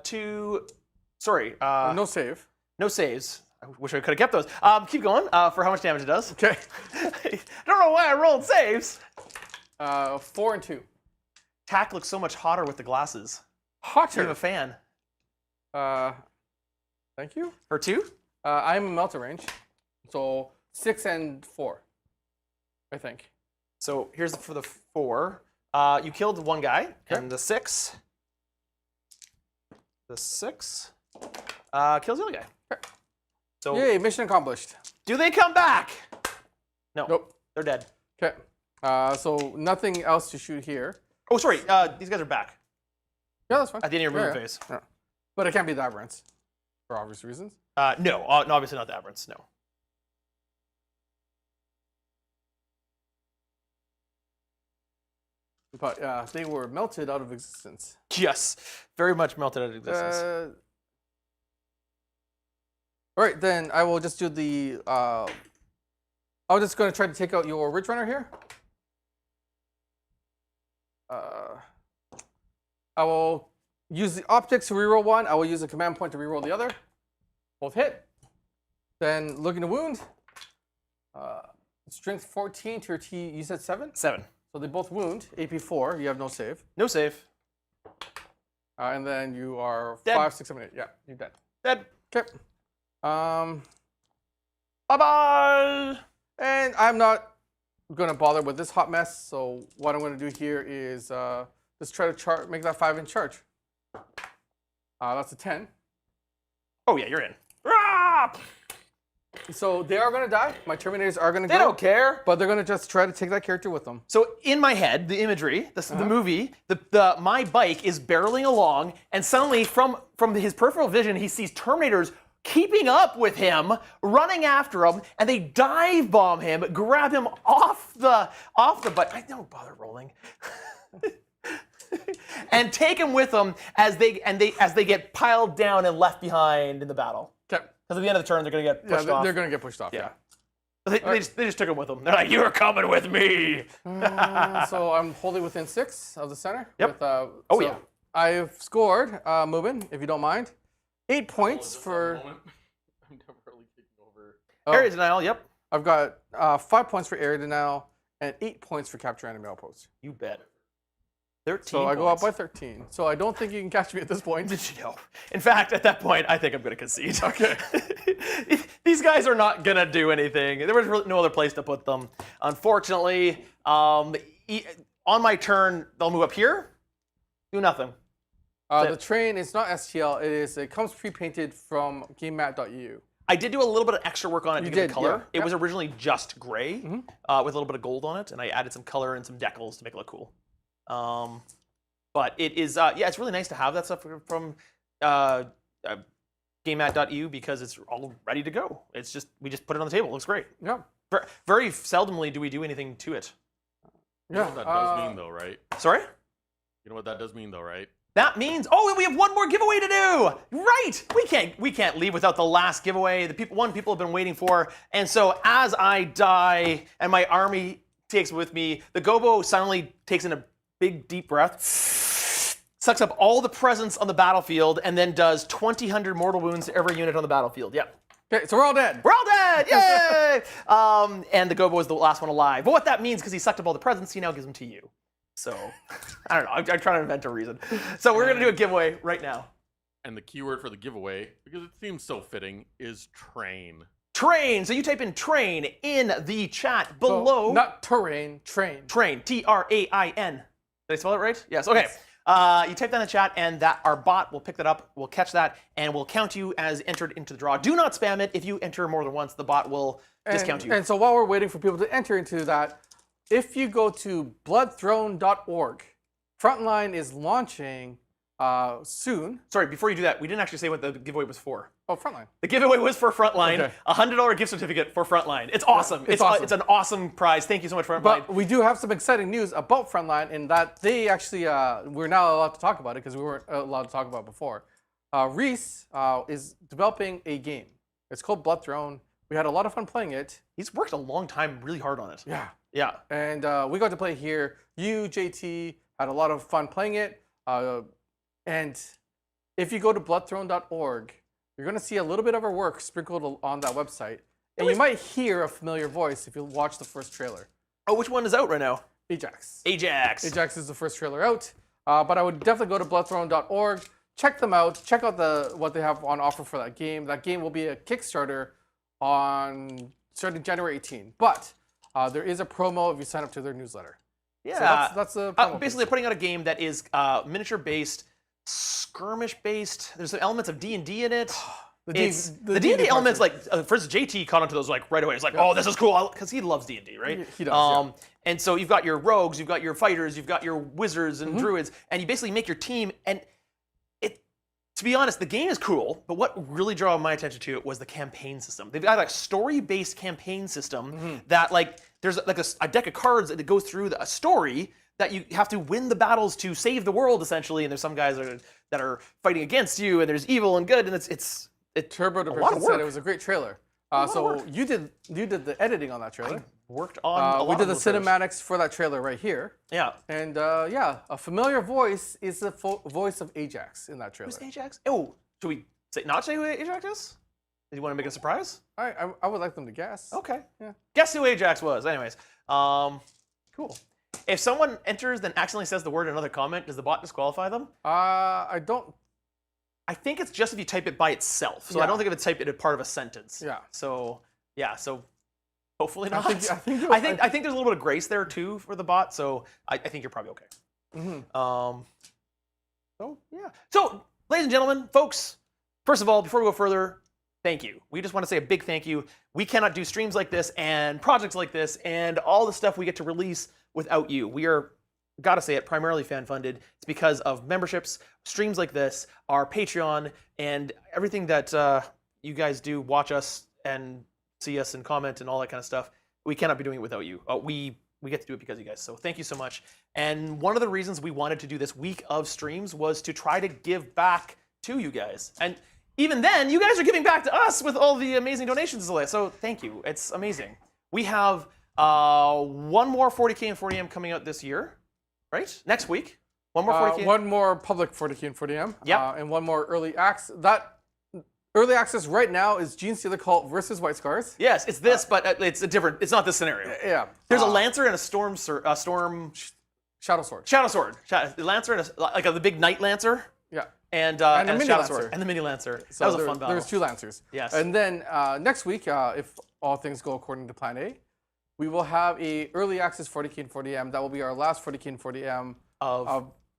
S1: 2. Sorry.
S2: No save.
S1: No saves. I wish I could have kept those. Keep going for how much damage it does.
S2: Okay.
S1: I don't know why I rolled saves.
S2: 4 and 2.
S1: Tack looks so much hotter with the glasses. I'm
S2: Hotter.
S1: a fan.
S2: Thank you.
S1: For 2?
S2: I'm a melter range. So 6 and 4, I think.
S1: So here's for the 4. You killed one guy, and the 6. The 6 kills the other guy.
S2: Okay.
S1: So
S2: Yay, mission accomplished.
S1: do they come back? No.
S2: Nope.
S1: They're dead.
S2: Okay. So nothing else to shoot here.
S1: Oh, sorry. These guys are back
S2: Yeah, that's fine.
S1: at the end of your movement
S2: Yeah.
S1: phase.
S2: Yeah. But it can't be the aberrants, for obvious reasons.
S1: No, obviously not the aberrants. No.
S2: But they were melted out of existence.
S1: Yes, very much melted out of existence.
S2: All right, then I will just do the. I'm just going to try to take out your Ridge Runner here. I will use the optics to reroll one. I will use a command point to reroll the other. Both hit. Then looking to wound. Strength 14 to your T. You said 7?
S1: 7.
S2: So they both wound. AP 4. You have no save.
S1: No save.
S2: And then you are
S1: Dead.
S2: 5, 6, 7, 8. Yeah, you're dead.
S1: Dead.
S2: Okay.
S1: Bye-bye.
S2: And I'm not gonna bother with this hot mess. So what I'm gonna do here is just try to make that 5 in charge. That's a 10.
S1: Oh, yeah, you're in. Ah!
S2: So they are gonna die. My Terminators are gonna go.
S1: They don't care.
S2: But they're gonna just try to take that character with them.
S1: So in my head, the imagery, the movie, my bike is barreling along, and suddenly from his peripheral vision, he sees Terminators keeping up with him, running after him, and they dive bomb him, grab him off the bike. I don't bother rolling. And take him with them as they get piled down and left behind in the battle.
S2: Okay.
S1: Because at the end of the turn, they're going to get pushed off.
S2: They're gonna get pushed off.
S1: Yeah. They just took him with them. They're like, "You're coming with me."
S2: So I'm wholly within 6 of the center.
S1: Yep.
S2: With,
S1: yeah.
S2: I've scored, Mubin, if you don't mind, 8 points for.
S6: I'm never really taking over.
S1: Area denial. Yep.
S2: I've got 5 points for area denial and 8 points for capture enemy outpost.
S1: You bet. 13.
S2: So I go up by 13. So I don't think you can catch me at this point.
S1: No. In fact, at that point, I think I'm going to concede. Okay. These guys are not going to do anything. There was really no other place to put them. Unfortunately, on my turn, they'll move up here. Do nothing.
S2: The train is not STL. It comes pre-painted from GameMat.eu.
S1: I did do a little bit of extra work on it to get the color.
S2: Yeah.
S1: It was originally just gray with a little bit of gold on it, and I added some color and some decals to make it look cool. But it is, it's really nice to have that stuff from GameMat.eu because it's all ready to go. It's just, we just put it on the table. It looks great.
S2: Yeah.
S1: Very seldomly do we do anything to it.
S6: You know what that does mean, though, right?
S1: Sorry?
S6: You know what that does mean, though, right?
S1: That means, we have one more giveaway to do. Right, we can't leave without the last giveaway. The people have been waiting for. And so as I die and my army takes with me, the Gobo suddenly takes in a big deep breath, sucks up all the presence on the battlefield, and then does 2,000 mortal wounds to every unit on the battlefield. Yep.
S2: Okay, so we're all dead.
S1: We're all dead! Yay! And the Gobo is the last one alive. But what that means, because he sucked up all the presents, he now gives them to you. So, I don't know. I'm trying to invent a reason. So we're going to do a giveaway right now.
S6: And the keyword for the giveaway, because it seems so fitting, is train.
S1: Train. So you type in train in the chat below.
S2: So, not terrain, train.
S1: Train. T-R-A-I-N. Did I spell it right? Yes. Okay. You type that in the chat, and our bot will pick that up, will catch that, and will count you as entered into the draw. Do not spam it. If you enter more than once, the bot will discount you.
S2: And so while we're waiting for people to enter into that, if you go to bloodthrone.org, Frontline is launching soon.
S1: Sorry, before you do that, we didn't actually say what the giveaway was for.
S2: Oh, Frontline.
S1: The giveaway was for Frontline,
S2: Okay.
S1: a $100 gift certificate for Frontline. It's awesome.
S2: It's awesome.
S1: It's an awesome prize. Thank you so much, Frontline.
S2: But we do have some exciting news about Frontline in that they actually, we're now allowed to talk about it because we weren't allowed to talk about it before. Reese is developing a game. It's called Blood Throne. We had a lot of fun playing it.
S1: He's worked a long time really hard on it.
S2: Yeah.
S1: Yeah.
S2: And we got to play here. You, JT, had a lot of fun playing it. And if you go to bloodthrone.org, you're going to see a little bit of our work sprinkled on that website. And you might hear a familiar voice if you watch the first trailer.
S1: Oh, which one is out right now?
S2: Ajax.
S1: Ajax.
S2: Ajax is the first trailer out. But I would definitely go to bloodthrone.org. Check them out. Check out what they have on offer for that game. That game will be a Kickstarter starting January 18. But there is a promo if you sign up to their newsletter.
S1: Yeah.
S2: So that's a promo.
S1: basically, they're putting out a game that is miniature-based, skirmish-based. There's some elements of D&D in it. The D&D elements, like, for instance, JT caught onto those like right away. It's like, oh, this is cool, because he loves D&D, right?
S2: He does,
S1: And so you've got your rogues, you've got your fighters, you've got your wizards and druids, and you basically make your team. And to be honest, the game is cool, but what really drew my attention to it was the campaign system. They've got like a story-based campaign system that there's like a deck of cards that goes through a story that you have to win the battles to save the world, essentially. And there's some guys that are fighting against you, and there's evil and good, and it's
S2: Turbo
S1: a lot of
S2: said
S1: work.
S2: it was a great trailer. So you did the editing on that trailer.
S1: worked on a lot
S2: We did
S1: of
S2: the
S1: those trailers.
S2: cinematics for that trailer right here.
S1: Yeah.
S2: And yeah, a familiar voice is the voice of Ajax in that trailer.
S1: Who's Ajax? Oh, should we not say who Ajax is? Do you want to make a surprise?
S2: I would like them to guess.
S1: Okay.
S2: Yeah.
S1: Guess who Ajax was. Anyways, cool. If someone enters then accidentally says the word in another comment, does the bot disqualify them?
S2: I don't.
S1: I think it's just if you type it by itself. So I
S2: Yeah.
S1: don't think if it's typed as part of a sentence.
S2: Yeah.
S1: So yeah. So hopefully not.
S2: I think
S1: I think there's a little bit of grace there too for the bot. So I think you're probably okay.
S2: Mhm.
S1: So yeah. So ladies and gentlemen, folks. First of all, before we go further, thank you. We just want to say a big thank you. We cannot do streams like this and projects like this and all the stuff we get to release without you. We are, gotta say it, primarily fan-funded. It's because of memberships, streams like this, our Patreon, and everything that you guys do, watch us and see us and comment and all that kind of stuff. We cannot be doing it without you. We get to do it because of you guys. So thank you so much. And one of the reasons we wanted to do this week of streams was to try to give back to you guys. And even then, you guys are giving back to us with all the amazing donations. So thank you. It's amazing. We have one more 40K and 40M coming out this year, right? Next week. One more 40K.
S2: One more public 40K and 40M.
S1: Yep.
S2: And one more early access. That early access right now is Genestealer Cult versus White Scars.
S1: Yes, it's this, but it's a different. It's not this scenario.
S2: Yeah.
S1: There's a Lancer and a Storm
S2: Shadow Sword.
S1: Shadow Sword. The Lancer and the big Knight Lancer.
S2: Yeah.
S1: And
S2: a
S1: a
S2: mini
S1: Shadow
S2: Lancer.
S1: Sword. And the mini Lancer.
S2: So
S1: that was a fun battle.
S2: There's 2 Lancers.
S1: Yes.
S2: And then next week, if all things go according to Plan A, we will have a early access 40K and 40M. That will be our last 40K and 40M of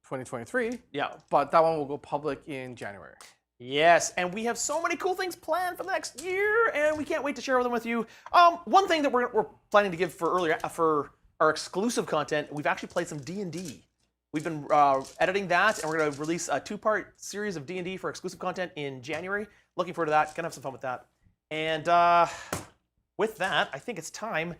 S2: 2023.
S1: Yeah.
S2: But that one will go public in January.
S1: Yes, and we have so many cool things planned for the next year, and we can't wait to share them with you. One thing that we're planning to give for our exclusive content, we've actually played some D&D. We've been editing that, and we're going to release a 2-part series of D&D for exclusive content in January. Looking forward to that. Gonna have some fun with that. And with that, I think it's time.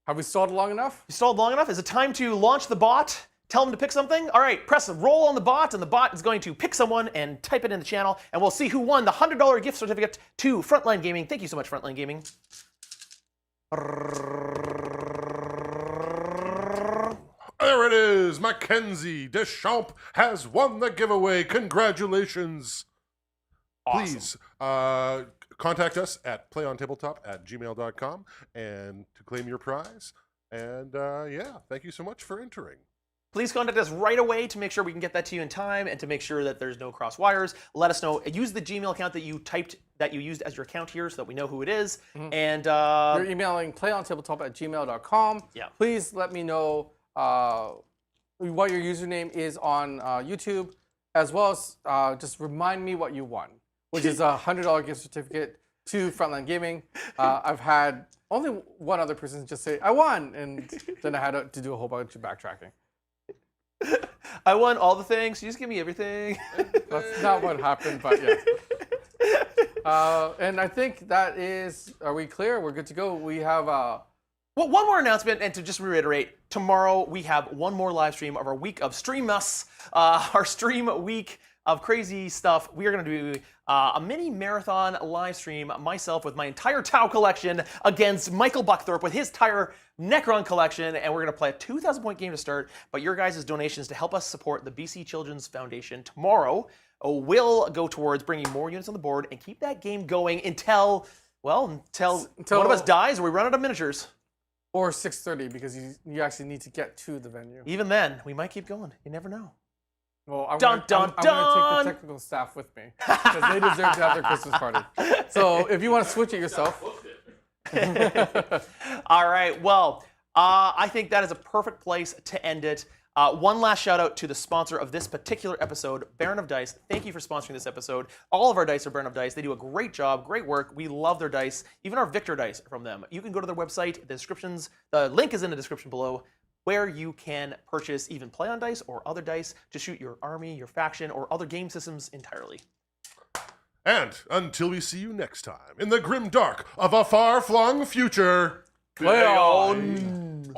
S2: Have we stalled long enough?
S1: You stalled long enough? Is it time to launch the bot? Tell them to pick something? All right, press roll on the bot, and the bot is going to pick someone and type it in the channel, and we'll see who won the $100 gift certificate to Frontline Gaming. Thank you so much, Frontline Gaming.
S3: There it is. Mackenzie Deschamps has won the giveaway. Congratulations.
S1: Awesome.
S3: Please contact us at playontabletop@gmail.com and to claim your prize. And yeah, thank you so much for entering.
S1: Please contact us right away to make sure we can get that to you in time and to make sure that there's no cross wires. Let us know. Use the Gmail account that you used as your account here so that we know who it is. And
S2: You're emailing playontabletop@gmail.com.
S1: Yeah.
S2: Please let me know what your username is on YouTube, as well as just remind me what you won, which is a $100 gift certificate to Frontline Gaming. I've had only one other person just say, I won, and then I had to do a whole bunch of backtracking.
S1: I won all the things. You just give me everything.
S2: That's not what happened, but yeah. And I think that is, are we clear? We're good to go. We have
S1: Well, one more announcement, and to just reiterate, tomorrow we have one more live stream of our week of Streamus, our stream week of crazy stuff. We are going to do a mini marathon live stream, myself with my entire Tau collection against Michael Buckthorpe with his entire Necron collection, and we're going to play a 2,000-point game to start, but your guys' donations to help us support the BC Children's Foundation tomorrow will go towards bringing more units on the board and keep that game going until one of us dies or we run out of miniatures.
S2: or 6:30 because you actually need to get to the venue.
S1: Even then, we might keep going. You never know.
S2: Well, I'm
S1: Dun,
S2: going to
S1: dun,
S2: take
S1: dun.
S2: the technical staff with me because they deserve to have their Christmas party. So if you want to switch it yourself.
S1: All right. Well, I think that is a perfect place to end it. One last shout out to the sponsor of this particular episode, Baron of Dice. Thank you for sponsoring this episode. All of our dice are Baron of Dice. They do a great job, great work. We love their dice. Even our Victor dice are from them. You can go to their website. The link is in the description below, where you can purchase even play on dice or other dice to shoot your army, your faction, or other game systems entirely.
S3: And until we see you next time, in the grim dark of a far-flung future,
S2: Play on.